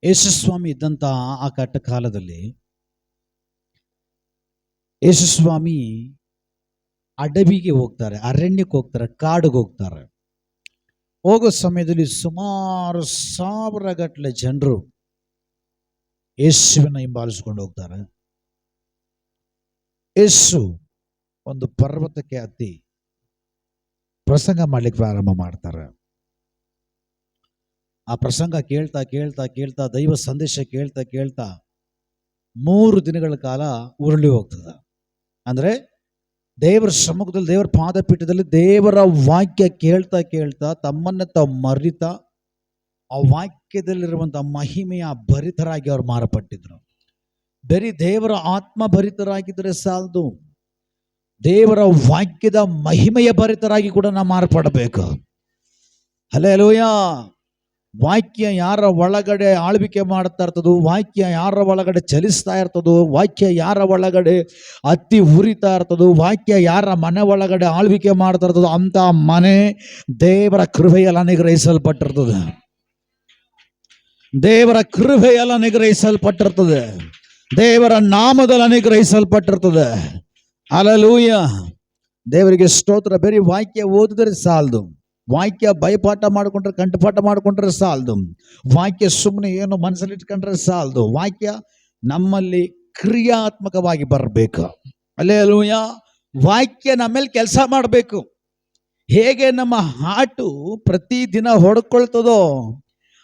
ಯೇಸುಸ್ವಾಮಿ ಇದ್ದಂಥ ಆ ಕಟ್ಟ ಕಾಲದಲ್ಲಿ ಯೇಸುಸ್ವಾಮಿ ಅಡವಿಗೆ ಹೋಗ್ತಾರೆ, ಅರಣ್ಯಕ್ಕೆ ಹೋಗ್ತಾರೆ, ಕಾಡಿಗೆ ಹೋಗ್ತಾರೆ. ಹೋಗೋ ಸಮಯದಲ್ಲಿ ಸುಮಾರು 1000 ಗಟ್ಟಲೆ ಜನರು ಯೇಸುವಿನ ಹಿಂಬಾಲಿಸ್ಕೊಂಡು ಹೋಗ್ತಾರೆ. ಯೇಸು ಒಂದು ಪರ್ವತಕ್ಕೆ ಹತ್ತಿ ಪ್ರಸಂಗ ಮಾಡ್ಲಿಕ್ಕೆ ಪ್ರಾರಂಭ ಮಾಡ್ತಾರೆ. ಆ ಪ್ರಸಂಗ ಕೇಳ್ತಾ ಕೇಳ್ತಾ ಕೇಳ್ತಾ ದೈವ ಸಂದೇಶ ಕೇಳ್ತಾ ಕೇಳ್ತಾ 3 ದಿನಗಳ ಕಾಲ ಉರುಳಿ ಹೋಗ್ತದೆ. ಅಂದ್ರೆ ದೇವರ ಸಮ್ಮುಖದಲ್ಲಿ, ದೇವರ ಪಾದಪೀಠದಲ್ಲಿ ದೇವರ ವಾಕ್ಯ ಕೇಳ್ತಾ ಕೇಳ್ತಾ ತಮ್ಮನ್ನ ತಾವು ಮರಿತಾ ಆ ವಾಕ್ಯದಲ್ಲಿರುವಂತಹ ಮಹಿಮೆಯ ಭರಿತರಾಗಿ ಅವ್ರು ಮಾರ್ಪಟ್ಟಿದ್ರು. ಬರೀ ದೇವರ ಆತ್ಮ ಭರಿತರಾಗಿದ್ರೆ ಸಾಲದು, ದೇವರ ವಾಕ್ಯದ ಮಹಿಮೆಯ ಭರಿತರಾಗಿ ಕೂಡ ನಾವು ಮಾರ್ಪಡಬೇಕು. ಹಲ್ಲೆಲೂಯ. ವಾಕ್ಯ ಯಾರ ಒಳಗಡೆ ಆಳ್ವಿಕೆ ಮಾಡ್ತಾ ಇರ್ತದೋ, ವಾಕ್ಯ ಯಾರ ಒಳಗಡೆ ಚಲಿಸ್ತಾ ಇರ್ತದೋ, ವಾಕ್ಯ ಯಾರ ಒಳಗಡೆ ಹತ್ತಿ ಉರಿತಾ ಇರ್ತದೋ, ವಾಕ್ಯ ಯಾರ ಮನೆ ಒಳಗಡೆ ಆಳ್ವಿಕೆ ಮಾಡ್ತಾ ಇರ್ತದೋ ಅಂತ ಮನೆ ದೇವರ ಕೃಪೆಯಲ್ಲಿ ಅನುಗ್ರಹಿಸಲ್ಪಟ್ಟಿರ್ತದೆ. ದೇವರ ಕೃಪೆಯಲ್ಲಿ ಅನುಗ್ರಹಿಸಲ್ಪಟ್ಟಿರ್ತದೆ. ದೇವರ ನಾಮದಲ್ಲಿ ಅನುಗ್ರಹಿಸಲ್ಪಟ್ಟಿರ್ತದೆ. ಹಲ್ಲೆಲೂಯ. ದೇವರಿಗೆ ಸ್ತೋತ್ರ. ಬರೀ ವಾಕ್ಯ ಓದಿದ್ರೆ ಸಾಲದು, ವಾಕ್ಯ ಬೈಪಾಠ ಮಾಡಿಕೊಂಡ್ರೆ, ಕಂಠಪಾಠ ಮಾಡಿಕೊಂಡ್ರೆ ಸಾಲದು, ವಾಕ್ಯ ಸುಮ್ಮನೆ ಏನು ಮನಸ್ಸಲ್ಲಿ ಇಟ್ಕೊಂಡ್ರೆ ಸಾಲದು. ವಾಕ್ಯ ನಮ್ಮಲ್ಲಿ ಕ್ರಿಯಾತ್ಮಕವಾಗಿ ಬರಬೇಕು. ಹಲ್ಲೆಲೂಯ. ವಾಕ್ಯ ನಮ್ಮಲ್ಲಿ ಕೆಲಸ ಮಾಡಬೇಕು. ಹೇಗೆ ನಮ್ಮ ಹಾಟು ಪ್ರತಿದಿನ ಹೊಡ್ಕೊಳ್ತದೋ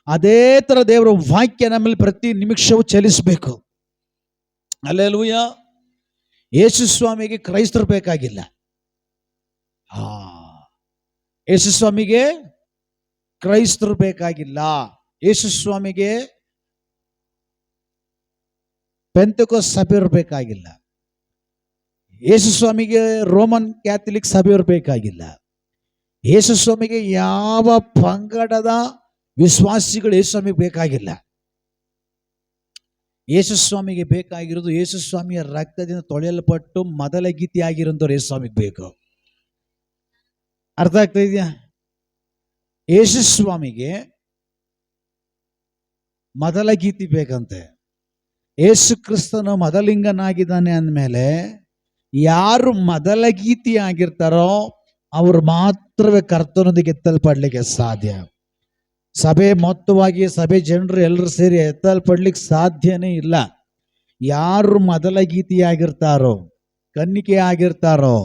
ಅದೇ ತರ ದೇವರ ವಾಕ್ಯ ನಮ್ಮಲ್ಲಿ ಪ್ರತಿ ನಿಮಿಷವೂ ಚಲಿಸಬೇಕು. ಹಲ್ಲೆಲೂಯ. ಯೇಸುಸ್ವಾಮಿಗೆ ಕ್ರೈಸ್ತರು ಬೇಕಾಗಿಲ್ಲ. ಯೇಸುಸ್ವಾಮಿಗೆ ಕ್ರೈಸ್ತರು ಬೇಕಾಗಿಲ್ಲ. ಯೇಸುಸ್ವಾಮಿಗೆ ಪೆಂತೆಕೋಸ್ತ ಸಭೆಯವರು ಬೇಕಾಗಿಲ್ಲ. ಯೇಸುಸ್ವಾಮಿಗೆ ರೋಮನ್ ಕ್ಯಾಥಲಿಕ್ ಸಭೆಯವರು ಬೇಕಾಗಿಲ್ಲ. ಯೇಸುಸ್ವಾಮಿಗೆ ಯಾವ ಪಂಗಡದ ವಿಶ್ವಾಸಿಗಳು ಯೇಸುಸ್ವಾಮಿಗೆ ಬೇಕಾಗಿಲ್ಲ. ಯೇಸುಸ್ವಾಮಿಗೆ ಬೇಕಾಗಿರೋದು ಯೇಸುಸ್ವಾಮಿಯ ರಕ್ತದಿಂದ ತೊಳೆಯಲ್ಪಟ್ಟು ಮೊದಲ ಗೀತಿ ಆಗಿರೋಂಥವ್ರು ಯೇಸುಸ್ವಾಮಿಗೆ ಬೇಕು. ಅರ್ಥ ಆಗ್ತಾ ಇದೆಯಾ? ಯೇಸುಸ್ವಾಮಿಗೆ ಮೊದಲ ಗೀತಿ ಬೇಕಂತೆ. ಯೇಸು ಕ್ರಿಸ್ತನು ಮೊದಲಿಂಗನಾಗಿದ್ದಾನೆ ಅಂದಮೇಲೆ ಯಾರು ಮೊದಲ ಗೀತಿ ಆಗಿರ್ತಾರೋ ಅವರು ಮಾತ್ರವೇ ಕರ್ತನೊಂದಿಗೆ ಎತ್ತಲ್ಪಡ್ಲಿಕ್ಕೆ ಸಾಧ್ಯ. ಸಭೆ ಮೊತ್ತವಾಗಿ ಸಭೆ ಜನರು ಎಲ್ಲರೂ ಸೇರಿ ಎತ್ತಲ್ಪಡ್ಲಿಕ್ಕೆ ಸಾಧ್ಯನೇ ಇಲ್ಲ. ಯಾರು ಮೊದಲ ಗೀತಿ ಆಗಿರ್ತಾರೋ, ಕನ್ನಿಕೆ ಆಗಿರ್ತಾರೋ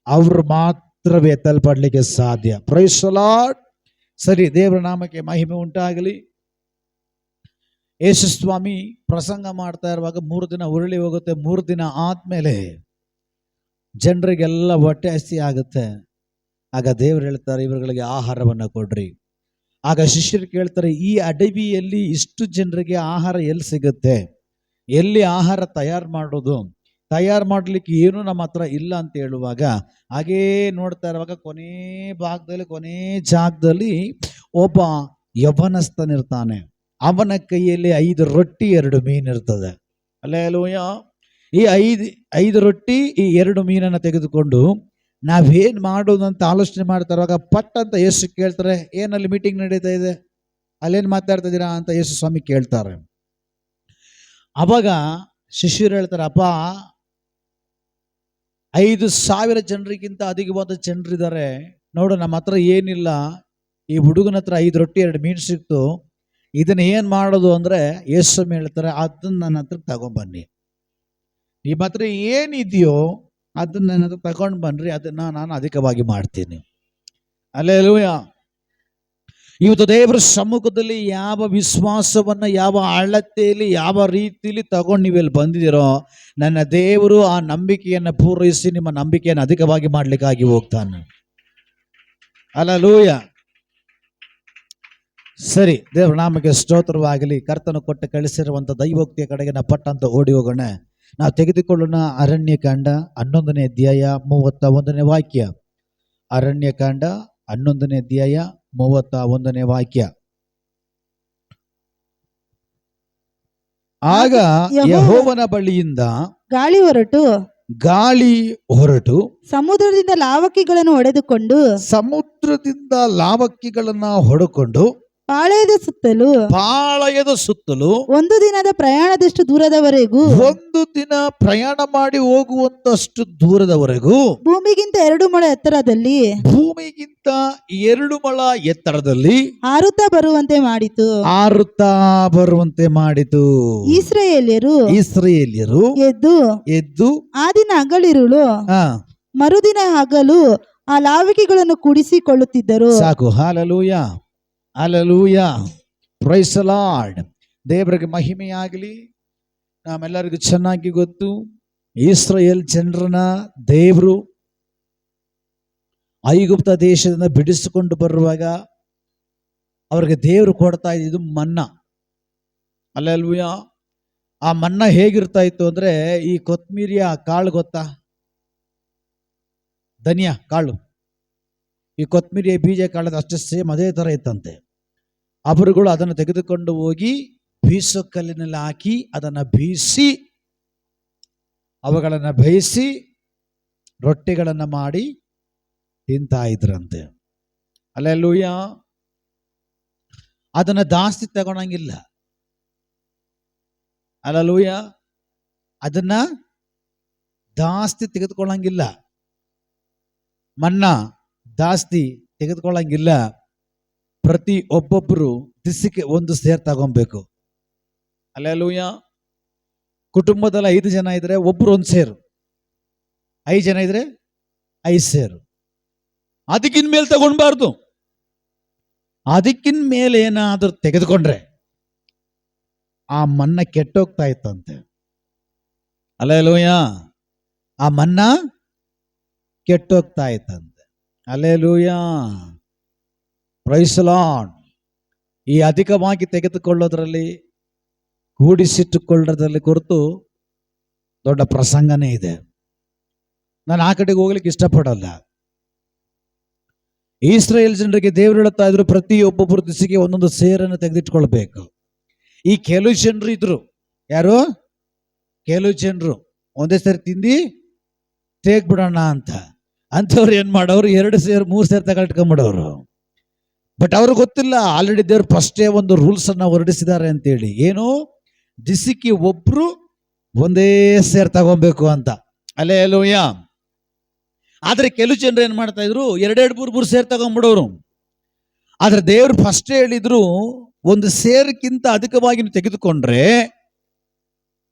ಅವರು ಮಾತ್ರವೇ ಎತ್ತಲ್ಪಡ್ಲಿಕ್ಕೆ ಸಾಧ್ಯ. Praise the Lord. ಸರಿ, ದೇವರ ನಾಮಕ್ಕೆ ಮಹಿಮೆ ಉಂಟಾಗಲಿ. ಯೇಸುಸ್ವಾಮಿ ಪ್ರಸಂಗ ಮಾಡ್ತಾ ಇರುವಾಗ 3 ದಿನ ಉರುಳಿ ಹೋಗುತ್ತೆ. 3 ದಿನ ಆದ್ಮೇಲೆ ಜನರಿಗೆಲ್ಲ ಹೊಟ್ಟೆ ಹಸಿ ಆಗುತ್ತೆ. ಆಗ ದೇವರು ಹೇಳ್ತಾರೆ, ಇವರುಗಳಿಗೆ ಆಹಾರವನ್ನು ಕೊಡ್ರಿ. ಆಗ ಶಿಷ್ಯರು ಕೇಳ್ತಾರೆ, ಈ ಅಡವಿಯಲ್ಲಿ ಇಷ್ಟು ಜನರಿಗೆ ಆಹಾರ ಎಲ್ಲಿ ಸಿಗುತ್ತೆ? ಎಲ್ಲಿ ಆಹಾರ ತಯಾರು ಮಾಡೋದು? ತಯಾರು ಮಾಡಲಿಕ್ಕೆ ಏನು ನಮ್ಮ ಹತ್ರ ಇಲ್ಲ ಅಂತ ಹೇಳುವಾಗ ಹಾಗೇ ನೋಡ್ತಾ ಇರುವಾಗ ಕೊನೆ ಭಾಗದಲ್ಲಿ, ಕೊನೆ ಜಾಗದಲ್ಲಿ ಒಬ್ಬ ಯೌವನಸ್ಥನಿರ್ತಾನೆ. ಅವನ ಕೈಯಲ್ಲಿ 5 ರೊಟ್ಟಿ 2 ಮೀನು ಇರ್ತದೆ. ಹಲ್ಲೆಲೂಯ. ಈ 5 ರೊಟ್ಟಿ ಈ 2 ಮೀನನ್ನು ತೆಗೆದುಕೊಂಡು ನಾವೇನ್ ಮಾಡೋದು ಅಂತ ಆಲೋಚನೆ ಮಾಡ್ತಾ ಇರುವಾಗ ಪಟ್ ಅಂತ ಯೇಸು ಕೇಳ್ತಾರೆ, ಏನಲ್ಲಿ ಮೀಟಿಂಗ್ ನಡೀತಾ ಇದೆ, ಅಲ್ಲೇನು ಮಾತಾಡ್ತಾ ಇದ್ದೀರಾ ಅಂತ ಯೇಸು ಸ್ವಾಮಿ ಕೇಳ್ತಾರೆ. ಅವಾಗ ಶಿಷ್ಯರು ಹೇಳ್ತಾರೆ, ಅಪ್ಪ 5,000 ಜನರಿಗಿಂತ ಅಧಿಕವಾದ ಜನರಿದ್ದಾರೆ ನೋಡು, ನಮ್ಮ ಹತ್ರ ಏನಿಲ್ಲ. ಈ ಹುಡುಗನ ಹತ್ರ 5 ರೊಟ್ಟಿ 2 ಮೀನು ಸಿಕ್ತು. ಇದನ್ನ ಏನ್ ಮಾಡೋದು ಅಂದ್ರೆ ಯೇಸು ಸ್ವಾಮಿ ಹೇಳ್ತಾರೆ, ಅದನ್ನ ನನ್ನ ಹತ್ರ ತಗೊಂಡ್ಬನ್ನಿ. ನಿಮ್ಮ ಹತ್ರ ಏನಿದೆಯೋ ಅದನ್ನ ನನ್ನ ಹತ್ರ ತಗೊಂಡು ಬನ್ರಿ, ಅದನ್ನ ನಾನು ಅಧಿಕವಾಗಿ ಮಾಡ್ತೀನಿ. ಹಲ್ಲೆಲೂಯ. ಇವತ್ತು ದೇವರ ಸಮ್ಮುಖದಲ್ಲಿ ಯಾವ ವಿಶ್ವಾಸವನ್ನ, ಯಾವ ಅಳತೆಯಲ್ಲಿ, ಯಾವ ರೀತಿಯಲ್ಲಿ ತಗೊಂಡು ನೀವೆಲ್ಲಿ ಬಂದಿದ್ದೀರೋ, ನನ್ನ ದೇವರು ಆ ನಂಬಿಕೆಯನ್ನು ಪೂರೈಸಿ ನಿಮ್ಮ ನಂಬಿಕೆಯನ್ನು ಅಧಿಕವಾಗಿ ಮಾಡ್ಲಿಕ್ಕಾಗಿ ಹೋಗ್ತಾನೆ. ಹಲ್ಲೆಲೂಯ. ಸರಿ, ದೇವರ ನಾಮಕ್ಕೆ ಸ್ತೋತ್ರವಾಗಲಿ. ಕರ್ತನು ಕೊಟ್ಟು ಕಳಿಸಿರುವಂಥ ದೈವೋಕ್ತಿಯ ಕಡೆಗೆ ನಾವು ಪಟ್ಟಂತ ಓಡಿ ಹೋಗೋಣ. ನಾವು ತೆಗೆದುಕೊಳ್ಳೋಣ ಅರಣ್ಯಕಾಂಡ 11ನೇ ಅಧ್ಯಾಯ 31ನೇ ವಾಕ್ಯ. ಅರಣ್ಯಕಾಂಡ 11ನೇ ಅಧ್ಯಾಯ 31ನೇ ವಾಕ್ಯ. ಆಗ ಯೆಹೋವನ ಬಳಿಯಿಂದ ಗಾಳಿ ಹೊರಟು ಸಮುದ್ರದಿಂದ ಲಾವಕ್ಕಿಗಳನ್ನು ಹೊಡೆದುಕೊಂಡು ಪಾಳೆಯದ ಸುತ್ತಲೂ ಒಂದು ದಿನದ ಪ್ರಯಾಣದಷ್ಟು ದೂರದವರೆಗೂ ಒಂದು ದಿನ ಪ್ರಯಾಣ ಮಾಡಿ ಹೋಗುವಂತಷ್ಟು ದೂರದವರೆಗೂ ಭೂಮಿಗಿಂತ 2 ಮೊಳ ಎತ್ತರದಲ್ಲಿ ಹಾರುತ್ತಾ ಬರುವಂತೆ ಮಾಡಿತು. ಇಸ್ರಾಯೇಲ್ಯರು ಎದ್ದು ಆ ದಿನ ಹಗಲಿರುಳು ಮರುದಿನ ಹಗಲು ಆ ಲಾವಿಕೆಗಳನ್ನು ಕೂಡಿಸಿಕೊಳ್ಳುತ್ತಿದ್ದರು. ಸಾಕು. Hallelujah, hallelujah, praise the Lord. ದೇವರಿಗೆ ಮಹಿಮೆಯಾಗಲಿ. ನಮ್ಮೆಲ್ಲರಿಗೂ ಚೆನ್ನಾಗಿ ಗೊತ್ತು, ಇಸ್ರಾಯೇಲ್ ಜನರನ್ನ ದೇವರು ಐಗುಪ್ತ ದೇಶದಿಂದ ಬಿಡಿಸಿಕೊಂಡು ಬರುವಾಗ ಅವ್ರಿಗೆ ದೇವರು ಕೊಡ್ತಾ ಇದ್ದು ಮನ್ನಾ. ಅಲ್ಲೆಲೂಯಾ. ಆ ಮನ್ನಾ ಹೇಗಿರ್ತಾ ಇತ್ತು ಅಂದ್ರೆ, ಈ ಕೊತ್ಮೀರಿಯ ಕಾಳು ಗೊತ್ತಾ, ಧನಿಯಾ ಕಾಳು, ಈ ಕೊತ್ಮೀರಿಯ ಬೀಜ ಕಾಳದ ಅಷ್ಟೇ ಸೇಮ್ ಅದೇ ತರ ಇತ್ತಂತೆ. ಅವರುಗಳು ಅದನ್ನು ತೆಗೆದುಕೊಂಡು ಹೋಗಿ ಬೀಸೋ ಕಲ್ಲಿನಲ್ಲಿ ಹಾಕಿ ಅದನ್ನು ಬೀಸಿ ಅವುಗಳನ್ನು ಬೇಯಿಸಿ ರೊಟ್ಟಿಗಳನ್ನು ಮಾಡಿ ತಿಂತಾ ಇದ್ರಂತೆ. ಅಲ್ಲೆಲೂಯಾ. ಅದನ್ನ ಜಾಸ್ತಿ ತಗೊಳಂಗಿಲ್ಲ. ಅಲ್ಲೆಲೂಯಾ. ಅದನ್ನ ಜಾಸ್ತಿ ತೆಗೆದುಕೊಳ್ಳಂಗಿಲ್ಲ. ಮನ್ನಾ ಜಾಸ್ತಿ ತೆಗೆದುಕೊಳ್ಳಂಗಿಲ್ಲ. ಪ್ರತಿ ಒಬ್ಬೊಬ್ಬರು ದಿಸಕ್ಕೆ ಒಂದು ಸೇರ್ ತಗೊಬೇಕು. ಅಲ್ಲೆಲೂಯಾ. ಕುಟುಂಬದಲ್ಲಿ 5 ಜನ ಇದ್ರೆ ಒಬ್ರು 1 ಸೇರು, 5 ಜನ ಇದ್ರೆ 5 ಸೇರು. ಅದಕ್ಕಿನ ಮೇಲೆ ತಗೊಂಡ್ಬಾರ್ದು. ಅದಕ್ಕಿನ ಮೇಲೆ ಏನಾದ್ರೂ ತೆಗೆದುಕೊಂಡ್ರೆ ಆ ಮನ್ನಾ ಕೆಟ್ಟೋಗ್ತಾ ಇತ್ತಂತೆ. ಅಲ್ಲೆಲೂಯಾ. ಆ ಮನ್ನಾ ಕೆಟ್ಟೋಗ್ತಾ ಇತ್ತಂತೆ. Hallelujah, praise the Lord. ಈ ಅಧಿಕವಾಗಿ ತೆಗೆದುಕೊಳ್ಳೋದ್ರಲ್ಲಿ, ಕೂಡಿಸಿಟ್ಟುಕೊಳ್ಳೋದ್ರಲ್ಲಿ ಕುರಿತು ದೊಡ್ಡ ಪ್ರಸಂಗನೇ ಇದೆ. ನಾನು ಆ ಕಡೆಗೆ ಹೋಗ್ಲಿಕ್ಕೆ ಇಷ್ಟಪಡಲ್ಲ. ಇಸ್ರಾಯೇಲ್ ಜನರಿಗೆ ದೇವರು ಹೇಳುತ್ತಾ ಇದ್ರು, ಪ್ರತಿಯೊಬ್ಬೊಬ್ಬರು ದಿಸಿಗೆ ಒಂದೊಂದು ಸೇರನ್ನು ತೆಗೆದಿಟ್ಕೊಳ್ಬೇಕು. ಈ ಕೆಲವು ಜನರು ಇದ್ರು, ಯಾರು, ಕೆಲವು ಜನರು ಒಂದೇ ಸೇರು ತಿಂದು ತೇಗ್ಬಿಡೋಣ ಅಂಥವ್ರು ಏನ್ ಮಾಡೋರು, 2 ಸೇರು 3 ಸೇರು ತಗೊಳ್ಕೊಂಡ್ಬಿಡೋರು. ಬಟ್ ಅವ್ರಿಗೆ ಗೊತ್ತಿಲ್ಲ, ಆಲ್ರೆಡಿ ದೇವ್ರು ಫಸ್ಟೇ ಒಂದು ರೂಲ್ಸ್ ಅನ್ನ ಹೊರಡಿಸಿದ್ದಾರೆ ಅಂತೇಳಿ. ಏನು, ದಿಸಿಕ್ಕೆ ಒಬ್ರು ಒಂದೇ ಸೇರ್ ತಗೊಬೇಕು ಅಂತ. ಅಲ್ಲೆಲೂಯಾ. ಆದ್ರೆ ಕೆಲವು ಜನರು ಏನ್ ಮಾಡ್ತಾ ಇದ್ರು, 2-3 ಸೇರ್ ತಗೊಂಡ್ಬಿಡೋರು. ಆದ್ರೆ ದೇವ್ರು ಫಸ್ಟೇ ಹೇಳಿದ್ರು, ಒಂದು ಸೇರ್ಕ್ಕಿಂತ ಅಧಿಕವಾಗಿ ನೀವು ತೆಗೆದುಕೊಂಡ್ರೆ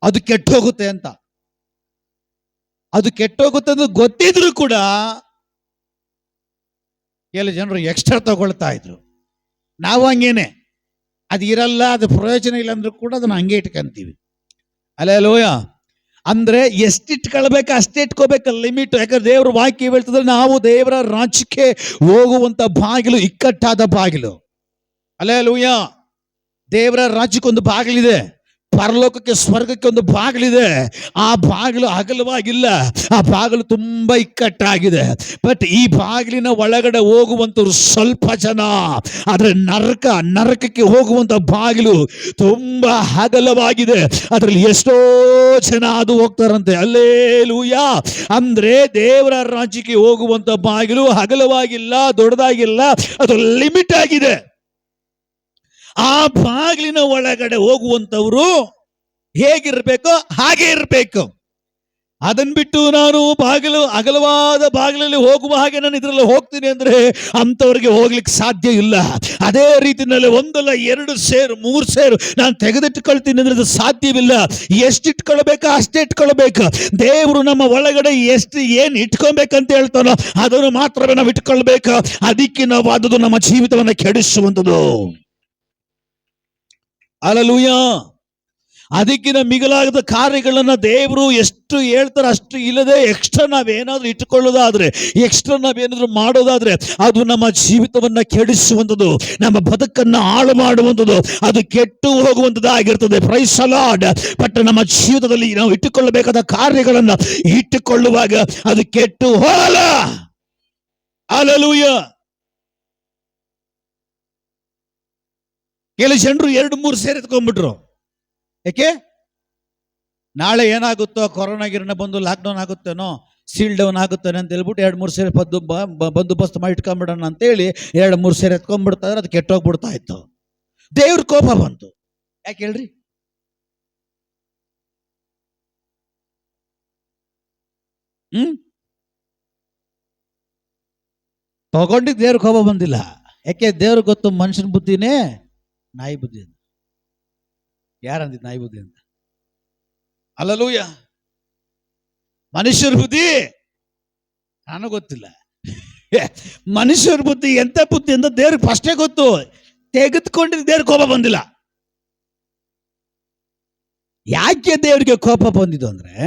ಅದು ಕೆಟ್ಟೋಗುತ್ತೆ ಅಂತ. ಅದು ಕೆಟ್ಟೋಗುತ್ತೆ ಅಂತ ಗೊತ್ತಿದ್ರು ಕೂಡ ಕೆಲವು ಜನರು ಎಕ್ಸ್ಟ್ರಾ ತಗೊಳ್ತಾ ಇದ್ರು. ನಾವು ಹಂಗೇನೆ, ಅದು ಇರಲ್ಲ, ಅದು ಪ್ರಯೋಜನ ಇಲ್ಲ ಅಂದ್ರೂ ಕೂಡ ಅದನ್ನ ಹಂಗೆ ಇಟ್ಕೊಂತೀವಿ. ಅಲ್ಲೆಲೂಯಾ. ಅಂದ್ರೆ ಎಷ್ಟಿಟ್ಕೊಳ್ಬೇಕು ಅಷ್ಟೇ ಇಟ್ಕೋಬೇಕಲ್ಲ, ಲಿಮಿಟ್. ಯಾಕಂದ್ರೆ ದೇವ್ರ ವಾಕ್ಯ ಹೇಳ್ತಿದ್ರೆ, ನಾವು ದೇವರ ರಾಜ್ಯಕ್ಕೆ ಹೋಗುವಂತ ಬಾಗಿಲು ಇಕ್ಕಟ್ಟಾದ ಬಾಗಿಲು. ಅಲ್ಲೆಲೂಯಾ. ದೇವರ ರಾಜ್ಯಕ್ಕೊಂದು ಬಾಗಿಲಿದೆ, ಪರಲೋಕಕ್ಕೆ ಸ್ವರ್ಗಕ್ಕೆ ಒಂದು ಬಾಗಿಲಿದೆ. ಆ ಬಾಗಿಲು ಅಗಲವಾಗಿಲ್ಲ, ಆ ಬಾಗಿಲು ತುಂಬಾ ಇಕ್ಕಟ್ಟಾಗಿದೆ. ಬಟ್ ಈ ಬಾಗಿಲಿನ ಒಳಗಡೆ ಹೋಗುವಂತವ್ರು ಸ್ವಲ್ಪ ಜನ. ಆದ್ರೆ ನರಕಕ್ಕೆ ಹೋಗುವಂತ ಬಾಗಿಲು ತುಂಬಾ ಅಗಲವಾಗಿದೆ, ಅದರಲ್ಲಿ ಎಷ್ಟೋ ಜನ ಅದು ಹೋಗ್ತಾರಂತೆ. ಅಲ್ಲೇಲೂಯಾ. ಅಂದ್ರೆ ದೇವರ ರಾಜ್ಯಕ್ಕೆ ಹೋಗುವಂತ ಬಾಗಿಲು ಅಗಲವಾಗಿಲ್ಲ, ದೊಡ್ಡದಾಗಿಲ್ಲ, ಅದು ಲಿಮಿಟ್ ಆಗಿದೆ. ಆ ಬಾಗಿಲಿನ ಒಳಗಡೆ ಹೋಗುವಂತವ್ರು ಹೇಗಿರ್ಬೇಕೋ ಹಾಗೆ ಇರಬೇಕು. ಅದನ್ ಬಿಟ್ಟು ನಾನು ಅಗಲವಾದ ಬಾಗಿಲಲ್ಲಿ ಹೋಗುವ ಹಾಗೆ ನಾನು ಇದರಲ್ಲಿ ಹೋಗ್ತೀನಿ ಅಂದ್ರೆ ಅಂತವ್ರಿಗೆ ಹೋಗ್ಲಿಕ್ಕೆ ಸಾಧ್ಯ ಇಲ್ಲ. ಅದೇ ರೀತಿಯಲ್ಲಿ 1 ಅಲ್ಲ 2 ಸೇರು 3 ಸೇರು ನಾನು ತೆಗೆದಿಟ್ಕೊಳ್ತೀನಿ ಅಂದ್ರೆ ಅದು ಸಾಧ್ಯವಿಲ್ಲ. ಎಷ್ಟಿಟ್ಕೊಳ್ಬೇಕು ಅಷ್ಟೇ ಇಟ್ಕೊಳ್ಬೇಕು. ದೇವರು ನಮ್ಮ ಒಳಗಡೆ ಏನ್ ಇಟ್ಕೊಬೇಕಂತ ಹೇಳ್ತಾನೋ ಅದನ್ನು ಮಾತ್ರವೇ ನಾವು ಇಟ್ಕೊಳ್ಬೇಕು. ಅದಕ್ಕಿನವಾದದ್ದು ನಮ್ಮ ಜೀವಿತವನ್ನು ಕೆಡಿಸುವಂಥದ್ದು. ಅಲ್ಲೂಯಾ. ಅದಕ್ಕಿಂತ ಮಿಗಿಲಾಗದ ಕಾರ್ಯಗಳನ್ನ ದೇವರು ಎಷ್ಟು ಹೇಳ್ತಾರೆ ಅಷ್ಟು ಇಲ್ಲದೆ ಎಕ್ಸ್ಟ್ರಾ ನಾವೇನಾದ್ರೂ ಇಟ್ಟುಕೊಳ್ಳೋದಾದ್ರೆ, ಎಕ್ಸ್ಟ್ರಾ ನಾವೇನಾದ್ರೂ ಮಾಡೋದಾದ್ರೆ ಅದು ನಮ್ಮ ಜೀವಿತವನ್ನ ಕೆಡಿಸುವಂಥದ್ದು, ನಮ್ಮ ಬದುಕನ್ನ ಹಾಳು ಮಾಡುವಂಥದ್ದು, ಅದು ಕೆಟ್ಟು ಹೋಗುವಂಥದ್ದು ಆಗಿರ್ತದೆ. Price the lord. ಬಟ್ ನಮ್ಮ ಜೀವಿತದಲ್ಲಿ ನಾವು ಇಟ್ಟುಕೊಳ್ಳಬೇಕಾದ ಕಾರ್ಯಗಳನ್ನ ಇಟ್ಟುಕೊಳ್ಳುವಾಗ ಅದು ಕೆಟ್ಟು ಹೋಗಲ್ಲ. ಹಲ್ಲೆಲೂಯಾ. ಕೆಲವು ಜನರು 2-3 ಸೇರು ಎತ್ಕೊಂಡ್ಬಿಟ್ರು. ಯಾಕೆ? ನಾಳೆ ಏನಾಗುತ್ತೋ, ಕೊರೋನಾ ಗಿರಣ ಬಂದು ಲಾಕ್ಡೌನ್ ಆಗುತ್ತೇನೋ, ಸೀಲ್ ಡೌನ್ ಆಗುತ್ತೇನೆ ಅಂತ ಹೇಳ್ಬಿಟ್ಟು 2-3 ಸೇರು ಬಂದೋಬಸ್ತ್ ಮಾಡಿ ಇಟ್ಕೊಂಡ್ಬಿಡೋಣ ಅಂತೇಳಿ 2-3 ಸೇರು ಎತ್ಕೊಂಡ್ಬಿಡ್ತಾ ಇದ್ರೆ ಅದು ಕೆಟ್ಟೋಗ್ಬಿಡ್ತಾ ಇತ್ತು. ದೇವ್ರ ಕೋಪ ಬಂತು. ಯಾಕೆ ಹೇಳ್ರಿ? ತಗೊಂಡಿದ್ದು ದೇವ್ರ ಕೋಪ ಬಂದಿಲ್ಲ. ಯಾಕೆ? ದೇವ್ರ ಗೊತ್ತು ಮನುಷ್ಯನ ಬುದ್ಧಿನೇ ನಾಯಿ ಬುದ್ಧಿ ಅಂತ. ಯಾರಂದಿದ್ದು ನಾಯಿ ಬುದ್ಧಿ ಅಂತ? ಅಲ್ಲಲೂಯ. ಮನುಷ್ಯರ ಬುದ್ಧಿ ನನಗೆ ಗೊತ್ತಿಲ್ಲ. ಮನುಷ್ಯರ ಬುದ್ಧಿ ಎಂತ ಬುದ್ಧಿ ಅಂತ ದೇವ್ರಿಗೆ ಫಸ್ಟೇ ಗೊತ್ತು. ತೆಗೆದುಕೊಂಡಿದ್ದು ದೇವ್ರ ಕೋಪ ಬಂದಿಲ್ಲ. ಯಾಕೆ ದೇವರಿಗೆ ಕೋಪ ಬಂದಿದ್ದು ಅಂದ್ರೆ,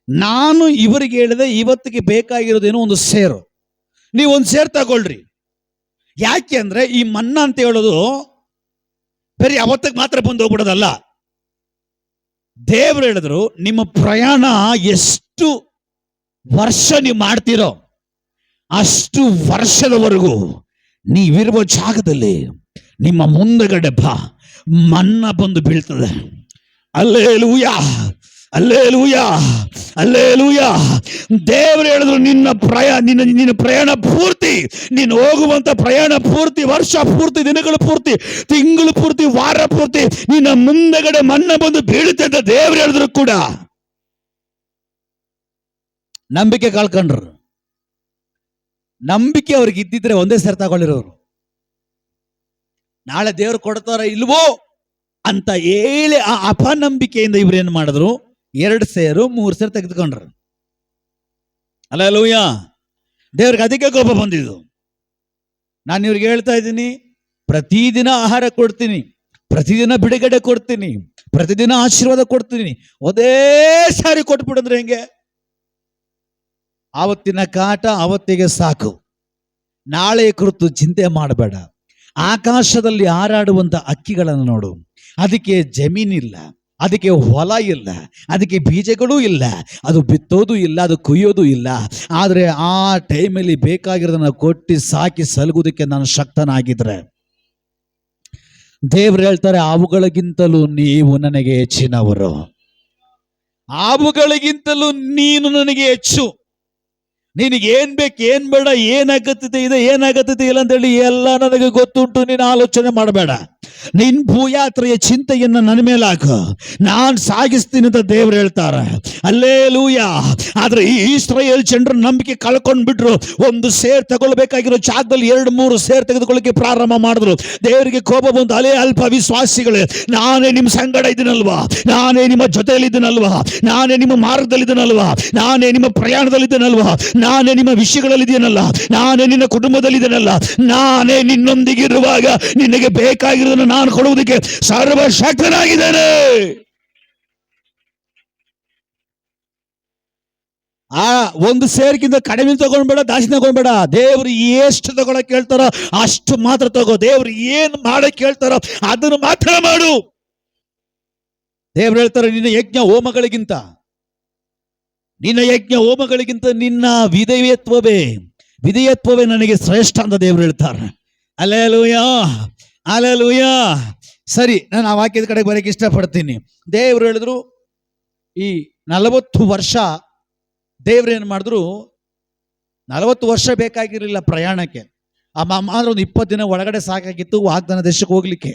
ನಾನು ಇವರಿಗೆ ಹೇಳಿದೆ ಇವತ್ತಿಗೆ ಬೇಕಾಗಿರೋದೇನೋ ಒಂದು ಸೇರು, ನೀವು ಒಂದು ಸೇರು ತಗೊಳ್ರಿ. ಯಾಕೆ ಅಂದ್ರೆ ಈ ಮನ್ನಾ ಅಂತ ಹೇಳೋದು ಬರೀ ಅವತ್ತಿಗೆ ಮಾತ್ರ ಬಂದು ಹೋಗ್ಬಿಡೋದಲ್ಲ. ದೇವರು ಹೇಳಿದ್ರು, ನಿಮ್ಮ ಪ್ರಯಾಣ ಎಷ್ಟು ವರ್ಷ ನೀವು ಮಾಡ್ತೀರೋ ಅಷ್ಟು ವರ್ಷದವರೆಗೂ ನೀವಿರುವ ಜಾಗದಲ್ಲಿ ನಿಮ್ಮ ಮುಂದಗಡೆ ಮನ್ನಾ ಬಂದು ಬೀಳ್ತದೆ. Alleluia, alleluia, alleluia. ದೇವರು ಹೇಳಿದ್ರು, ನಿನ್ನ ಪ್ರಯಾಣ ಪೂರ್ತಿ, ನೀನು ಹೋಗುವಂತ ಪ್ರಯಾಣ ಪೂರ್ತಿ, ವರ್ಷ ಪೂರ್ತಿ, ದಿನಗಳು ಪೂರ್ತಿ, ತಿಂಗಳು ಪೂರ್ತಿ, ವಾರ ಪೂರ್ತಿ ನಿನ್ನ ಮುಂದಗಡೆ ಮನ್ನಾ ಬಂದು ಬೀಳುತ್ತೆ ಅಂತ ದೇವರು ಹೇಳಿದ್ರು ಕೂಡ ನಂಬಿಕೆ ಕಳ್ಕೊಂಡ್ರು. ನಂಬಿಕೆ ಅವ್ರಿಗೆ ಇದ್ದಿದ್ರೆ ಒಂದೇ ಸೇರ್ ತಗೊಳ್ಳಿರೋರು. ನಾಳೆ ದೇವ್ರು ಕೊಡ್ತಾರ ಇಲ್ವೋ ಅಂತ ಹೇಳಿ ಆ ಅಪನಂಬಿಕೆಯಿಂದ ಇವ್ರು ಏನ್ ಮಾಡಿದ್ರು, 2 ಸೇರು 3 ಸೇರು ತೆಗೆದುಕೊಂಡ್ರು. ಅಲ್ಲೂಯ್ಯ. ದೇವ್ರಿಗೆ ಅದಕ್ಕೆ ಕೋಪ ಬಂದಿದ್ದು. ನಾನು ಇವ್ರಿಗೆ ಹೇಳ್ತಾ ಇದ್ದೀನಿ, ಪ್ರತಿದಿನ ಆಹಾರ ಕೊಡ್ತೀನಿ, ಪ್ರತಿದಿನ ಬಿಡುಗಡೆ ಕೊಡ್ತೀನಿ, ಪ್ರತಿದಿನ ಆಶೀರ್ವಾದ ಕೊಡ್ತೀನಿ. ಒಂದೇ ಸಾರಿ ಕೊಟ್ಬಿಡಂದ್ರೆ ಹೆಂಗೆ? ಆವತ್ತಿನ ಕಾಟ ಅವತ್ತಿಗೆ ಸಾಕು. ನಾಳೆ ಕುರಿತು ಚಿಂತೆ ಮಾಡಬೇಡ. ಆಕಾಶದಲ್ಲಿ ಹಾರಾಡುವಂತ ಹಕ್ಕಿಗಳನ್ನು ನೋಡು. ಅದಕ್ಕೆ ಜಮೀನಿಲ್ಲ, ಅದಕ್ಕೆ ಹೊಲ ಇಲ್ಲ, ಅದಕ್ಕೆ ಬೀಜಗಳೂ ಇಲ್ಲ, ಅದು ಬಿತ್ತೋದು ಇಲ್ಲ, ಅದು ಕುಯ್ಯೋದು ಇಲ್ಲ. ಆದರೆ ಆ ಟೈಮಲ್ಲಿ ಬೇಕಾಗಿರೋದನ್ನ ಕೊಟ್ಟು ಸಾಕಿ ಸಲಗುವುದಕ್ಕೆ ನಾನು ಶಕ್ತನಾಗಿದ್ರೆ, ದೇವ್ರು ಹೇಳ್ತಾರೆ, ಅವುಗಳಿಗಿಂತಲೂ ನೀವು ನನಗೆ ಹೆಚ್ಚಿನವರು, ಅವುಗಳಿಗಿಂತಲೂ ನೀನು ನನಗೆ ಹೆಚ್ಚು. ನಿನಗೆ ಏನ್ ಬೇಕು, ಏನ್ ಬೇಡ, ಏನ್ ಅಗತ್ಯತೆ ಇದೆ, ಏನ್ ಅಗತ್ಯತೆ ಇಲ್ಲ ಅಂತೇಳಿ ಎಲ್ಲ ನನಗೆ ಗೊತ್ತುಂಟು. ನೀನು ಆಲೋಚನೆ ಮಾಡಬೇಡ. ನಿನ್ ಭೂಯಾತ್ರೆಯ ಚಿಂತೆಯನ್ನ ನನ್ನ ಮೇಲೆ ಹಾಕು, ನಾನ್ ಸಾಗಿಸ್ತೀನಿ ಅಂತ ದೇವ್ರು ಹೇಳ್ತಾರೆ. ಅಲ್ಲೇಲೂಯಾ. ಆದ್ರೆ ಈ ಇಸ್ರಾಯೇಲ್ ಜನರು ನಂಬಿಕೆ ಕಳ್ಕೊಂಡ್ಬಿಟ್ರು. ಒಂದು ಸೇರ್ ತಗೊಳ್ಬೇಕಾಗಿರೋ ಜಾಗದಲ್ಲಿ 2-3 ಸೇರ್ ತೆಗೆದುಕೊಳ್ಳಕ್ಕೆ ಪ್ರಾರಂಭ ಮಾಡಿದ್ರು. ದೇವರಿಗೆ ಕೋಪ ಬಂತು. ಅಲೇ ಅಲ್ಪ ವಿಶ್ವಾಸಿಗಳೇ, ನಾನೇ ನಿಮ್ಮ ಸಂಗಡ ಇದ್ದೀನಲ್ವಾ, ನಾನೇ ನಿಮ್ಮ ಜೊತೆಯಲ್ಲಿ ಇದ್ದೀನಲ್ವಾ, ನಾನೇ ನಿಮ್ಮ ಮಾರ್ಗದಲ್ಲಿದ್ದೀನಲ್ವಾ, ನಾನೇ ನಿಮ್ಮ ಪ್ರಯಾಣದಲ್ಲಿದ್ದೀನಲ್ವಾ, ನಾನೇ ನಿಮ್ಮ ವಿಷಯಗಳಲ್ಲಿದ್ದೀನಲ್ಲ, ನಾನೇ ನಿನ್ನ ಕುಟುಂಬದಲ್ಲಿದ್ದೀನಲ್ಲ, ನಾನೇ ನಿನ್ನೊಂದಿಗಿರುವಾಗ ನಿನಗೆ ಬೇಕಾಗಿರೋದನ್ನು ನಾನು ಕೊಡುವುದಕ್ಕೆ ಸರ್ವಶಕ್ತನಾಗಿದ್ದೇನೆ. ಆ ಒಂದು ಸೇರ್ಗಿಂತ ಕಡಿಮೆ ತಗೊಂಡ್ಬೇಡ, ಜಾಸ್ತಿ ತಗೊಂಡ್ಬೇಡ. ದೇವ್ರು ಎಷ್ಟು ತಗೊಳಕ್ ಹೇಳ್ತಾರೋ ಅಷ್ಟು ಮಾತ್ರ ತಗೋ. ದೇವ್ರು ಏನ್ ಮಾಡಕ್ ಹೇಳ್ತಾರೋ ಅದನ್ನು ಮಾತ್ರ ಮಾಡು. ದೇವ್ರು ಹೇಳ್ತಾರೆ, ನಿನ್ನ ಯಜ್ಞ ಹೋಮಗಳಿಗಿಂತ ನಿನ್ನ ವಿಧೇಯತ್ವವೇ ನನಗೆ ಶ್ರೇಷ್ಠ ಅಂತ ದೇವ್ರು ಹೇಳ್ತಾರೆ. Alleluia, alleluia. ಸರಿ, ನಾನು ಆ ವಾಕ್ಯದ ಕಡೆಗೆ ಬರೋಕೆ ಇಷ್ಟಪಡ್ತೀನಿ. ದೇವ್ರು ಹೇಳಿದ್ರು, ಈ 40 ವರ್ಷ ದೇವ್ರು ಏನ್ ಮಾಡಿದ್ರು, 40 ವರ್ಷ ಬೇಕಾಗಿರಲಿಲ್ಲ ಪ್ರಯಾಣಕ್ಕೆ. ಮಾತ್ರ ಒಂದು 20 ದಿನ ಒಳಗಡೆ ಸಾಕಾಗಿತ್ತು ವಾಗ್ದಾನ ದೇಶಕ್ಕೆ ಹೋಗ್ಲಿಕ್ಕೆ.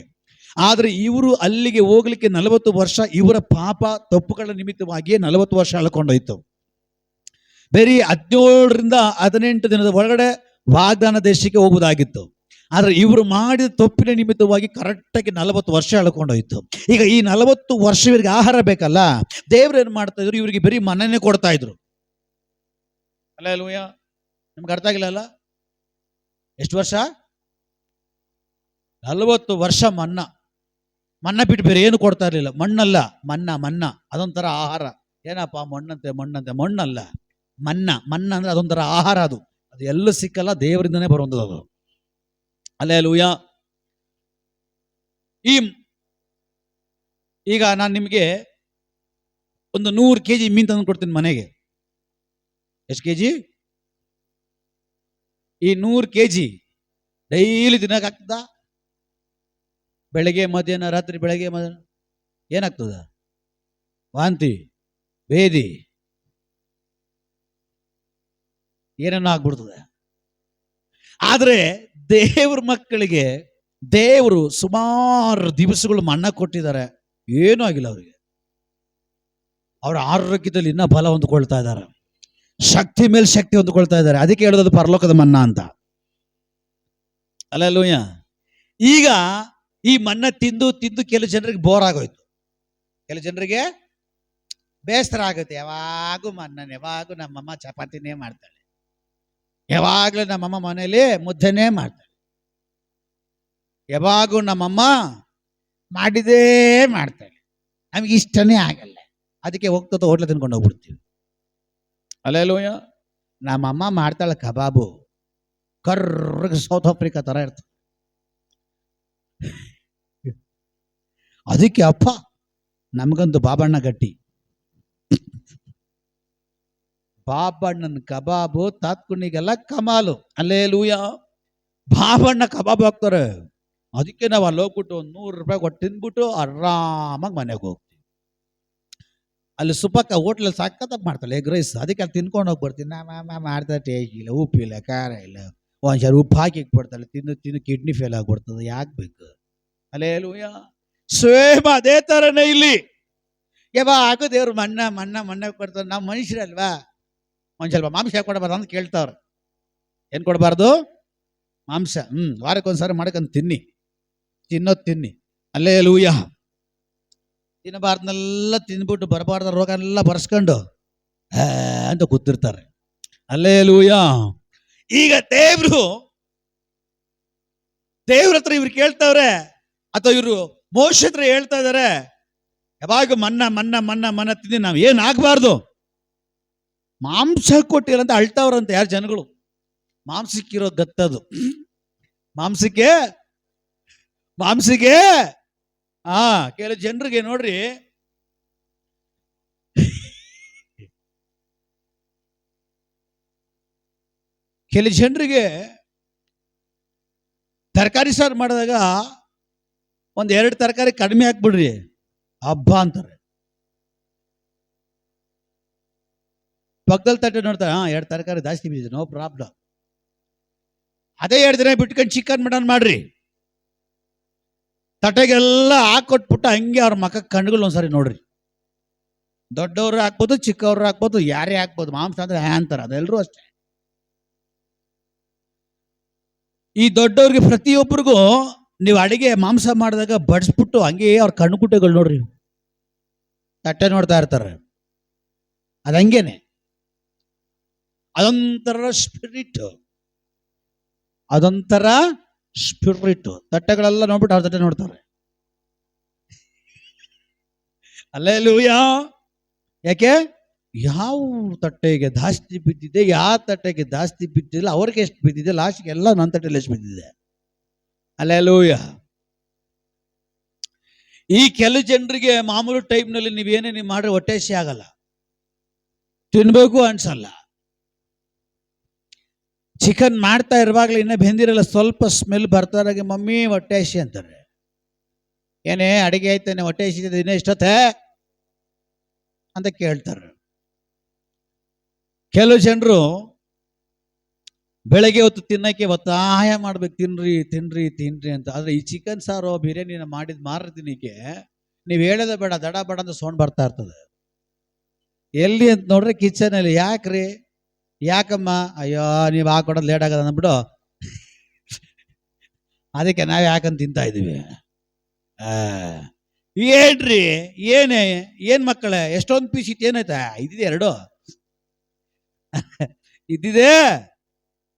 ಆದ್ರೆ ಇವರು ಅಲ್ಲಿಗೆ ಹೋಗ್ಲಿಕ್ಕೆ 40 ವರ್ಷ ಇವರ ಪಾಪ ತಪ್ಪುಗಳ ನಿಮಿತ್ತವಾಗಿಯೇ 40 ವರ್ಷ ಅಳ್ಕೊಂಡೋಯ್ತು. ಬರೀ 17ರಿಂದ 18 ದಿನದ ಒಳಗಡೆ ವಾಗ್ದಾನ ದೇಶಕ್ಕೆ ಹೋಗುವುದಾಗಿತ್ತು. ಆದ್ರೆ ಇವರು ಮಾಡಿದ ತಪ್ಪಿನ ನಿಮಿತ್ತವಾಗಿ ಕರೆಕ್ಟಾಗಿ 40 ವರ್ಷ ಎಳ್ಕೊಂಡೋಯ್ತು. ಈಗ ಈ 40 ವರ್ಷ ಇವರಿಗೆ ಆಹಾರ ಬೇಕಲ್ಲ, ದೇವ್ರು ಏನ್ ಮಾಡ್ತಾ ಇದ್ರು, ಇವರಿಗೆ ಬರೀ ಮನ್ನನೇ ಕೊಡ್ತಾ ಇದ್ರು. ಅಲ್ಲೇಲೂಯಾ. ನಿಮ್ಗೆ ಅರ್ಥ ಆಗಿಲ್ಲ? ಎಷ್ಟು ವರ್ಷ? 40 ವರ್ಷ ಮನ್ನ ಬಿಟ್ಟು ಬೇರೆ ಏನು ಕೊಡ್ತಾ ಇರ್ಲಿಲ್ಲ. ಮಣ್ಣಲ್ಲ, ಮನ್ನ ಅದೊಂಥರ ಆಹಾರ. ಏನಪ್ಪ ಮಣ್ಣಲ್ಲ, ಮನ್ನ ಅಂದ್ರೆ ಅದೊಂಥರ ಆಹಾರ. ಅದು ಎಲ್ಲೂ ಸಿಕ್ಕಲ್ಲ, ದೇವರಿಂದನೇ ಬರುವಂಥದ್ದು ಅದು. ಅಲ್ಲೇಲೂಯಾ. ಈಗ ನಾನು ನಿಮಗೆ ಒಂದು 100 kg ಮೀನು ತಂದು ಕೊಡ್ತೀನಿ ಮನೆಗೆ. ಎಷ್ಟು kg? ಈ 100 kg ಡೈಲಿ ದಿನಕ್ಕೆ ಆಗ್ತದ? ಬೆಳಗ್ಗೆ ಮಧ್ಯಾಹ್ನ ರಾತ್ರಿ, ಬೆಳಗ್ಗೆ ಮಧ್ಯಾಹ್ನ ಏನಾಗ್ತದ? ವಾಂತಿ, ಬೇದಿ, ಏನೇನೋ ಆಗ್ಬಿಡ್ತದೆ. ಆದ್ರೆ ದೇವ್ರ ಮಕ್ಕಳಿಗೆ ದೇವರು ಸುಮಾರು ದಿವಸಗಳು ಮನ್ನ ಕೊಟ್ಟಿದ್ದಾರೆ, ಏನೂ ಆಗಿಲ್ಲ ಅವರಿಗೆ. ಅವರ ಆರೋಗ್ಯದಲ್ಲಿ ಇನ್ನೂ ಬಲ ಹೊಂದ್ಕೊಳ್ತಾ ಇದ್ದಾರೆ, ಶಕ್ತಿ ಮೇಲೆ ಶಕ್ತಿ ಹೊಂದ್ಕೊಳ್ತಾ ಇದ್ದಾರೆ. ಅದಕ್ಕೆ ಹೇಳೋದು ಪರಲೋಕದ ಮನ್ನಾ ಅಂತ. ಅಲ್ಲೂಯ್ಯ. ಈಗ ಈ ಮನ್ನ ತಿಂದು ತಿಂದು ಕೆಲವು ಜನರಿಗೆ ಬೋರ್ ಆಗೋಯ್ತು, ಕೆಲವು ಜನರಿಗೆ ಬೇಸರ ಆಗುತ್ತೆ. ಯಾವಾಗೂ ಮನ್ನನ್, ಯಾವಾಗೂ ನಮ್ಮಮ್ಮ ಚಪಾತಿನೇ ಮಾಡ್ತಾಳೆ, ಯಾವಾಗಲೂ ನಮ್ಮಮ್ಮ ಮನೇಲಿ ಮುದ್ದೆನೇ ಮಾಡ್ತಾಳೆ, ಯಾವಾಗೂ ನಮ್ಮಮ್ಮ ಮಾಡಿದೇ ಮಾಡ್ತಾಳೆ, ನಮಗೆ ಇಷ್ಟನೇ ಆಗಲ್ಲ, ಅದಕ್ಕೆ ಹೋಗ್ತಾ ಹೋಟ್ಲ ತಿನ್ಕೊಂಡು ಹೋಗ್ಬಿಡ್ತೀವಿ. ಅಲ್ಲೇಲೂಯ್ಯ. ನಮ್ಮಮ್ಮ ಮಾಡ್ತಾಳೆ ಕಬಾಬು, ಕರ್ರಗೆ ಸೌತ್ ಆಫ್ರಿಕಾ ಥರ ಇರ್ತದೆ. ಅದಕ್ಕೆ ಅಪ್ಪ ನಮಗಂತೂ ಬಾಬಣ್ಣ ಗಟ್ಟಿ, ಬಾಬಣ್ಣನ ಕಬಾಬು ತಾತ್ಕುಣಿಗೆಲ್ಲ ಕಮಾಲು. ಅಲ್ಲೇಲೂಯ್ಯ. ಬಾಬಣ್ಣ ಕಬಾಬ್ ಹಾಕ್ತಾರೆ, ಅದಕ್ಕೆ ನಾವು ಅಲ್ಲಿ ಹೋಗ್ಬಿಟ್ಟು ಒಂದು 100 ರೂಪಾಯಿ ಕೊಟ್ಟು ತಿಂದ್ಬಿಟ್ಟು ಆರಾಮಾಗಿ ಮನೆಗೆ ಹೋಗ್ತೀವಿ. ಅಲ್ಲಿ ಸುಪ್ಪಕ್ಕ ಹೋಟ್ಲಲ್ಲಿ ಸಕ್ಕತ್ತಾಗಿ ಮಾಡ್ತಾಳೆ ಎಗ್ ರೈಸ್, ಅದಕ್ಕೆ ಅಲ್ಲಿ ತಿನ್ಕೊಂಡು ಹೋಗಿ ಬರ್ತೀನಿ. ನಮ್ಮ ಮಾಡ್ತಾರೆ, ಟೇಸ್ಟ್ ಇಲ್ಲ, ಉಪ್ಪಿಲ್ಲ, ಖಾರ ಇಲ್ಲ, ಒಂದ್ಸಾರಿ ಉಪ್ಪು ಹಾಕಿ ಇಕ್ಬಿಡ್ತಾಳೆ, ತಿಂದು ತಿಂದು ಕಿಡ್ನಿ ಫೇಲ್ ಆಗಿಬಿಡ್ತದೆ, ಯಾಕೆ ಬೇಕು? ಅಲ್ಲೇಲೂಯ್ಯ. ಸೇಮ್ ಅದೇ ಥರನೇ ಇಲ್ಲಿ. ಯಾವಾಗ ದೇವ್ರು ಮಣ್ಣ ಕೊಡ್ತಾರೆ. ನಾವು ಮನುಷ್ಯರಲ್ವಾ, ಒಂದು ಸ್ವಲ್ಪ ಮಾಂಸ ಕೊಡಬಾರ್ದು ಅಂತ ಕೇಳ್ತಾವ್ರೆ. ಏನು ಕೊಡಬಾರ್ದು? ಮಾಂಸ. ವಾರಕ್ಕೊಂದ್ಸಾರಿ ಮಾಡ್ಕೊಂಡು ತಿನ್ನೋದು ತಿನ್ನಿ. ಅಲ್ಲೇಲೂಯ್ಯ. ತಿನ್ನಬಾರ್ದನ್ನೆಲ್ಲ ತಿಂದ್ಬಿಟ್ಟು ಬರಬಾರ್ದ ರೋಗನೆಲ್ಲ ಬರ್ಸ್ಕೊಂಡು ಅಂತ ಕೂತಿರ್ತಾರೆ. ಅಲ್ಲೇಲೂಯ್ಯ. ಈಗ ದೇವ್ರ ಹತ್ರ ಇವ್ರು ಕೇಳ್ತಾವ್ರೆ, ಅಥವಾ ಇವರು ಮೋಶೆ ಹತ್ರ ಹೇಳ್ತಾ ಇದಾರೆ, ಯಾವಾಗ ಮನ್ನ ತಿಂದು ನಾವು ಏನಾಗಬಾರ್ದು, ಮಾಂಸ ಕೊಟ್ಟಿಲ್ಲ ಅಂತ ಅಳ್ತಾವ್ರಂತ ಯಾರು ಜನಗಳು. ಮಾಂಸಕ್ಕಿರೋ ಗತ್ತದು, ಮಾಂಸಕ್ಕೆ ಕೆಲವು ಜನರಿಗೆ ನೋಡ್ರಿ, ಕೆಲವು ಜನರಿಗೆ ತರಕಾರಿ ಸಾರು ಮಾಡಿದಾಗ 1-2 ತರಕಾರಿ ಕಡಿಮೆ ಹಾಕ್ಬಿಡ್ರಿ, ಹಬ್ಬ ಅಂತಾರೆ. ಪಕ್ಕದಲ್ಲಿ ತಟ್ಟೆ ನೋಡ್ತಾರೆ, 2 ತರಕಾರಿ ಜಾಸ್ತಿ ಬಿದ್ದಿದೆ, ನೋ ಪ್ರಾಬ್ಲಮ್. ಅದೇ 2 ದಿನ ಬಿಟ್ಕೊಂಡು ಚಿಕನ್ ಮಟನ್ ಮಾಡ್ರಿ, ತಟ್ಟೆಗೆಲ್ಲ ಹಾಕೊಟ್ಬಿಟ್ಟು ಹಂಗೆ ಅವ್ರ ಮಕ್ಕ ಕಣ್ಗಳು ಒಂದ್ಸರಿ ನೋಡ್ರಿ. ದೊಡ್ಡವರು ಹಾಕ್ಬೋದು, ಚಿಕ್ಕವ್ರು ಹಾಕ್ಬೋದು, ಯಾರೇ ಹಾಕ್ಬೋದು, ಮಾಂಸ ಅಂದ್ರೆ ಅಂತಾರೆ, ಅದೆಲ್ಲರೂ ಅಷ್ಟೇ. ಈ ದೊಡ್ಡವ್ರಿಗೆ ಪ್ರತಿಯೊಬ್ಬರಿಗೂ ನೀವು ಅಡಿಗೆ ಮಾಂಸ ಮಾಡಿದಾಗ ಬಡಿಸ್ಬಿಟ್ಟು ಹಂಗೆ ಅವ್ರ ಕಣ್ಣುಗುಡ್ಡೆಗಳು ನೋಡ್ರಿ, ತಟ್ಟೆ ನೋಡ್ತಾ ಇರ್ತಾರೆ. ಅದಂಗೇನೆ, ಅದೊಂಥರ ಸ್ಪಿರಿಟ್. ತಟ್ಟೆಗಳೆಲ್ಲ ನೋಡ್ಬಿಟ್ಟು ಅವ್ರ ತಟ್ಟೆ ನೋಡ್ತಾರೆ. ಅಲ್ಲೇಲೂಯ್ಯ. ಯಾಕೆ? ಯಾವ ತಟ್ಟೆಗೆ ಜಾಸ್ತಿ ಬಿದ್ದಿದೆ, ಯಾವ ತಟ್ಟೆಗೆ ಜಾಸ್ತಿ ಬಿದ್ದಿಲ್ಲ, ಅವ್ರಿಗೆ ಎಷ್ಟು ಬಿದ್ದಿದೆ, ಲಾಸ್ಟ್ಗೆ ಎಲ್ಲ ನನ್ನ ತಟ್ಟೆಯಲ್ಲಿ ಎಷ್ಟು ಬಿದ್ದಿದೆ. ಅಲ್ಲೇಲೂಯ್ಯ. ಈ ಕೆಲವು ಜನರಿಗೆ ಮಾಮೂಲು ಟೈಮ್ನಲ್ಲಿ ನೀವೇನೇ ನೀವು ಮಾಡ್ರೆ ಹೊಟ್ಟೆ ಹಸಿ ಆಗಲ್ಲ, ತಿನ್ಬೇಕು ಅನ್ಸಲ್ಲ. ಚಿಕನ್ ಮಾಡ್ತಾ ಇರುವಾಗಲೇ ಇನ್ನೂ ಬೆಂದಿರಲ್ಲ, ಸ್ವಲ್ಪ ಸ್ಮೆಲ್ ಬರ್ತಾರಾಗೆ ಮಮ್ಮಿ ಹೊಟ್ಟೆ ಹಸಿ ಅಂತಾರೆ. ಏನೇ ಅಡಿಗೆ ಆಯ್ತಾನೆ, ಹೊಟ್ಟೆ ಹಸಿದೆ, ಇನ್ನೂ ಎಷ್ಟೊತ್ತೆ ಅಂತ ಕೇಳ್ತಾರೆ. ಕೆಲವು ಜನರು ಬೆಳಗ್ಗೆ ಹೊತ್ತು ತಿನ್ನಕ್ಕೆ ಒತ್ತಾಯ ಮಾಡ್ಬೇಕು, ತಿನ್ರಿ ಅಂತ. ಆದ್ರೆ ಈ ಚಿಕನ್ ಸಾರು ಬಿರಿಯಾನಿನ ಮಾಡಿದ ಮಾರದಿನಿಗೆ ನೀವು ಹೇಳೋದೇ ಬೇಡ, ದಡ ಬಡ ಅಂತ ಸೌಂಡ್ ಬರ್ತಾ ಇರ್ತದೆ. ಎಲ್ಲಿ ಅಂತ ನೋಡ್ರಿ, ಕಿಚನಲ್ಲಿ. ಯಾಕ್ರಿ? ಯಾಕಮ್ಮ? ಅಯ್ಯೋ ನೀವು ಹಾಕೊಡೋದು ಲೇಟ್ ಆಗದ ಅಂದ್ಬಿಟ್ಟು ಅದಕ್ಕೆ ನಾವು ಯಾಕಂತ ತಿಂತಾ ಇದೀವಿ. ಏನ್ರಿ, ಏನ್ ಮಕ್ಕಳೇ, ಎಷ್ಟೊಂದು ಪೀಸ್ ಇತ್ತು, ಏನಾಯ್ತಾ? ಇದ್ದಿದೆ 2 ಇದ್ದಿದೆ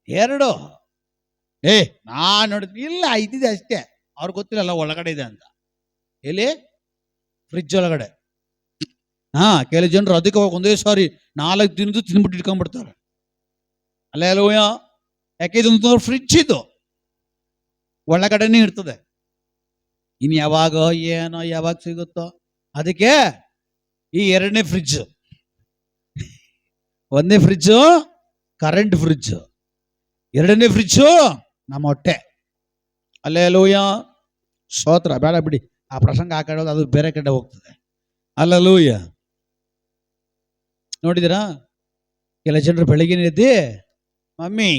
2. ನಾನ್ ನೋಡಿದ್ವಿ, ಇಲ್ಲ ಇದ್ದಿದೆ ಅಷ್ಟೇ. ಅವ್ರಿಗೆ ಗೊತ್ತಿಲ್ಲಲ್ಲ ಒಳಗಡೆ ಇದೆ ಅಂತ. ಎಲ್ಲಿ? ಫ್ರಿಜ್ ಒಳಗಡೆ. ಕೆಲವು ಜನರು ಅದಕ್ಕೆ ಒಂದೇ ಸಾರಿ 4 ದಿನದ್ದು ತಿನ್ಬಿಟ್ಟು ಇಟ್ಕೊಂಡ್ಬಿಡ್ತಾರೆ. ಅಲ್ಲೇಲೂಯ್ಯ. ಯಾಕೆ? ಇದೊಂದು ಫ್ರಿಜ್, ಇದು ಒಳಗಡೆನೇ ಇರ್ತದೆ. ಇನ್ನು ಯಾವಾಗ ಏನೋ ಯಾವಾಗ ಸಿಗುತ್ತೋ. ಅದಕ್ಕೆ ಈ 2ನೇ ಫ್ರಿಜ್. 1ನೇ ಫ್ರಿಜ್ಜು ಕರೆಂಟ್ ಫ್ರಿಜ್, 2ನೇ ಫ್ರಿಜ್ಜು ನಮ್ಮ ಹೊಟ್ಟೆ. ಅಲ್ಲೇಲೂಯ್ಯ. ಸ್ತೋತ್ರ. ಬೇಡ ಬಿಡಿ, ಆ ಪ್ರಸಂಗ ಆ ಕಡೆ ಅದು ಬೇರೆ ಕಡೆ ಹೋಗ್ತದೆ. ಅಲ್ಲೇಲೂಯ್ಯ. ನೋಡಿದಿರಾ, ಕೆಲ ಜನರು ಬೆಳಗಿನ ಎದ್ದು, ಮಮ್ಮಿ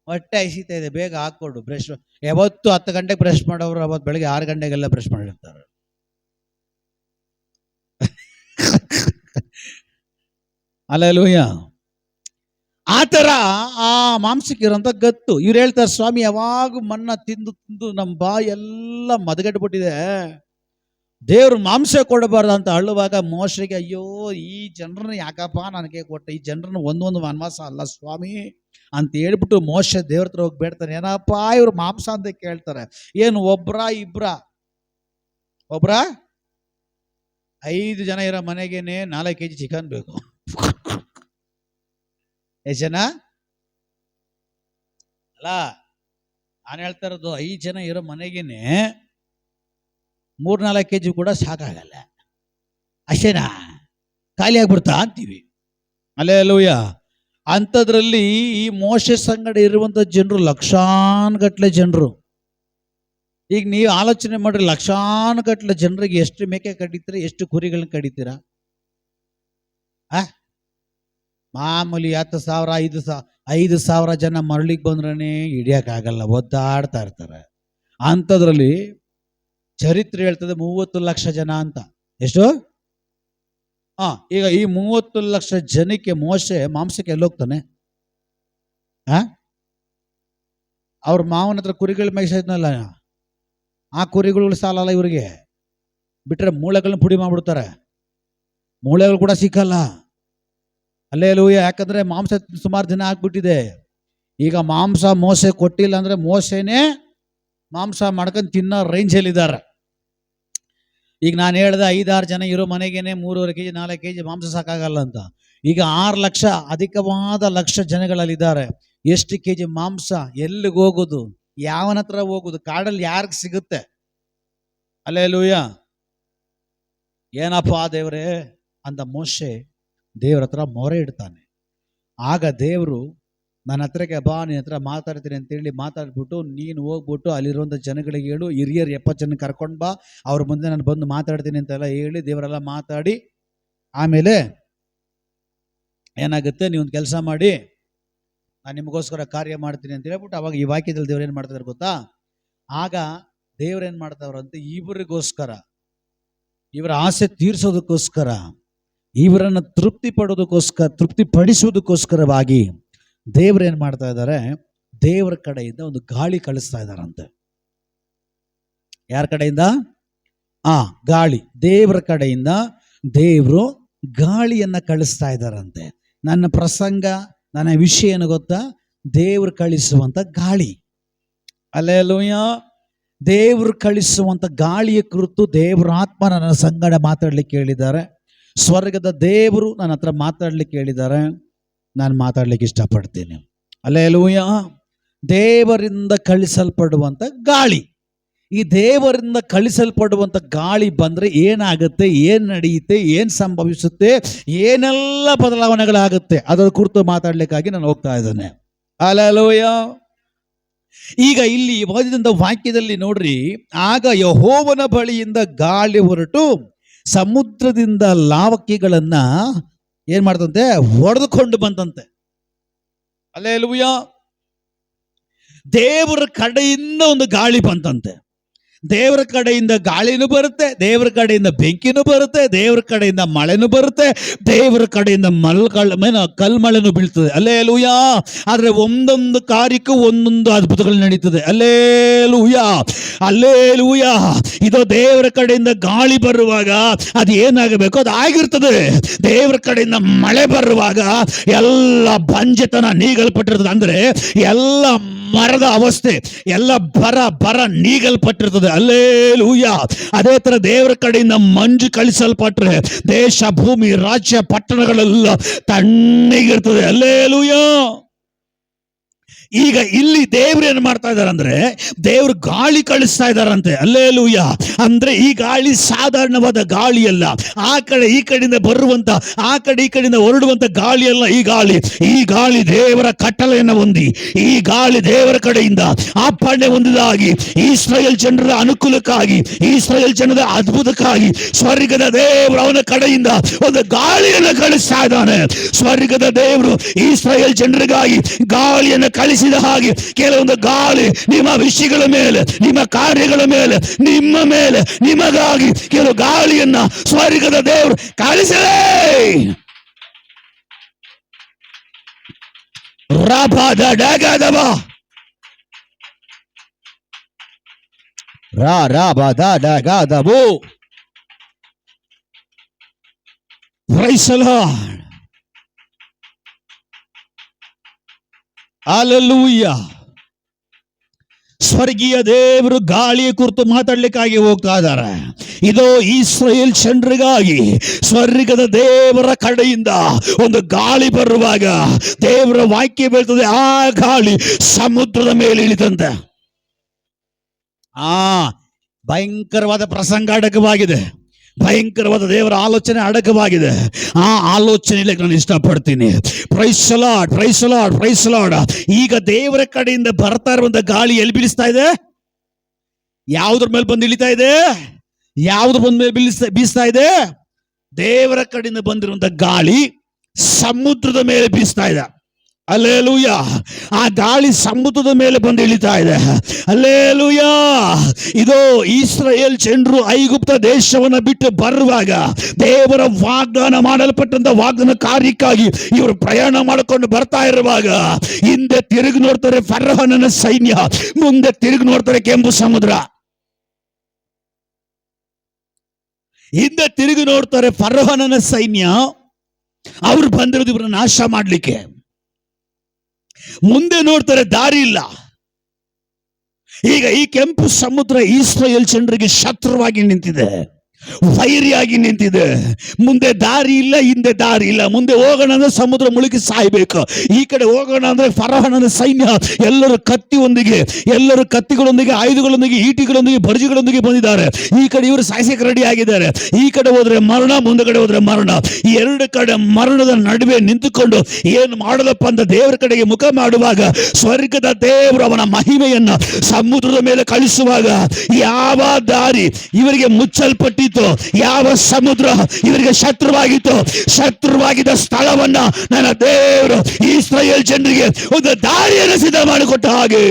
ಹೊಟ್ಟೆ ಹಸಿತಾ ಇದೆ, ಬೇಗ ಹಾಕ್ಕೊಡು ಬ್ರಷ್. ಯಾವತ್ತು 10 ಗಂಟೆಗೆ ಬ್ರಷ್ ಮಾಡೋರು ಅವತ್ತು ಬೆಳಗ್ಗೆ 6 ಗಂಟೆಗೆಲ್ಲ ಬ್ರಷ್ ಮಾಡಿರ್ತಾರೆ. ಅಲ್ಲೇಲೂಯ. ಆ ಥರ ಆ ಮಾಂಸಕ್ಕಿರೋಂಥ ಗತ್ತು. ಇವ್ರು ಹೇಳ್ತಾರೆ, ಸ್ವಾಮಿ ಯಾವಾಗ ಮನ್ನ ತಿಂದು ತಿಂದು ನಮ್ಮ ಬಾಯಿ ಎಲ್ಲ ಮದಗಟ್ಬಿಟ್ಟಿದೆ, ದೇವ್ರು ಮಾಂಸ ಕೊಡಬಾರ್ದು ಅಂತ ಅಳುವಾಗ ಮೋಶೆಗೆ, ಅಯ್ಯೋ ಈ ಜನರನ್ನ ಯಾಕಪ್ಪ ನನಗೆ ಕೊಟ್ಟೆ, ಈ ಜನರನ್ನ ಒಂದೊಂದು ವನವಾಸ ಅಲ್ಲ ಸ್ವಾಮಿ ಅಂತ ಹೇಳ್ಬಿಟ್ಟು ಮೋಶೆ ದೇವ್ರ ಹತ್ರ ಹೋಗಿ ಬೇಡ್ತಾನೆ. ಏನಪ್ಪ ಇವ್ರು ಮಾಂಸ ಅಂತ ಕೇಳ್ತಾರೆ. ಏನು ಒಬ್ರ 5 ಜನ ಇರೋ ಮನೆಗೇನೆ 4 kg ಚಿಕನ್ ಬೇಕು. ಎಷ್ಟು ಜನ ಅಲ್ಲ, ನಾನು ಹೇಳ್ತಾ ಇರೋದು 5 ಜನ ಇರೋ ಮನೆಗೇನೆ 3-4 kg ಕೂಡ ಸಾಕಾಗಲ್ಲ. ಅಷ್ಟೇನಾ, ಖಾಲಿ ಆಗ್ಬಿಡ್ತಾ ಅಂತೀವಿ. ಅಲ್ಲೇಲೂಯ. ಅಂಥದ್ರಲ್ಲಿ ಈ ಮೋಶೆ ಸಂಗಡ ಇರುವಂಥ ಜನರು ಲಕ್ಷಾನುಗಟ್ಲೆ ಜನರು. ಈಗ ನೀವು ಆಲೋಚನೆ ಮಾಡ್ರಿ, ಲಕ್ಷಾನುಗಟ್ಲೆ ಜನರಿಗೆ ಎಷ್ಟು ಮೇಕೆ ಕಡಿತೀರಾ, ಎಷ್ಟು ಕುರಿಗಳನ್ನ ಕಡಿತೀರಾ? ಮಾಮೂಲಿ 10,000 5,000 ಜನ ಮರಳಿಗೆ ಬಂದ್ರೇ ಹಿಡಿಯೋಕ್ಕಾಗಲ್ಲ, ಒದ್ದಾಡ್ತಾ ಇರ್ತಾರೆ. ಅಂಥದ್ರಲ್ಲಿ ಚರಿತ್ರೆ ಹೇಳ್ತದೆ 30 ಲಕ್ಷ ಜನ ಅಂತ. ಎಷ್ಟು? ಈಗ ಈ 30 ಲಕ್ಷ ಜನಕ್ಕೆ ಮೋಶೆ ಮಾಂಸಕ್ಕೆ ಎಲ್ಲೋಗ್ತಾನೆ? ಅವ್ರ ಮಾವನ ಹತ್ರ ಕುರಿಗಳು ಮೇಯಿಸಿದ್ನಲ್ಲ, ಆ ಕುರಿಗಳು ಸಾಲಲ್ಲ ಇವ್ರಿಗೆ. ಬಿಟ್ರೆ ಮೂಳೆಗಳನ್ನ ಪುಡಿ ಮಾಡ್ಬಿಡ್ತಾರೆ, ಮೂಳೆಗಳು ಕೂಡ ಸಿಕ್ಕಲ್ಲ. ಅಲ್ಲೇಲೂಯ. ಯಾಕಂದ್ರೆ ಮಾಂಸ ಸುಮಾರು ದಿನ ಆಗ್ಬಿಟ್ಟಿದೆ. ಈಗ ಮಾಂಸ ಮೋಸೆ ಕೊಟ್ಟಿಲ್ಲ ಅಂದ್ರೆ ಮೋಸೆನೇ ಮಾಂಸ ಮಾಡ್ಕೊಂಡು ತಿನ್ನೋ ರೇಂಜಲ್ಲಿದ್ದಾರೆ. ಈಗ ನಾನು ಹೇಳ್ದೆ 5-6 ಜನ ಇರೋ ಮನೆಗೇನೆ 3.5 kg 4 kg ಮಾಂಸ ಸಾಕಾಗಲ್ಲ ಅಂತ. ಈಗ 6 ಲಕ್ಷ ಅಧಿಕವಾದ ಲಕ್ಷ ಜನಗಳಲ್ಲಿದ್ದಾರೆ. ಎಷ್ಟು kg ಮಾಂಸ ಎಲ್ಲಿಗೆ ಹೋಗೋದು, ಯಾವನ ಹತ್ರ ಹೋಗೋದು, ಕಾಡಲ್ಲಿ ಯಾರಿಗೆ ಸಿಗುತ್ತೆ? ಅಲ್ಲೇಲೂಯ. ಏನಪ್ಪ ದೇವ್ರೇ ಅಂತ ಮೋಶೆ ದೇವ್ರ ಹತ್ರ ಮೊರೆ ಇಡ್ತಾನೆ. ಆಗ ದೇವರು ನನ್ನ ಹತ್ರಕ್ಕೆ ಬಾ, ನಿನ್ನ ಹತ್ರ ಮಾತಾಡ್ತೀನಿ ಅಂತೇಳಿ ಮಾತಾಡ್ಬಿಟ್ಟು, ನೀನು ಹೋಗ್ಬಿಟ್ಟು ಅಲ್ಲಿರುವಂಥ ಜನಗಳಿಗೆ ಹೇಳು, ಹಿರಿಯರು 70 ಜನ ಕರ್ಕೊಂಡು ಬಾ, ಅವ್ರ ಮುಂದೆ ನಾನು ಬಂದು ಮಾತಾಡ್ತೀನಿ ಅಂತೆಲ್ಲ ಹೇಳಿ ದೇವರೆಲ್ಲ ಮಾತಾಡಿ, ಆಮೇಲೆ ಏನಾಗುತ್ತೆ, ನೀವೊಂದು ಕೆಲಸ ಮಾಡಿ, ನಾನು ನಿಮಗೋಸ್ಕರ ಕಾರ್ಯ ಮಾಡ್ತೀನಿ ಅಂತ ಹೇಳ್ಬಿಟ್ಟು ಅವಾಗ ಈ ವಾಕ್ಯದಲ್ಲಿ ದೇವ್ರು ಏನು ಮಾಡ್ತಾರೆ ಗೊತ್ತಾ? ಆಗ ದೇವ್ರೇನು ಮಾಡ್ತಾವ್ರಂತೆ, ಇವ್ರಿಗೋಸ್ಕರ, ಇವರ ಆಸೆ ತೀರಿಸೋದಕ್ಕೋಸ್ಕರ, ಇವರನ್ನು ತೃಪ್ತಿಪಡಿಸುವುದಕ್ಕೋಸ್ಕರವಾಗಿ ದೇವ್ರೇನ್ ಮಾಡ್ತಾ ಇದ್ದಾರೆ, ದೇವರ ಕಡೆಯಿಂದ ಒಂದು ಗಾಳಿ ಕಳಿಸ್ತಾ ಇದ್ದಾರಂತೆ. ಯಾರ ಕಡೆಯಿಂದ? ಗಾಳಿ. ದೇವರ ಕಡೆಯಿಂದ ದೇವರು ಗಾಳಿಯನ್ನ ಕಳಿಸ್ತಾ ಇದ್ದಾರಂತೆ. ನನ್ನ ಪ್ರಸಂಗ, ನನ್ನ ವಿಷಯ ಏನು ಗೊತ್ತಾ? ದೇವರು ಕಳಿಸುವಂತ ಗಾಳಿ. ಅಲ್ಲೇಲೂಯ. ದೇವರು ಕಳಿಸುವಂತ ಗಾಳಿಯ ಕುರಿತು ದೇವರ ಆತ್ಮ ನನ್ನ ಸಂಗಡ ಮಾತಾಡ್ಲಿಕ್ಕೆ ಹೇಳಿದ್ದಾರೆ. ಸ್ವರ್ಗದ ದೇವರು ನನ್ನ ಹತ್ರ ಮಾತಾಡ್ಲಿಕ್ಕೆ ಹೇಳಿದ್ದಾರೆ. ನಾನು ಮಾತಾಡ್ಲಿಕ್ಕೆ ಇಷ್ಟಪಡ್ತೀನಿ. ಅಲ್ಲೇಲೂಯ. ದೇವರಿಂದ ಕಳಿಸಲ್ಪಡುವಂತ ಗಾಳಿ. ಈ ದೇವರಿಂದ ಕಳಿಸಲ್ಪಡುವಂತ ಗಾಳಿ ಬಂದ್ರೆ ಏನಾಗುತ್ತೆ, ಏನ್ ನಡೆಯುತ್ತೆ, ಏನ್ ಸಂಭವಿಸುತ್ತೆ, ಏನೆಲ್ಲ ಬದಲಾವಣೆಗಳಾಗುತ್ತೆ, ಅದರ ಕುರಿತು ಮಾತಾಡ್ಲಿಕ್ಕಾಗಿ ನಾನು ಹೋಗ್ತಾ ಇದ್ದೇನೆ. ಅಲ್ಲೇಲೂಯ. ಈಗ ಇಲ್ಲಿ ಓದಿದಂತ ವಾಕ್ಯದಲ್ಲಿ ನೋಡ್ರಿ, ಆಗ ಯೆಹೋವನ ಬಳಿಯಿಂದ ಗಾಳಿ ಹೊರಟು ಸಮುದ್ರದಿಂದ ಲಾವಕ್ಕಿಗಳನ್ನ ಏನ್ ಮಾಡ್ತಂತೆ, ಹೊಡೆದುಕೊಂಡು ಬಂದಂತೆ. ಹಲ್ಲೆಲೂಯ. ದೇವರ ಕಡೆಯಿಂದ ಒಂದು ಗಾಳಿ ಬಂತಂತೆ. ದೇವರ ಕಡೆಯಿಂದ ಗಾಳಿನೂ ಬರುತ್ತೆ, ದೇವರ ಕಡೆಯಿಂದ ಬೆಂಕಿನೂ ಬರುತ್ತೆ, ದೇವರ ಕಡೆಯಿಂದ ಮಳೆನೂ ಬರುತ್ತೆ, ದೇವರ ಕಡೆಯಿಂದ ಕಲ್ಮಳೆನೂ ಬೀಳ್ತದೆ. ಹಲ್ಲೆಲೂಯ. ಆದ್ರೆ ಒಂದೊಂದು ಕಾರ್ಯಕ್ಕೂ ಒಂದೊಂದು ಅದ್ಭುತಗಳು ನಡೀತದೆ. Hallelujah, hallelujah. ಇದು ದೇವರ ಕಡೆಯಿಂದ ಗಾಳಿ ಬರುವಾಗ ಅದು ಏನಾಗಬೇಕು ಅದು ಆಗಿರ್ತದೆ. ದೇವರ ಕಡೆಯಿಂದ ಮಳೆ ಬರುವಾಗ ಎಲ್ಲ ಬಂಜೆತನ ನೀಗಲ್ಪಟ್ಟಿರ್ತದೆ. ಅಂದ್ರೆ ಎಲ್ಲ ಮರದ ಅವಸ್ಥೆ ಎಲ್ಲ ಬರ ನೀಗಲ್ಪಟ್ಟಿರ್ತದೆ. ಹಲ್ಲೆಲೂಯ. ಅದೇ ತರ ದೇವರ ಕಡೆಯಿಂದ ಮಂಜು ಕಳಿಸಲ್ಪಟ್ರೆ ದೇಶ, ಭೂಮಿ, ರಾಜ್ಯ, ಪಟ್ಟಣಗಳೆಲ್ಲ ತಣ್ಣಗಿರ್ತದೆ. ಹಲ್ಲೆಲೂಯ. ಈಗ ಇಲ್ಲಿ ದೇವ್ರು ಏನ್ ಮಾಡ್ತಾ ಇದಾರೆ ಅಂದ್ರೆ, ದೇವ್ರು ಗಾಳಿ ಕಳಿಸ್ತಾ ಇದಾರಂತೆ. ಹಲ್ಲೆಲೂಯ. ಅಂದ್ರೆ ಈ ಗಾಳಿ ಸಾಧಾರಣವಾದ ಗಾಳಿ ಅಲ್ಲ. ಆ ಕಡೆ ಈ ಕಡೆಯಿಂದ ಬರುವಂತ, ಆ ಕಡೆ ಈ ಕಡೆಯಿಂದ ಹೊರಡುವಂತ ಗಾಳಿ ಅಲ್ಲ ಈ ಗಾಳಿ ದೇವರ ಕಟ್ಟಳೆಯನ್ನು ಹೊಂದಿ, ಈ ಗಾಳಿ ದೇವರ ಕಡೆಯಿಂದ ಅಪ್ಪಣೆ ಹೊಂದಿದಾಗಿ, ಇಸ್ರಾಯೇಲ್ ಜನರ ಅನುಕೂಲಕ್ಕಾಗಿ, ಇಸ್ರಾಯೇಲ್ ಜನರ ಅದ್ಭುತಕ್ಕಾಗಿ ಸ್ವರ್ಗದ ದೇವರು ಅವನ ಕಡೆಯಿಂದ ಒಂದು ಗಾಳಿಯನ್ನು ಕಳಿಸ್ತಾ ಇದ್ದಾನೆ. ಸ್ವರ್ಗದ ದೇವರು ಇಸ್ರಾಯೇಲ್ ಜನರಿಗಾಗಿ ಗಾಳಿಯನ್ನು ಕಳಿಸ್ತಾ ತಿಳಿಸಿದ ಹಾಗೆ ಕೆಲವೊಂದು ಗಾಳಿ ನಿಮ್ಮ ವಿಷಯಗಳ ಮೇಲೆ, ನಿಮ್ಮ ಕಾರ್ಯಗಳ ಮೇಲೆ, ನಿಮ್ಮ ಮೇಲೆ, ನಿಮಗಾಗಿ ಕೆಲವು ಗಾಳಿಯನ್ನ ಸ್ವರ್ಗದ ದೇವರು ಕಳಿಸಲೇ. ರಾಬಾದ ಡಾಗಾದವ ರಾಬಾದಾಡಗಾದವು. Praise the Lord. Hallelujah. ಸ್ವರ್ಗೀಯ ದೇವರು ಗಾಳಿಯ ಕುರಿತು ಮಾತಾಡ್ಲಿಕ್ಕಾಗಿ ಹೋಗ್ತಾ ಇದ್ದಾರೆ. ಇದು ಇಸ್ರಾಯೇಲ್ ಜನರಿಗಾಗಿ ಸ್ವರ್ಗದ ದೇವರ ಕಡೆಯಿಂದ ಒಂದು ಗಾಳಿ ಬರುವಾಗ ದೇವರ ವಾಕ್ಯ ಬೀಳ್ತದೆ, ಆ ಗಾಳಿ ಸಮುದ್ರದ ಮೇಲೆ ಇಳಿತಂತೆ. ಭಯಂಕರವಾದ ಪ್ರಸಂಗ ಅಡಕವಾಗಿದೆ, ಭಯಂಕರವಾದ ದೇವರ ಆಲೋಚನೆ ಅಡಕವಾಗಿದೆ. ಆ ಆಲೋಚನೆಯಲ್ಲಿ ನಾನು ಇಷ್ಟಪಡ್ತೀನಿ. Praise the lord, praise the lord, praise the lord. ಈಗ ದೇವರ ಕಡೆಯಿಂದ ಬರ್ತಾ ಇರುವಂತ ಗಾಳಿ ಎಲ್ಲಿ ಬೀಳಿಸ್ತಾ ಇದೆ? ಯಾವುದ್ರ ಮೇಲೆ ಬಂದು ಇಳಿತಾ ಇದೆ? ಯಾವುದ್ರ ಬಂದ ಮೇಲೆ ಬೀಸ್ತಾ ಇದೆ? ದೇವರ ಕಡೆಯಿಂದ ಬಂದಿರುವಂತ ಗಾಳಿ ಸಮುದ್ರದ ಮೇಲೆ ಬೀಸ್ತಾ ಇದೆ. ಅಲ್ಲೇಲೂಯ. ಆ ಗಾಳಿ ಸಮುದ್ರದ ಮೇಲೆ ಬಂದು ಇಳಿತಾ ಇದೆ. ಅಲ್ಲೇಲೂಯ. ಇದು ಇಸ್ರಾಯೇಲ್ ಜನರು ಐಗುಪ್ತ ದೇಶವನ್ನ ಬಿಟ್ಟು ಬರುವಾಗ ದೇವರ ವಾಗ್ದಾನ ಮಾಡಲ್ಪಟ್ಟಂತ ವಾಗ್ದಾನ ಕಾರ್ಯಕ್ಕಾಗಿ ಇವರು ಪ್ರಯಾಣ ಮಾಡಿಕೊಂಡು ಬರ್ತಾ ಇರುವಾಗ ಹಿಂದೆ ತಿರುಗಿ ನೋಡ್ತಾರೆ ಫರೋಹನನ ಸೈನ್ಯ, ಮುಂದೆ ತಿರುಗಿ ನೋಡ್ತಾರೆ ಕೆಂಪು ಸಮುದ್ರ. ಹಿಂದೆ ತಿರುಗಿ ನೋಡ್ತಾರೆ ಫರೋಹನನ ಸೈನ್ಯ, ಅವ್ರು ಬಂದಿರೋದು ಇವ್ರನ್ನ ನಾಶ ಮಾಡ್ಲಿಕ್ಕೆ. ಮುಂದೆ ನೋಡ್ತಾರೆ ದಾರಿ ಇಲ್ಲ. ಈಗ ಈ ಕೆಂಪು ಸಮುದ್ರ ಇಸ್ರಾಯೇಲ್ ಜನರಿಗೆ ಶತ್ರುವಾಗಿ ನಿಂತಿದೆ, ವೈರಿಯಾಗಿ ನಿಂತಿದೆ. ಮುಂದೆ ದಾರಿ ಇಲ್ಲ, ಹಿಂದೆ ದಾರಿ ಇಲ್ಲ. ಮುಂದೆ ಹೋಗೋಣ ಅಂದ್ರೆ ಸಮುದ್ರ ಮುಳುಗಿ ಸಾಯ್ಬೇಕು, ಈ ಕಡೆ ಹೋಗೋಣ ಅಂದ್ರೆ ಫರೋಹನ ಸೈನ್ಯ ಎಲ್ಲರೂ ಕತ್ತಿಯೊಂದಿಗೆ, ಎಲ್ಲರೂ ಕತ್ತಿಗಳೊಂದಿಗೆ, ಆಯುಧಗಳೊಂದಿಗೆ, ಈಟಿಗಳೊಂದಿಗೆ, ಭರ್ಜಿಗಳೊಂದಿಗೆ ಬಂದಿದ್ದಾರೆ. ಈ ಕಡೆ ಇವರು ಸಾಯಿಸಕ್ಕೆ ರೆಡಿ ಆಗಿದ್ದಾರೆ. ಈ ಕಡೆ ಹೋದ್ರೆ ಮರಣ, ಮುಂದಗಡೆ ಹೋದ್ರೆ ಮರಣ. ಈ ಎರಡು ಕಡೆ ಮರಣದ ನಡುವೆ ನಿಂತುಕೊಂಡು ಏನು ಮಾಡೋದಪ್ಪ ಅಂತ ದೇವರ ಕಡೆಗೆ ಮುಖ ಮಾಡುವಾಗ ಸ್ವರ್ಗದ ದೇವರು ಅವನ ಮಹಿಮೆಯನ್ನ ಸಮುದ್ರದ ಮೇಲೆ ಕಳಿಸುವಾಗ ಯಾವ ದಾರಿ ಇವರಿಗೆ ಮುಚ್ಚಲ್ಪಟ್ಟಿತ್ತು, ಯಾವ ಸಮುದ್ರ ಇವರಿಗೆ ಶತ್ರುವಾಗಿತ್ತು, ಶತ್ರುವಾಗಿದ್ದ ಸ್ಥಳವನ್ನ ನನ್ನ ದೇವರು ಇಸ್ರಾಯೇಲ್ ಜನರಿಗೆ ಒಂದು ದಾರಿಯನ್ನು ಸಿದ್ಧ ಮಾಡಿಕೊಟ್ಟ ಹಾಗೆ.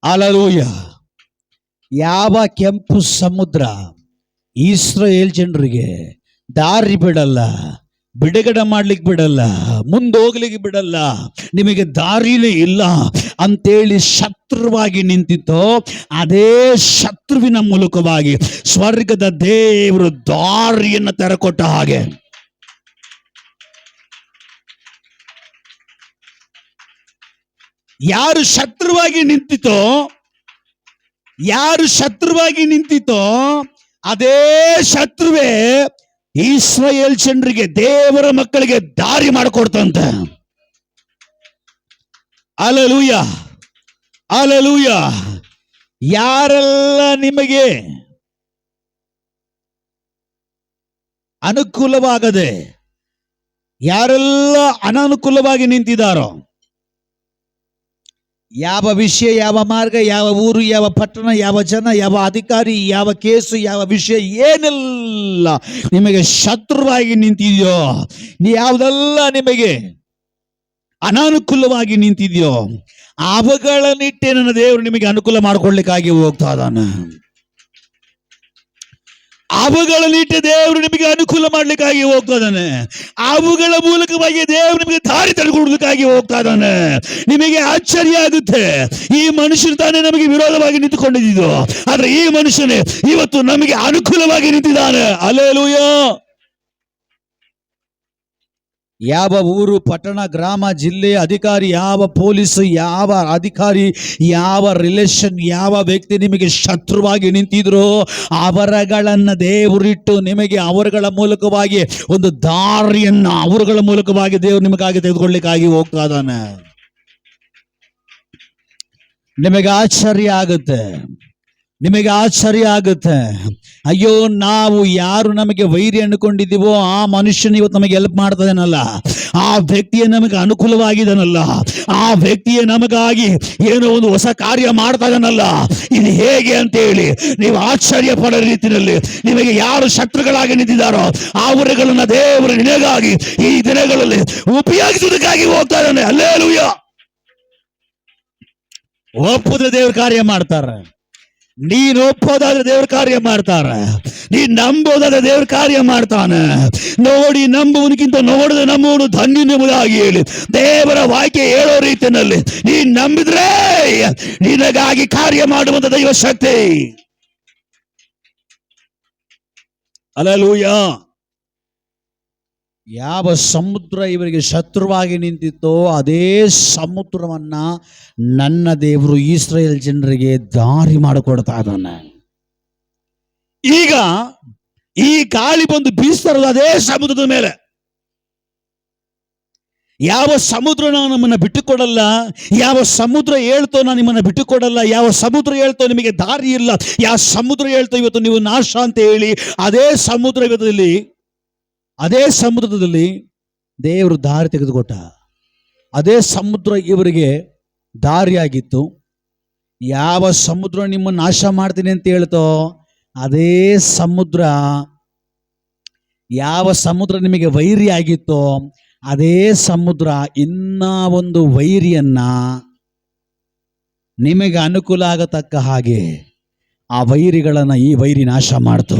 ಹಲ್ಲೆಲೂಯಾ. ಯಾವ ಕೆಂಪು ಸಮುದ್ರ ಇಸ್ರಾಯೇಲ್ ಜನರಿಗೆ ದಾರಿ ಬಿಡಲ್ಲ, ಬಿಡುಗಡೆ ಮಾಡ್ಲಿಕ್ಕೆ ಬಿಡಲ್ಲ, ಮುಂದೋಗ್ಲಿಕ್ಕೆ ಬಿಡಲ್ಲ, ನಿಮಗೆ ದಾರಿನೇ ಇಲ್ಲ ಅಂತೇಳಿ ಶತ್ರುವಾಗಿ ನಿಂತಿತ್ತೋ, ಅದೇ ಶತ್ರುವಿನ ಮೂಲಕವಾಗಿ ಸ್ವರ್ಗದ ದೇವರು ದಾರಿಯನ್ನು ತೆರೆಕೊಟ್ಟ ಹಾಗೆ. ಯಾರು ಶತ್ರುವಾಗಿ ನಿಂತಿತೋ ಅದೇ ಶತ್ರುವೇ ಇಸ್ರಾಯೇಲ್ ಜನರಿಗೆ, ದೇವರ ಮಕ್ಕಳಿಗೆ ದಾರಿ ಮಾಡಿಕೊಡ್ತಂತೆ. Hallelujah, hallelujah. ಯಾರೆಲ್ಲ ನಿಮಗೆ ಅನುಕೂಲವಾಗದೆ, ಯಾರೆಲ್ಲ ಅನನುಕೂಲವಾಗಿ ನಿಂತಿದ್ದಾರೋ, ಯಾವ ವಿಷಯ, ಯಾವ ಮಾರ್ಗ, ಯಾವ ಊರು, ಯಾವ ಪಟ್ಟಣ, ಯಾವ ಜನ, ಯಾವ ಅಧಿಕಾರಿ, ಯಾವ ಕೇಸು, ಯಾವ ವಿಷಯ ಏನೆಲ್ಲ ನಿಮಗೆ ಶತ್ರುವಾಗಿ ನಿಂತಿದೆಯೋ, ಯಾವುದೆಲ್ಲ ನಿಮಗೆ ಅನಾನುಕೂಲವಾಗಿ ನಿಂತಿದೆಯೋ ಅವುಗಳನ್ನಿಟ್ಟೆ ನನ್ನ ದೇವರು ನಿಮಗೆ ಅನುಕೂಲ ಮಾಡಿಕೊಡ್ಲಿಕ್ಕಾಗಿ ಹೋಗ್ತಾ ಇದ್ದಾನೆ. ಅವುಗಳನ್ನಿಟ್ಟೆ ದೇವರು ನಿಮಗೆ ಅನುಕೂಲ ಮಾಡ್ಲಿಕ್ಕಾಗಿ ಹೋಗ್ತಾ ಇದ್ದಾನೆ. ಅವುಗಳ ಮೂಲಕವಾಗಿ ದೇವರು ನಿಮಗೆ ದಾರಿ ತಡೆಕೊಡ್ಲಿಕ್ಕಾಗಿ ಹೋಗ್ತಾ ಇದ್ದಾನೆ. ನಿಮಗೆ ಆಶ್ಚರ್ಯ ಆಗುತ್ತೆ, ಈ ಮನುಷ್ಯನು ತಾನೇ ನಮಗೆ ವಿರೋಧವಾಗಿ ನಿಂತುಕೊಂಡಿದ್ದು, ಆದ್ರೆ ಈ ಮನುಷ್ಯನೇ ಇವತ್ತು ನಮಗೆ ಅನುಕೂಲವಾಗಿ ನಿಂತಿದ್ದಾನೆ. ಹಲ್ಲೆಲೂಯಾ. ಯಾವ ಊರು, ಪಟ್ಟಣ, ಗ್ರಾಮ, ಜಿಲ್ಲೆ ಅಧಿಕಾರಿ, ಯಾವ ಪೊಲೀಸ್, ಯಾವ ಅಧಿಕಾರಿ, ಯಾವ ರಿಲೇಷನ್, ಯಾವ ವ್ಯಕ್ತಿ ನಿಮಗೆ ಶತ್ರುವಾಗಿ ನಿಂತಿದ್ರು ಅವರಗಳನ್ನು ದೇವರಿಟ್ಟು ನಿಮಗೆ ಅವರುಗಳ ಮೂಲಕವಾಗಿ ಒಂದು ದಾರಿಯನ್ನ ಅವರುಗಳ ಮೂಲಕವಾಗಿ ದೇವರು ನಿಮಗಾಗಿ ತೆಗೆದುಕೊಳ್ಳಿಕ್ಕಾಗಿ ಹೋಗ್ತಾ ಇದ್ದಾನೆ. ನಿಮಗೆ ಆಶ್ಚರ್ಯ ಆಗುತ್ತೆ. ನಿಮಗೆ ಆಶ್ಚರ್ಯ ಆಗುತ್ತೆ. ಅಯ್ಯೋ, ನಾವು ಯಾರು ನಮಗೆ ವೈರಿ ಅನ್ಕೊಂಡಿದ್ದೀವೋ ಆ ಮನುಷ್ಯನ ಇವತ್ತು ನಮಗೆ ಹೆಲ್ಪ್ ಮಾಡ್ತದೇನಲ್ಲ, ಆ ವ್ಯಕ್ತಿಯೇ ನಮಗೆ ಅನುಕೂಲವಾಗಿದನಲ್ಲ, ಆ ವ್ಯಕ್ತಿಯೇ ನಮಗಾಗಿ ಏನೋ ಒಂದು ಹೊಸ ಕಾರ್ಯ ಮಾಡ್ತಾ ಇದನಲ್ಲ. ಇದು ಹೇಗೆ ಅಂತ ಹೇಳಿ ನೀವು ಆಶ್ಚರ್ಯ ಪಡೋ ರೀತಿಯಲ್ಲಿ ನಿಮಗೆ ಯಾರು ಶತ್ರುಗಳಾಗಿ ನಿಂತಿದ್ದಾರೋ ಅವರುಗಳನ್ನ ದೇವರು ನಿನಗಾಗಿ ಈ ದಿನಗಳಲ್ಲಿ ಉಪಯೋಗಿಸುವುದಕ್ಕಾಗಿ ಹೋಗ್ತಾ ಇದ್ದಾನೆ. ಹಲ್ಲೆಲೂಯಾ. ಒಪ್ಪುದ್ರೆ ದೇವ್ರ ಕಾರ್ಯ ಮಾಡ್ತಾರೆ. ನೀನ್ ಒಪ್ಪೋದಾದ್ರೆ ದೇವ್ರ ಕಾರ್ಯ ಮಾಡ್ತಾರ. ನೀನ್ ನಂಬೋದಾದ್ರೆ ದೇವ್ರ ಕಾರ್ಯ ಮಾಡ್ತಾನೆ. ನೋಡಿ ನಂಬುವನಿಗಿಂತ ನೋಡದೆ ನಂಬುವನು ಧನ್ಯನೆಂಬುದಾಗಿ ಹೇಳಿ ದೇವರ ವಾಕ್ಯ ಹೇಳೋ ರೀತಿಯಲ್ಲಿ ನೀನ್ ನಂಬಿದ್ರೆ ನಿನಗಾಗಿ ಕಾರ್ಯ ಮಾಡುವಂತ ದೈವ ಶಕ್ತಿ. ಹಲ್ಲೆಲೂಯಾ. ಯಾವ ಸಮುದ್ರ ಇವರಿಗೆ ಶತ್ರುವಾಗಿ ನಿಂತಿತ್ತೋ ಅದೇ ಸಮುದ್ರವನ್ನ ನನ್ನ ದೇವರು ಇಸ್ರಾಯೇಲ್ ಜನರಿಗೆ ದಾರಿ ಮಾಡಿಕೊಡ್ತಾ ಇದ್ದಾನೆ. ಈಗ ಈ ಗಾಳಿ ಬಂದು ಬೀಸ್ತಾ ಇರೋದು ಅದೇ ಸಮುದ್ರದ ಮೇಲೆ. ಯಾವ ಸಮುದ್ರ ನಮ್ಮನ್ನ ಬಿಟ್ಟುಕೊಡಲ್ಲ, ಯಾವ ಸಮುದ್ರ ಹೇಳ್ತೋ ನಾನು ನಿಮ್ಮನ್ನ ಬಿಟ್ಟುಕೊಡಲ್ಲ, ಯಾವ ಸಮುದ್ರ ಹೇಳ್ತೋ ನಿಮಗೆ ದಾರಿ ಇಲ್ಲ, ಯಾವ ಸಮುದ್ರ ಹೇಳ್ತೋ ಇವತ್ತು ನೀವು ನಾಶ ಅಂತ ಹೇಳಿ ಅದೇ ಸಮುದ್ರದಲ್ಲಿ ದೇವರು ದಾರಿ ತೆಗೆದುಕೊಟ್ಟ. ಅದೇ ಸಮುದ್ರ ಇವರಿಗೆ ದಾರಿಯಾಗಿತ್ತು. ಯಾವ ಸಮುದ್ರ ನಿಮ್ಮನ್ನು ನಾಶ ಮಾಡ್ತೀನಿ ಅಂತ ಹೇಳ್ತೋ ಅದೇ ಸಮುದ್ರ, ಯಾವ ಸಮುದ್ರ ನಿಮಗೆ ವೈರಿ ಆಗಿತ್ತೋ ಅದೇ ಸಮುದ್ರ ಇನ್ನ ಒಂದು ವೈರಿಯನ್ನ ನಿಮಗೆ ಅನುಕೂಲ ಆಗತಕ್ಕ ಹಾಗೆ ಆ ವೈರಿಗಳನ್ನ ಈ ವೈರಿ ನಾಶ ಮಾಡ್ತು.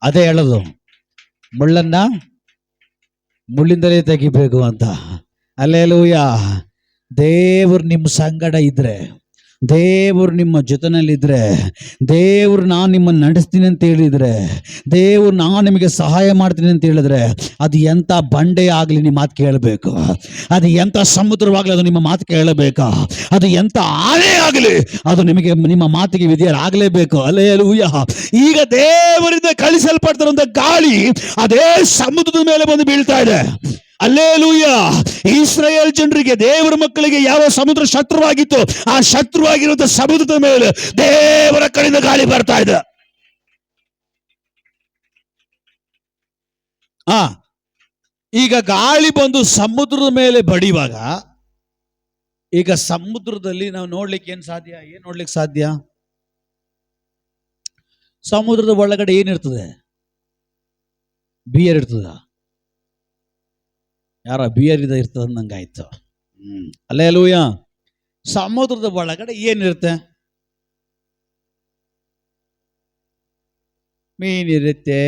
ಅದೇ ಹೇಳೋದು, ಮುಳ್ಳನ್ನ ಮುಳ್ಳಿಂದಲೇ ತೆಗಿಬೇಕು ಅಂತ. ಹಲ್ಲೆಲೂಯಾ. ದೇವರು ನಿಮ್ಮ ಸಂಗಡ ಇದ್ರೆ, ದೇವರು ನಿಮ್ಮ ಜೊತೆನಲ್ಲಿದ್ರೆ, ದೇವರು ನಾನು ನಿಮ್ಮನ್ನು ನಡೆಸ್ತೀನಿ ಅಂತ ಹೇಳಿದ್ರೆ, ದೇವರು ನಾನು ನಿಮಗೆ ಸಹಾಯ ಮಾಡ್ತೀನಿ ಅಂತ ಹೇಳಿದ್ರೆ, ಅದು ಎಂಥ ಬಂಡೆ ಆಗಲಿ ನಿಮ್ಮ ಮಾತು ಕೇಳಬೇಕು. ಅದು ಎಂಥ ಸಮುದ್ರವಾಗಲಿ ಅದು ನಿಮ್ಮ ಮಾತು ಕೇಳಬೇಕು. ಅದು ಎಂಥ ಆನೆ ಆಗಲಿ ಅದು ನಿಮಗೆ ನಿಮ್ಮ ಮಾತಿಗೆ ವಿಧೇಯರಾಗಲೇಬೇಕು. ಹಲ್ಲೆಲೂಯಾ. ಈಗ ದೇವರಿಂದ ಕಳಿಸಲ್ಪಡ್ತಿರುವಂತ ಗಾಳಿ ಅದೇ ಸಮುದ್ರದ ಮೇಲೆ ಬಂದು ಬೀಳ್ತಾ ಇದೆ. ಹಲ್ಲೆಲೂಯಾ. ಇಸ್ರಾಯೇಲ್ ಜನರಿಗೆ, ದೇವರ ಮಕ್ಕಳಿಗೆ ಯಾವ ಸಮುದ್ರ ಶತ್ರುವಾಗಿತ್ತು ಆ ಶತ್ರುವಾಗಿರುವಂತ ಸಮುದ್ರದ ಮೇಲೆ ದೇವರ ಕಡೆಯಿಂದ ಗಾಳಿ ಬರ್ತಾ ಇದೆ. ಈಗ ಗಾಳಿ ಬಂದು ಸಮುದ್ರದ ಮೇಲೆ ಬಡಿಯುವಾಗ ಈಗ ಸಮುದ್ರದಲ್ಲಿ ನಾವು ನೋಡ್ಲಿಕ್ಕೆ ಏನ್ ನೋಡ್ಲಿಕ್ಕೆ ಸಾಧ್ಯ? ಸಮುದ್ರದ ಒಳಗಡೆ ಏನಿರ್ತದೆ? ಬಿಯರ್ ಇರ್ತದ? ಯಾರ ಬಿಯರ್ ಇರ್ತದ ನಂಗಾಯ್ತು. ಹಲ್ಲೆಲೂಯಾ. ಸಮುದ್ರದ ಒಳಗಡೆ ಏನಿರುತ್ತೆ? ಮೀನಿರುತ್ತೆ.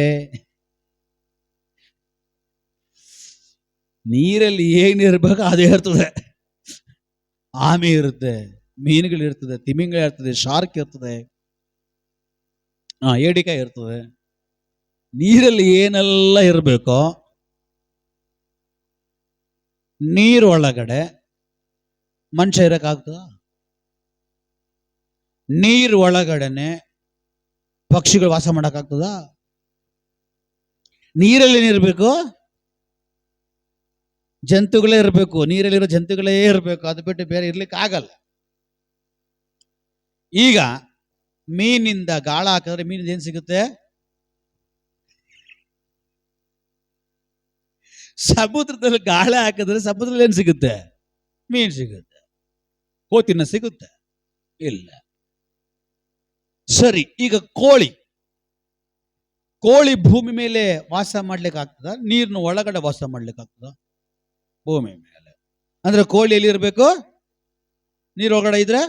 ನೀರಲ್ಲಿ ಏನಿರ್ಬೇಕು ಅದೇ ಇರ್ತದೆ. ಆಮೆ ಇರುತ್ತೆ, ಮೀನುಗಳಿರ್ತದೆ, ತಿಮಿಂಗಳ ಇರ್ತದೆ, ಶಾರ್ಕ್ ಇರ್ತದೆ, ಏಡಿಕಾಯಿ ಇರ್ತದೆ. ನೀರಲ್ಲಿ ಏನೆಲ್ಲ ಇರಬೇಕೋ ನೀರು ಒಳಗಡೆ ಮನುಷ್ಯ ಇರಕ್ಕಾಗ್ತದ? ನೀರು ಒಳಗಡೆನೆ ಪಕ್ಷಿಗಳು ವಾಸ ಮಾಡಕ್ಕಾಗ್ತದ? ನೀರಲ್ಲಿ ಏನಿರ್ಬೇಕು? ಜಂತುಗಳೇ ಇರಬೇಕು. ನೀರಲ್ಲಿರೋ ಜಂತುಗಳೇ ಇರಬೇಕು. ಅದು ಬಿಟ್ಟು ಬೇರೆ ಇರ್ಲಿಕ್ಕೆ ಆಗಲ್ಲ. ಈಗ ಮೀನಿಂದ ಗಾಳ ಹಾಕಿದ್ರೆ ಮೀನಿಂದ ಏನ್ ಸಿಗುತ್ತೆ? ಸಮುದ್ರದಲ್ಲಿ ಗಾಳ ಹಾಕಿದ್ರೆ ಸಮುದ್ರದಲ್ಲಿ ಏನ್ ಸಿಗುತ್ತೆ? ಮೀನು ಸಿಗುತ್ತೆ. ಕೋತಿನ ಸಿಗುತ್ತೆ? ಇಲ್ಲ. ಸರಿ, ಈಗ ಕೋಳಿ ಭೂಮಿ ಮೇಲೆ ವಾಸ ಮಾಡ್ಲಿಕ್ಕೆ ಆಗ್ತದ? ನೀರಿನ ಒಳಗಡೆ ವಾಸ ಮಾಡ್ಲಿಕ್ಕೆ ಆಗ್ತದ? ಭೂಮಿ ಮೇಲೆ. ಅಂದ್ರೆ ಕೋಳಿ ಎಲ್ಲಿ ಇರಬೇಕು? ನೀರು ಒಳಗಡೆ ಇದ್ರೆ.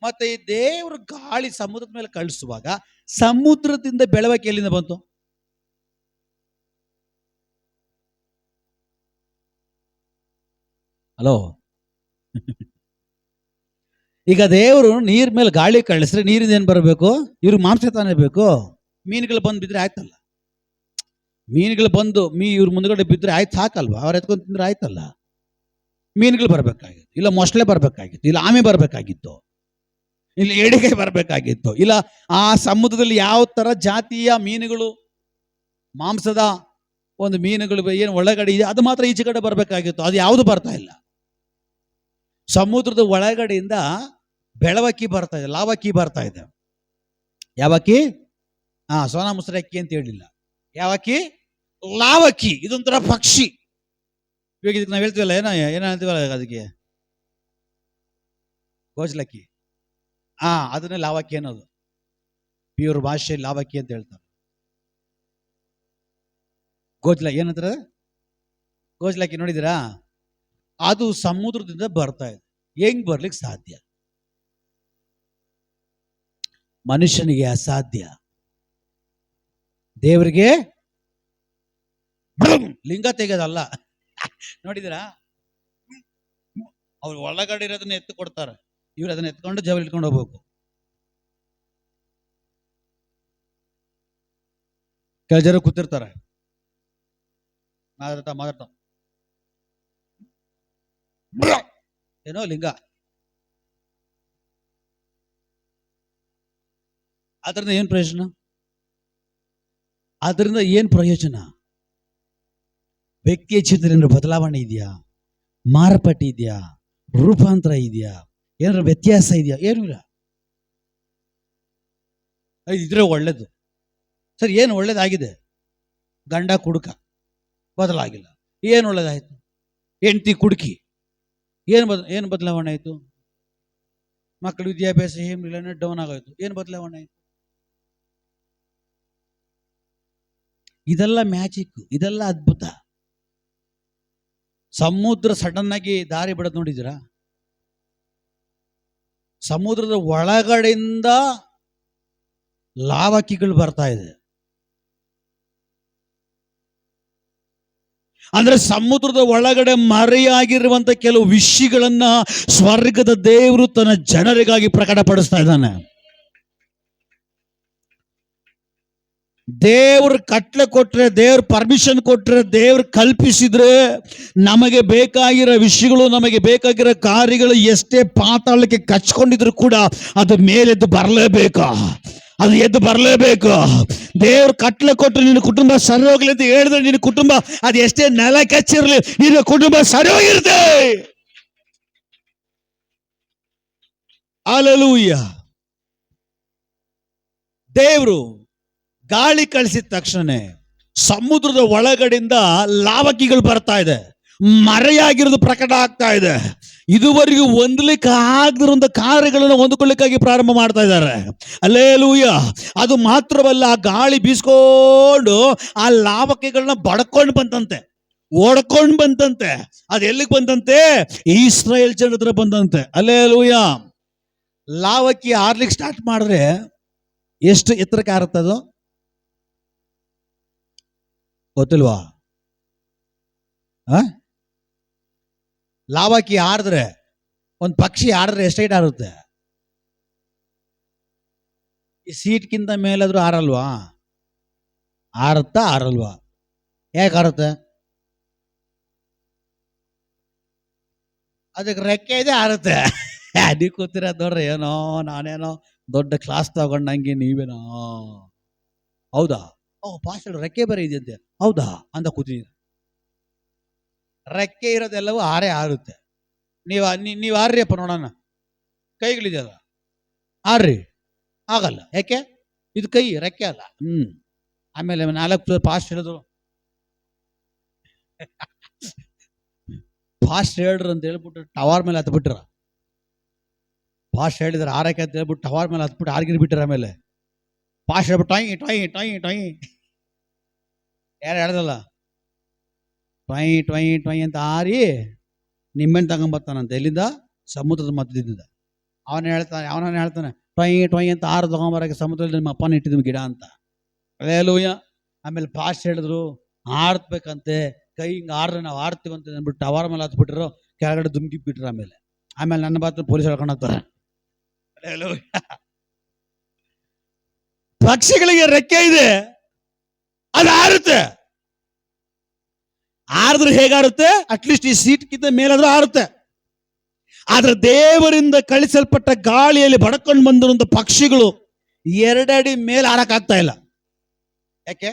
ಮತ್ತೆ ಈ ದೇವರು ಗಾಳಿ ಸಮುದ್ರದ ಮೇಲೆ ಕಳಿಸುವಾಗ ಸಮುದ್ರದಿಂದ ಬೆಳವಣಿಗೆ ಎಲ್ಲಿಂದ ಬಂತು? ಹಲೋ. ಈಗ ದೇವರು ನೀರ್ ಮೇಲೆ ಗಾಳಿ ಕಳಿಸ್ರೆ ನೀರಿಂದ ಏನ್ ಬರಬೇಕು? ಇವ್ರಿಗೆ ಮಾಂಸ ತಾನೇ ಬೇಕು. ಮೀನುಗಳು ಬಂದು ಬಿದ್ರೆ ಆಯ್ತಲ್ಲ. ಮೀನುಗಳು ಬಂದು ಇವ್ರ ಮುಂದ್ಗಡೆ ಬಿದ್ರೆ ಆಯ್ತು, ಸಾಕಲ್ವಾ? ಅವ್ರು ಎತ್ಕೊಂಡು ತಿಂದ್ರೆ ಆಯ್ತಲ್ಲ. ಮೀನುಗಳು ಬರ್ಬೇಕಾಗಿತ್ತು, ಇಲ್ಲ ಮೊಸಳೆ ಬರ್ಬೇಕಾಗಿತ್ತು, ಇಲ್ಲ ಆಮೆ ಬರ್ಬೇಕಾಗಿತ್ತು, ಇಲ್ಲ ಏಡಿಕಾಯಿ ಬರ್ಬೇಕಾಗಿತ್ತು, ಇಲ್ಲ ಆ ಸಮುದ್ರದಲ್ಲಿ ಯಾವ ತರ ಜಾತಿಯ ಮೀನುಗಳು, ಮಾಂಸದ ಒಂದು ಮೀನುಗಳು ಏನು ಒಳಗಡೆ ಇದೆ ಅದು ಮಾತ್ರ ಈಚೆ ಕಡೆ ಬರ್ಬೇಕಾಗಿತ್ತು. ಅದು ಯಾವುದು ಬರ್ತಾ ಇಲ್ಲ. ಸಮುದ್ರದ ಒಳಗಡೆಯಿಂದ ಬೆಳವಕ್ಕಿ ಬರ್ತಾ ಇದೆ, ಲಾವಕ್ಕಿ ಬರ್ತಾ ಇದೆ. ಯಾವಕ್ಕಿ? ಸೋನಾ ಮುಸ್ರಿ ಅಕ್ಕಿ ಅಂತ ಹೇಳಿಲ್ಲ. ಯಾವಕ್ಕಿ? ಲಾವಕ್ಕಿ. ಇದೊಂಥರ ಪಕ್ಷಿ. ಇವಾಗ ಇದಕ್ಕೆ ನಾವು ಹೇಳ್ತೀವಲ್ಲ, ಏನ ಹೇಳ್ತೀವಲ್ಲ ಅದಕ್ಕೆ, ಗೋಜಲಕ್ಕಿ. ಅದನ್ನೇ ಲಾವಕ್ಕಿ ಅನ್ನೋದು. ಪ್ಯೂರ್ ಭಾಷೆ ಲಾವಕ್ಕಿ ಅಂತ ಹೇಳ್ತಾರೆ. ಏನಂತಾರೆ? ಗೋಜಲಕ್ಕಿ ನೋಡಿದಿರಾ? ಅದು ಸಮುದ್ರದಿಂದ ಬರ್ತಾ ಇದೆ. ಹೆಂಗ್ ಬರ್ಲಿಕ್ಕೆ ಸಾಧ್ಯ? ಮನುಷ್ಯನಿಗೆ ಅಸಾಧ್ಯ, ದೇವರಿಗೆ ಲಿಂಗ ತೆಗೆಯೋದಲ್ಲ. ನೋಡಿದಿರಾ? ಅವ್ರು ಒಳಗಡೆ ಇರೋದನ್ನ ಎತ್ತು ಕೊಡ್ತಾರೆ, ಇವ್ರು ಅದನ್ನ ಎತ್ಕೊಂಡು ಜವಲ್ ಇಟ್ಕೊಂಡು ಹೋಗ್ಬೇಕು. ಕೆಲ ಜನ ಕೂತಿರ್ತಾರೆ, ಮಾತಾಡ್ತಾ ಏನೋ ಲಿಂಗ. ಅದರಿಂದ ಏನ್ ಪ್ರಯೋಜನ? ಅದರಿಂದ ಏನ್ ಪ್ರಯೋಜನ? ವ್ಯಕ್ತಿಯ ಚಿತ್ರದಲ್ಲಿ ಬದಲಾವಣೆ ಇದೆಯಾ? ಮಾರ್ಪಾಟಿ ಇದೆಯಾ? ರೂಪಾಂತರ ಇದೆಯಾ? ಏನಾದ್ರು ವ್ಯತ್ಯಾಸ ಇದೆಯಾ? ಏನೂ ಇಲ್ಲ. ಇದ್ರೆ ಒಳ್ಳೇದು. ಸರಿ, ಏನು ಒಳ್ಳೇದಾಗಿದೆ? ಗಂಡ ಕುಡುಕ, ಬದಲಾಗಿಲ್ಲ. ಏನು ಒಳ್ಳೇದಾಯ್ತು? ಹೆಂಡತಿ ಕುಡುಕಿ, ಏನು ಬದಲಾವಣೆ ಆಯ್ತು? ಮಕ್ಕಳ ವಿದ್ಯಾಭ್ಯಾಸ ಏನಿಲ್ಲ, ಡೌನ್ ಆಗೋಯ್ತು. ಏನು ಬದಲಾವಣೆ ಆಯ್ತು? ಇದೆಲ್ಲ ಮ್ಯಾಜಿಕ್, ಇದೆಲ್ಲ ಅದ್ಭುತ. ಸಮುದ್ರ ಸಡನ್ ಆಗಿ ದಾರಿ ಬಿಡೋದು ನೋಡಿದ್ದೀರಾ? ಸಮುದ್ರದ ಒಳಗಡೆಯಿಂದ ಲಾವಕ್ಕಿಗಳು ಬರ್ತಾ ಇದೆ. ಅಂದ್ರೆ ಸಮುದ್ರದ ಒಳಗಡೆ ಮರೆಯಾಗಿರುವಂತ ಕೆಲವು ವಿಷಯಗಳನ್ನ ಸ್ವರ್ಗದ ದೇವರು ತನ್ನ ಜನರಿಗಾಗಿ ಪ್ರಕಟಪಡಿಸ್ತಾ ಇದ್ದಾನೆ. ದೇವ್ರ ಕಟ್ಲೆ ಕೊಟ್ರೆ, ದೇವ್ರ ಪರ್ಮಿಷನ್ ಕೊಟ್ರೆ, ದೇವ್ರ ಕಲ್ಪಿಸಿದ್ರೆ ನಮಗೆ ಬೇಕಾಗಿರೋ ವಿಷಯಗಳು, ನಮಗೆ ಬೇಕಾಗಿರೋ ಕಾರ್ಯಗಳು ಎಷ್ಟೇ ಪಾತಾಳಕ್ಕೆ ಕಚ್ಕೊಂಡಿದ್ರು ಕೂಡ ಅದು ಮೇಲೆದ್ದು ಬರಲೇಬೇಕು. ಅದು ಎದ್ದು ಬರಲೇಬೇಕು. ದೇವ್ರ ಕಟ್ಲೆ ಕೊಟ್ಟು ನಿನ್ನ ಕುಟುಂಬ ಸರಿ ಹೋಗ್ಲಿ ಅಂತ ಹೇಳಿದ್ರೆ ನಿನ್ನ ಕುಟುಂಬ ಅದು ಎಷ್ಟೇ ನೆಲ ಕಚ್ಚಿರ್ಲಿ, ನಿನ್ನ ಕುಟುಂಬ ಸರಿ ಹೋಗಿರುತ್ತೆ. ಹಲ್ಲೆಲೂಯಾ. ದೇವರು ಗಾಳಿ ಕಳಿಸಿದ ತಕ್ಷಣ ಸಮುದ್ರದ ಒಳಗಡೆಯಿಂದ ಲಾವಕ್ಕಿಗಳು ಬರ್ತಾ ಇದೆ, ಮರೆಯಾಗಿರೋದು ಪ್ರಕಟ ಆಗ್ತಾ ಇದೆ. ಇದುವರೆಗೂ ಹೊಂದಲಿಕ್ಕೆ ಆಗದಿರುವಂತ ಕಾರ್ಯಗಳನ್ನು ಹೊಂದಿಕೊಳ್ಳಿಕ್ಕಾಗಿ ಪ್ರಾರಂಭ ಮಾಡ್ತಾ ಇದ್ದಾರೆ. ಹಲ್ಲೆಲೂಯಾ. ಅದು ಮಾತ್ರವಲ್ಲ, ಆ ಗಾಳಿ ಬೀಸ್ಕೊಂಡು ಆ ಲಾವಕ್ಕಿಗಳನ್ನ ಬಡ್ಕೊಂಡು ಬಂತಂತೆ, ಓಡ್ಕೊಂಡು ಬಂತಂತೆ. ಅದು ಎಲ್ಲಿಗೆ ಬಂದಂತೆ? ಇಸ್ರಾಯೇಲ್ ಜನರ ಹತ್ರ ಬಂದಂತೆ. ಹಲ್ಲೆಲೂಯಾ. ಲಾವಕ್ಕಿ ಹಾರ್ಲಿಕ್ಕೆ ಸ್ಟಾರ್ಟ್ ಮಾಡಿದ್ರೆ ಎಷ್ಟು ಎತ್ತರಕ್ಕೆ ಹಾರುತ್ತದು ಗೊತ್ತಿಲ್ವಾ? ಲಾವಕ್ಕಿ ಹಾರಿದ್ರೆ, ಒಂದು ಪಕ್ಷಿ ಹಾರಿದ್ರೆ ಎಷ್ಟು ಹೈಟ್ ಹಾರುತ್ತೆ? ಈ ಸೀಟ್ಗಿಂತ ಮೇಲಾದ್ರೂ ಹಾರಲ್ವಾ? ಹಾರಲ್ವಾ? ಹೇಗೆ ಹಾರುತ್ತೆ? ಅದಕ್ಕೆ ರೆಕ್ಕೆ ಇದೆ, ಹಾರುತ್ತೆ. ನೀವು ಕೂತಿರೋದು ನೋಡ್ರಿ, ಏನೋ ನಾನೇನೋ ದೊಡ್ಡ ಕ್ಲಾಸ್ ತಗೊಂಡಂಗೆ ನೀವೇನೋ. ಹೌದಾ? ಪಾಸ್ಟರ್ ರೆಕ್ಕೆ ಬೇರೆ ಇದೆಯಂತೆ. ಹೌದಾ ಅಂತ ಕೂತಿದ್ದೀರ. ರೆಕ್ಕೆ ಇರೋದೆಲ್ಲವೂ ಹಾರುತ್ತೆ. ನೀವು ಹಾರ್ರಿಯಪ್ಪ ನೋಡೋಣ. ಕೈಗಳಿದೆಯಲ್ಲ, ಹಾರ್ರಿ. ಆಗಲ್ಲ. ಯಾಕೆ? ಇದು ಕೈ, ರೆಕ್ಕೆ ಅಲ್ಲ. ಆಮೇಲೆ 4 ಪಾಸ್ಟ್ ಹೇಳಿದ್ರು, ಫಾಸ್ಟ್ ಹೇಳ್ರಿ ಅಂತ ಹೇಳ್ಬಿಟ್ಟು ಟವರ್ ಮೇಲೆ ಹತ್ಬಿಟ್ರ. ಫಾಸ್ಟ್ ಹೇಳಿದ್ರೆ ಆರಕ್ಕೆ ಅಂತ ಹೇಳ್ಬಿಟ್ಟು ಟವರ್ ಮೇಲೆ ಹತ್ಬಿಟ್ಟು ಆರ್ಗಿರ್ಬಿಟ್ರ. ಆಮೇಲೆ ಫಾಸ್ಟ್ ಹೇಳ್ಬಿಟ್ಟು ಟೊಯ್ ಟೊಯ್ ಟೊಯ್ ಟೊಯ್, ಯಾರು ಹೇಳ್ದಲ್ಲ, ಟೊಯ್ ಟೊಯ್ ಟೊಯ್ ಅಂತ ಆರಿ ನಿಮ್ಮೆಣ್ಣು ತಗೊಂಬರ್ತಾನಂತೆ. ಎಲ್ಲಿಂದ? ಸಮುದ್ರದ ಮಧ್ಯದಿಂದ. ಅವನ ಹೇಳ್ತಾನೆ ಟೊಯ್ ಟೊಯ್ ಅಂತ ಆರು ತಗೊಂಬರಕ್ಕೆ ಸಮುದ್ರದಲ್ಲಿ ನಿಮ್ಮ ಅಪ್ಪನ ಇಟ್ಟಿದ್ವಿ ಗಿಡ ಅಂತ. ಹಲ್ಲೆಲೂಯಾ. ಆಮೇಲೆ ಫಾಸ್ಟ್ ಹೇಳಿದ್ರು, ಆಡ್ಬೇಕಂತೆ, ಕೈ ಹಿಂಗೆ ಆಡ್ರೆ ನಾವು ಆಡ್ತೀವಂತ ಅಂದ್ಬಿಟ್ಟು ಟವರ್ ಮೇಲೆ ಹತ್ಬಿಟ್ರು, ಕೆಳಗಡೆ ದುಮ್ಕಿಬಿಟ್ರು. ಆಮೇಲೆ ನನ್ನ ಬಾತ್ರ ಪೊಲೀಸ್ ಹೇಳ್ಕೊಂಡು ಹೋಗ್ತಾರೆ. ಪಕ್ಷಿಗಳಿಗೆ ರೆಕ್ಕೆ ಇದೆ, ಅದು ಹಾರುತ್ತೆ. ಹಾರಿದ್ರೆ ಹೇಗಾರುತ್ತೆ? ಅಟ್ಲೀಸ್ಟ್ ಈ ಸೀಟ್ಗಿಂತ ಮೇಲಾದ್ರೂ ಹಾರುತ್ತೆ. ಆದ್ರೆ ದೇವರಿಂದ ಕಳಿಸಲ್ಪಟ್ಟ ಗಾಳಿಯಲ್ಲಿ ಬಡ್ಕೊಂಡು ಬಂದಿರುವಂತ ಪಕ್ಷಿಗಳು 2 ಅಡಿ ಮೇಲೆ ಹಾರಕ್ಕಾಗ್ತಾ ಇಲ್ಲ. ಯಾಕೆ?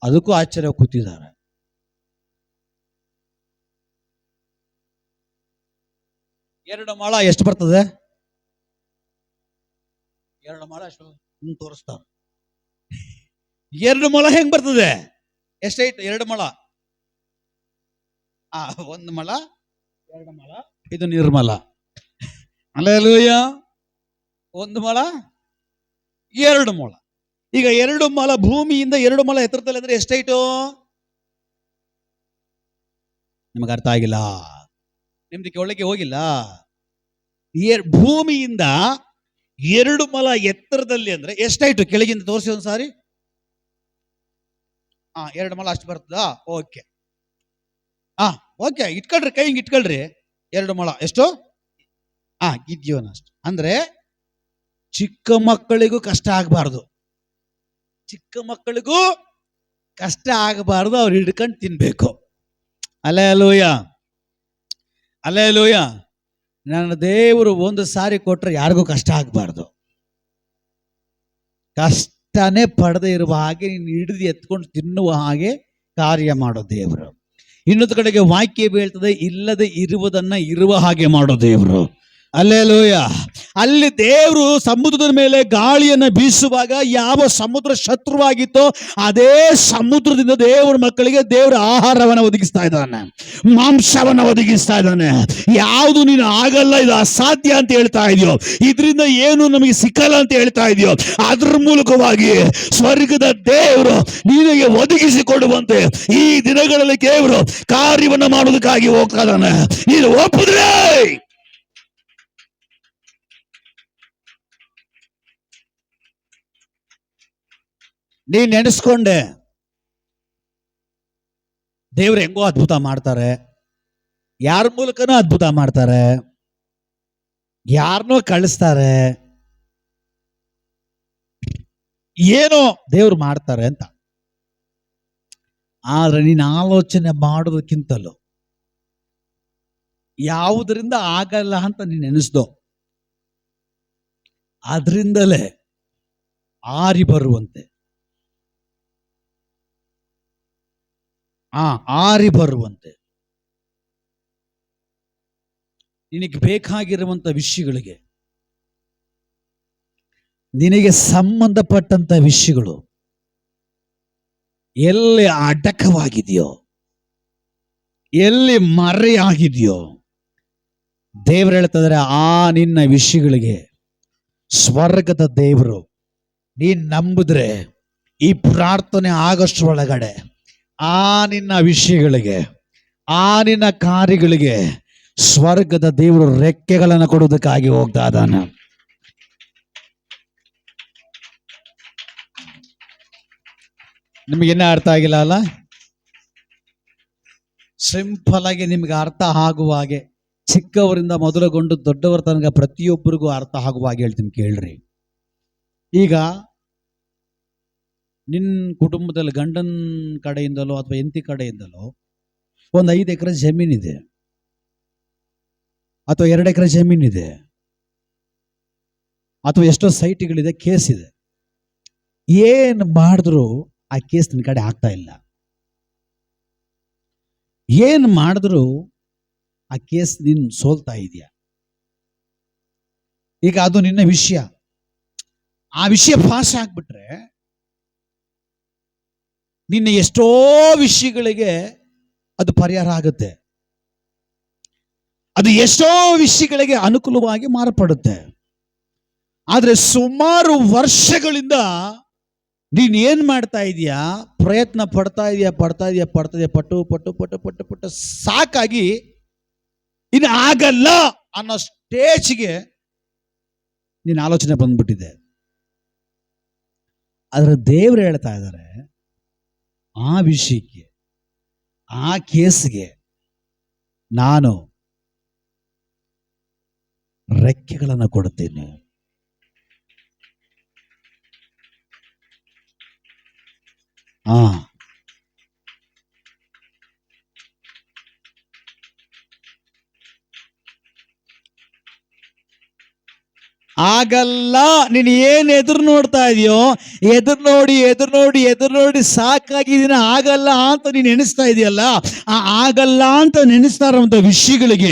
ಅದಕ್ಕೂ ಆಶ್ಚರ್ಯ ಕೂತಿದ್ದಾರೆ. 2 ಮೊಳ ಎಷ್ಟು ಬರ್ತದೆ? 2 ಮೊಳ ಎಷ್ಟು ತೋರಿಸ್ತಾವ. 2 ಮೊಳ ಹೆಂಗ್ ಬರ್ತದೆ? ಎಷ್ಟೈತು? 2 ಮೊಳ. 1 ಮೊಳ, 2 ಮೊಳ, ಇದು ನಿರ್ಮಲ. ಹಲ್ಲೆಲೂಯಾ. 1 ಮೊಳ, 2 ಮೊಳ. ಈಗ 2 ಮೊಳ ಭೂಮಿಯಿಂದ 2 ಮೊಳ ಎತ್ತರದಲ್ಲಿ ಅಂದ್ರೆ ಎಷ್ಟೈತು? ನಿಮಗೆ ಅರ್ಥ ಆಗಿಲ್ಲ, ನಿಮ್ದಕ್ಕೆ ಒಳಗೆ ಹೋಗಿಲ್ಲ. ಭೂಮಿಯಿಂದ 2 ಮೊಳ ಎತ್ತರದಲ್ಲಿ ಅಂದ್ರೆ ಎಷ್ಟಾಯ್ತು? ಕೆಳಗಿಂದ ತೋರಿಸಿ ಒಂದ್ಸಾರಿ. 2 ಮೊಳ ಅಷ್ಟು ಬರ್ತದಾ? ಓಕೆ, ಓಕೆ, ಇಟ್ಕೊಳ್ರಿ, ಕೈ ಹಿಂಗ್ ಇಟ್ಕೊಳ್ರಿ. 2 ಮೊಳ ಎಷ್ಟು? ಗಿದ್ಯೋನ ಅಷ್ಟು. ಅಂದ್ರೆ ಚಿಕ್ಕ ಮಕ್ಕಳಿಗೂ ಕಷ್ಟ ಆಗಬಾರ್ದು, ಚಿಕ್ಕ ಮಕ್ಕಳಿಗೂ ಕಷ್ಟ ಆಗಬಾರ್ದು, ಅವ್ರು ಹಿಡ್ಕೊಂಡು ತಿನ್ಬೇಕು. Hallelujah, hallelujah. ನನ್ನ ದೇವರು ಒಂದು ಸಾರಿ ಕೊಟ್ರೆ ಯಾರಿಗೂ ಕಷ್ಟ ಆಗಬಾರ್ದು. ಕಷ್ಟನೇ ಪಡೆದೇ ಇರುವ ಹಾಗೆ ನೀನು ಹಿಡಿದು ಎತ್ಕೊಂಡು ತಿನ್ನುವ ಹಾಗೆ ಕಾರ್ಯ ಮಾಡೋ ದೇವರು. ಇನ್ನೊಂದು ಕಡೆಗೆ ವಾಕ್ಯ ಬೀಳ್ತದೆ, ಇಲ್ಲದೆ ಇರುವುದನ್ನ ಇರುವ ಹಾಗೆ ಮಾಡೋ ದೇವರು. ಹಲ್ಲೆಲೂಯಾ. ಅಲ್ಲಿ ದೇವರು ಸಮುದ್ರದ ಮೇಲೆ ಗಾಳಿಯನ್ನು ಬೀಸುವಾಗ ಯಾವ ಸಮುದ್ರ ಶತ್ರುವಾಗಿತ್ತೋ ಅದೇ ಸಮುದ್ರದಿಂದ ದೇವರ ಮಕ್ಕಳಿಗೆ ದೇವರ ಆಹಾರವನ್ನು ಒದಗಿಸ್ತಾ ಇದ್ದಾನೆ, ಮಾಂಸವನ್ನು ಒದಗಿಸ್ತಾ ಇದ್ದಾನೆ. ಯಾವುದು ನೀನು ಆಗಲ್ಲ, ಇದು ಅಸಾಧ್ಯ ಅಂತ ಹೇಳ್ತಾ ಇದೆಯೋ, ಇದರಿಂದ ಏನು ನಮಗೆ ಸಿಕ್ಕಲ್ಲ ಅಂತ ಹೇಳ್ತಾ ಇದೆಯೋ, ಅದ್ರ ಮೂಲಕವಾಗಿ ಸ್ವರ್ಗದ ದೇವರು ನಿನಗೆ ಒದಗಿಸಿಕೊಡುವಂತೆ ಈ ದಿನಗಳಲ್ಲಿ ದೇವರು ಕಾರ್ಯವನ್ನು ಮಾಡೋದಕ್ಕಾಗಿ ಹೋಗ್ತಾ ಇದ್ದಾನೆ. ನೀನು ಒಪ್ಪಿದ್ರೆ ನೀನ್ ನೆನೆಸ್ಕೊಂಡೆ ದೇವ್ರು ಹೆಂಗೋ ಅದ್ಭುತ ಮಾಡ್ತಾರೆ, ಯಾರ ಮೂಲಕನೂ ಅದ್ಭುತ ಮಾಡ್ತಾರೆ, ಯಾರನ್ನೋ ಕಳಿಸ್ತಾರೆ, ಏನೋ ದೇವ್ರು ಮಾಡ್ತಾರೆ ಅಂತ. ಆದ್ರೆ ನೀನು ಆಲೋಚನೆ ಮಾಡೋದಕ್ಕಿಂತಲೂ ಯಾವುದರಿಂದ ಆಗಲ್ಲ ಅಂತ ನೀನು ನೆನೆಸ್ದೋ ಅದರಿಂದಲೇ ಆರಿ ಬರುವಂತೆ, ಆರಿ ಬರುವಂತೆ ನಿನಗೆ ಬೇಕಾಗಿರುವಂತ ವಿಷಯಗಳಿಗೆ, ನಿನಗೆ ಸಂಬಂಧಪಟ್ಟಂತ ವಿಷಯಗಳು ಎಲ್ಲಿ ಅಡಕವಾಗಿದೆಯೋ, ಎಲ್ಲಿ ಮರೆಯಾಗಿದೆಯೋ, ದೇವರು ಹೇಳ್ತಿದ್ದಾರೆ ನಿನ್ನ ವಿಷಯಗಳಿಗೆ ಸ್ವರ್ಗದ ದೇವರು ನೀನ್ ನಂಬಿದ್ರೆ ಈ ಪ್ರಾರ್ಥನೆ ಆಗಷ್ಟರೊಳಗಡೆ ನಿನ್ನ ವಿಷಯಗಳಿಗೆ, ನಿನ್ನ ಕಾರ್ಯಗಳಿಗೆ ಸ್ವರ್ಗದ ದೇವರು ರೆಕ್ಕೆಗಳನ್ನು ಕೊಡುವುದಕ್ಕಾಗಿ ಹೋಗ್ತಾ ಇದ್ದಾನೆ. ನಿಮಗೇನ ಅರ್ಥ ಆಗಿಲ್ಲ ಅಲ್ಲ? ಸಿಂಪಲ್ ಆಗಿ ನಿಮ್ಗೆ ಅರ್ಥ ಆಗುವ ಹಾಗೆ, ಚಿಕ್ಕವರಿಂದ ಮೊದಲುಗೊಂಡು ದೊಡ್ಡವರ ತನಕ ಪ್ರತಿಯೊಬ್ಬರಿಗೂ ಅರ್ಥ ಆಗುವ ಹಾಗೆ ಹೇಳ್ತೀನಿ ಕೇಳ್ರಿ. ಈಗ ನಿನ್ನ ಕುಟುಂಬದಲ್ಲಿ ಗಂಡನ ಕಡೆಯಿಂದಲೋ ಅಥವಾ ಹೆಂಡತಿ ಕಡೆಯಿಂದಲೋ ಒಂದು 5 ಎಕರೆ ಜಮೀನಿದೆ ಅಥವಾ 2 ಎಕರೆ ಜಮೀನಿದೆ ಅಥವಾ ಎಷ್ಟೋ ಸೈಟ್ಗಳಿದೆ, ಕೇಸ್ ಇದೆ. ಏನು ಮಾಡಿದ್ರು ಆ ಕೇಸ್ ನಿನ್ನ ಕಡೆ ಆಗ್ತಾ ಇಲ್ಲ. ಏನು ಮಾಡಿದ್ರು ಆ ಕೇಸ್ ನೀನು ಸೋಲ್ತಾ ಇದೆಯಾ. ಈಗ ಅದು ನಿನ್ನ ವಿಷಯ, ಆ ವಿಷಯ ಪಾಸ್ ಆಗ್ಬಿಟ್ರೆ ನಿನ್ನ ಎಷ್ಟೋ ವಿಷಯಗಳಿಗೆ ಅದು ಪರಿಹಾರ ಆಗುತ್ತೆ, ಅದು ಎಷ್ಟೋ ವಿಷಯಗಳಿಗೆ ಅನುಕೂಲವಾಗಿ ಮಾರ್ಪಡುತ್ತೆ. ಆದ್ರೆ ಸುಮಾರು ವರ್ಷಗಳಿಂದ ನೀನ್ ಏನ್ ಮಾಡ್ತಾ ಇದೀಯಾ, ಪ್ರಯತ್ನ ಪಡ್ತಾ ಇದೀಯಾ ಪಟ್ಟು ಸಾಕಾಗಿ ಇನ್ನು ಆಗಲ್ಲ ಅನ್ನೋ ಸ್ಟೇಜ್ಗೆ ನೀನ್ ಆಲೋಚನೆ ಬಂದ್ಬಿಟ್ಟಿದೆ. ಆದ್ರೆ ದೇವ್ರು ಹೇಳ್ತಾ ಇದ್ದಾರೆ, ಆ ವಿಷಯಕ್ಕೆ, ಆ ಕೇಸ್ಗೆ ನಾನು ರೆಕ್ಕೆಗಳನ್ನು ಕೊಡುತ್ತೇನೆ. ಆಗಲ್ಲ. ನೀನು ಏನು ಎದುರು ನೋಡ್ತಾ ಇದೆಯೋ, ಎದುರು ನೋಡಿ ಸಾಕಾಗಿದ್ದೀನ, ಆಗಲ್ಲ ಅಂತ ನೀನು ಎಣಿಸ್ತಾ ಇದೆಯಲ್ಲ, ಆ ಆಗಲ್ಲ ಅಂತ ನೆನೆಸ್ತಾ ಇರುವಂತ ವಿಷಯಗಳಿಗೆ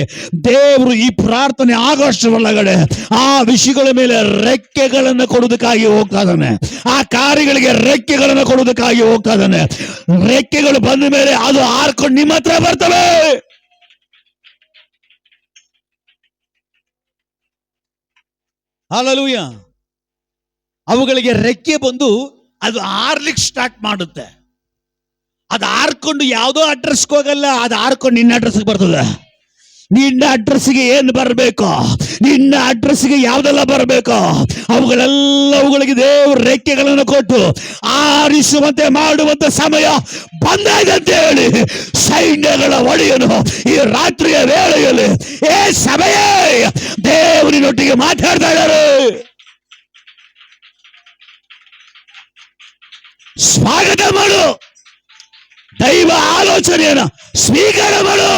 ದೇವರು ಈ ಪ್ರಾರ್ಥನೆ ಆಗೋಷ್ಟರೊಳಗಡೆ ಆ ವಿಷಯಗಳ ಮೇಲೆ ರೆಕ್ಕೆಗಳನ್ನು ಕೊಡುವುದಕ್ಕಾಗಿ ಹೋಗ್ತಾ ಇದ್ದಾನೆ. ಆ ಕಾರ್ಯಗಳಿಗೆ ರೆಕ್ಕೆಗಳನ್ನು ಕೊಡುವುದಕ್ಕಾಗಿ ಹೋಗ್ತಾ ಇದ್ದಾನೆ. ರೆಕ್ಕೆಗಳು ಬಂದ ಮೇಲೆ ಅದು ಹಾರ್ಕೊಂಡು ನಿಮ್ಮ ಹತ್ರ ಬರ್ತವೆ. ಹಲ್ಲೆಲೂಯಾ. ಅವುಗಳಿಗೆ ರೆಕ್ಕೆ ಬಂದು ಅದು ಹಾರ್ಲಿಕ್ಕೆ ಸ್ಟಾರ್ಟ್ ಮಾಡುತ್ತೆ. ಅದು ಹಾರ್ಕೊಂಡು ಯಾವುದೋ ಅಡ್ರೆಸ್ಗೆ ಹೋಗಲ್ಲ, ಅದು ಹಾರ್ಕೊಂಡು ನಿನ್ನ ಅಡ್ರೆಸ್ಗೆ ಬರ್ತದೆ. ನಿನ್ನ ಅಡ್ರೆಸ್ಗೆ ಏನು ಬರಬೇಕು, ನಿನ್ನ ಅಡ್ರೆಸ್ಗೆ ಯಾವ್ದೆಲ್ಲ ಬರಬೇಕು, ಅವುಗಳಿಗೆ ದೇವರು ರೆಕ್ಕೆಗಳನ್ನು ಕೊಟ್ಟು ಆರಿಸುವಂತೆ ಮಾಡುವಂತ ಸಮಯ ಬಂದಾಗಿದೆ ಅಂತ ಹೇಳಿ ಸೈನ್ಯಗಳ ಒಡೆಯನು ಈ ರಾತ್ರಿಯ ವೇಳೆಯಲ್ಲಿ ಏ ಸಭೆಯೇ ದೇವರಿನೊಟ್ಟಿಗೆ ಮಾತಾಡ್ತಾ ಇದ್ದಾರೆ. ಸ್ವಾಗತ ಮಾಡು, ದೈವ ಆಲೋಚನೆಯನ್ನು ಸ್ವೀಕಾರ ಮಾಡು.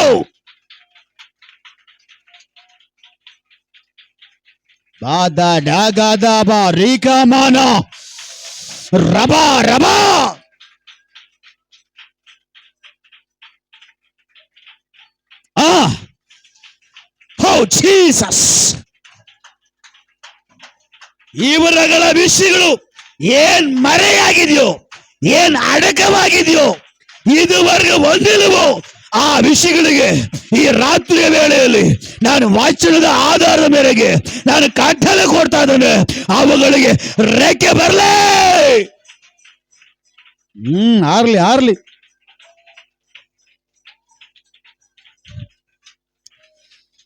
ಬಾದ ಡಾಗಾದ ಬಾ ರೀಕಮಾನ ರಬಾ ರಬಾ. ಜೀಸಸ್. ಇವರಗಳ ವಿಷಯಗಳು ಏನ್ ಮರೆಯಾಗಿದೆಯೋ, ಏನ್ ಅಡಕವಾಗಿದೆಯೋ, ಇದುವರೆಗೆ ಹೊಂದಿಲ್ಲವೋ ಆ ವಿಷಯಗಳಿಗೆ ಈ ರಾತ್ರಿಯ ವೇಳೆಯಲ್ಲಿ ನಾನು ವಾಚನದ ಆಧಾರದ ಮೇರೆಗೆ ನಾನು ಕಟ್ಟಲೆ ಕೊಡ್ತಾ ಇದ್ದೇನೆ. ಅವುಗಳಿಗೆ ರೆಕ್ಕೆ ಬರಲೇ. ಆರ್ಲಿ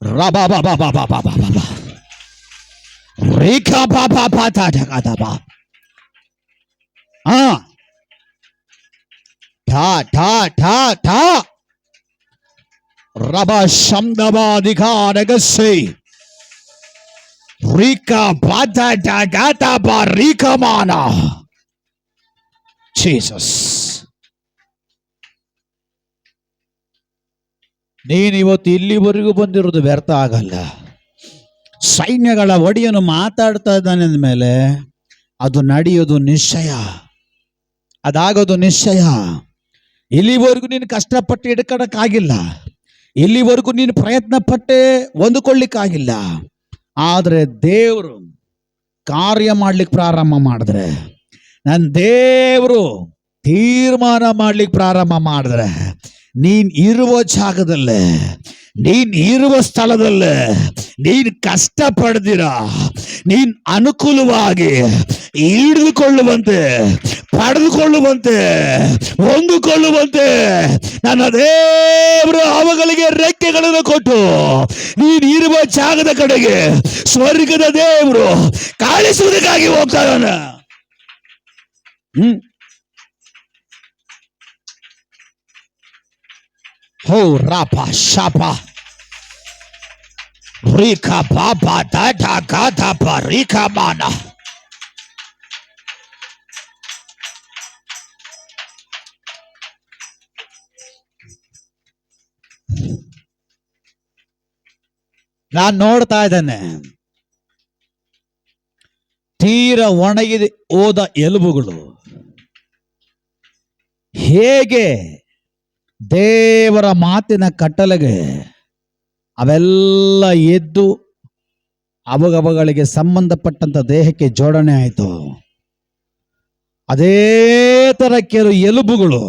ರಬಾ ಬಾ ಬಾ ಬಾ ಬಾ ಬಾ ಬಾ ಬಾ ರೇಖಾ ಬಾ ಬಾ ಬಾ ತಾ ಢಾ ಬಾ. ಠಾ ಠಾ ಠಾ ಠಾ ರಬಾ ಶಬ್ದವಾದಿಗಾರಗಸೆ ರೀಕಾ ಬಾದ ಗಾತ ಬಾ ರೀಕಮಾನ. ಜೀಸಸ್. ನೀನು ಇವತ್ತು ಇಲ್ಲಿವರೆಗೂ ಬಂದಿರೋದು ವ್ಯರ್ಥ ಆಗಲ್ಲ. ಸೈನ್ಯಗಳ ಒಡೆಯನು ಮಾತಾಡ್ತಾ ಇದ್ದಾನೆ ಅಂದಮೇಲೆ ಅದು ನಡೆಯೋದು ನಿಶ್ಚಯ, ಅದಾಗೋದು ನಿಶ್ಚಯ. ಇಲ್ಲಿವರೆಗೂ ನೀನು ಕಷ್ಟಪಟ್ಟು ಹಿಡ್ಕೊಳಕ್ಕಾಗಿಲ್ಲ, ಇಲ್ಲಿವರೆಗೂ ನೀನು ಪ್ರಯತ್ನ ಪಟ್ಟೆ ಹೊಂದಿಕೊಳ್ಳಿಕ್ಕಾಗಿಲ್ಲ. ಆದರೆ ದೇವರು ಕಾರ್ಯ ಮಾಡ್ಲಿಕ್ಕೆ ಪ್ರಾರಂಭ ಮಾಡಿದ್ರೆ, ನನ್ನ ದೇವರು ತೀರ್ಮಾನ ಮಾಡ್ಲಿಕ್ಕೆ ಪ್ರಾರಂಭ ಮಾಡಿದ್ರೆ, ನೀನ್ ಇರುವ ಜಾಗದಲ್ಲೇ, ನೀನ್ ಇರುವ ಸ್ಥಳದಲ್ಲೇ ನೀನ್ ಕಷ್ಟ ಪಡೆದಿರ, ನೀನ್ ಅನುಕೂಲವಾಗಿ ಹಿಡಿದುಕೊಳ್ಳುವಂತೆ, ಪಡೆದುಕೊಳ್ಳುವಂತೆ, ಹೊಂದಿಕೊಳ್ಳುವಂತೆ ನನ್ನ ದೇವರು ಅವುಗಳಿಗೆ ರೆಕ್ಕೆಗಳನ್ನು ಕೊಟ್ಟು ನೀನ್ ಇರುವ ಜಾಗದ ಕಡೆಗೆ ಸ್ವರ್ಗದ ದೇವರು ಕಾಣಿಸುವುದಕ್ಕಾಗಿ ಹೋಗ್ತಾ ಇದ್ದಾನೆ. ಹೋ ರಾಪ ಶಾಪ ರೀಖಾ ಬಾಬಾ ದಾದಾ ಗಾದಾ ಬಾ ರೀಖಾ ಮಾನ. ನಾನು ನೋಡ್ತಾ ಇದ್ದೇನೆ, ತೀರ ಒಣಗಿದೆ ಹೋದ ಎಲುಬುಗಳು ಹೇಗೆ ದೇವರ ಮಾತಿನ ಕಟ್ಟಲೆಗೆ ಅವೆಲ್ಲ ಎದ್ದು ಅವುಗಳಿಗೆ ಸಂಬಂಧಪಟ್ಟಂತ ದೇಹಕ್ಕೆ ಜೋಡಣೆ ಆಯಿತು. ಅದೇ ತರ ಕೆಲವು ಎಲುಬುಗಳು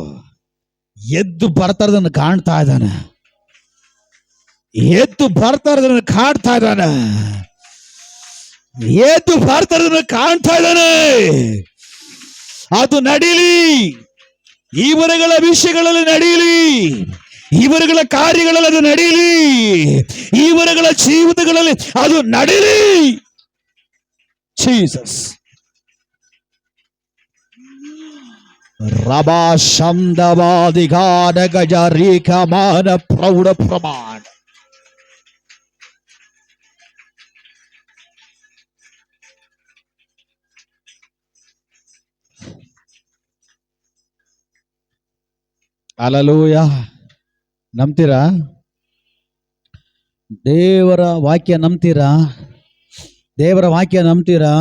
ಎದ್ದು ಬರ್ತಾ ಇರೋದನ್ನು ಕಾಣ್ತಾ ಇದ್ದಾನೆ, ಎದ್ದು ಬರ್ತಾ ಇರೋದನ್ನು ಕಾಣ್ತಾ ಇದ್ದಾನೆ, ಎದ್ದು ಬರ್ತಾ ಇರೋದನ್ನು ಕಾಣ್ತಾ ಇದ್ದಾನೆ. ಅದು ನಡೀಲಿ, ಇವರುಗಳ ವಿಷಯಗಳಲ್ಲಿ ನಡೀಲಿ, ಇವರುಗಳ ಕಾರ್ಯಗಳಲ್ಲಿ ಅದು ನಡೀಲಿ, ಇವರುಗಳ ಜೀವಿತಗಳಲ್ಲಿ ಅದು ನಡೀಲಿ. ಜೀಸಸ್. ರಬಾ ಶಬ್ದವಾದಿಗಾದ ಗಜ ರೀಕಮಾನ ಪ್ರೌಢ ಪ್ರಮಾಣ. ಹಲ್ಲೆಲೂಯಾ. ನಂಬ್ತೀರಾ? ದೇವರ ವಾಕ್ಯ ನಂಬ್ತೀರಾ? ದೇವರ ವಾಕ್ಯ ನಂಬ್ತೀರಾ?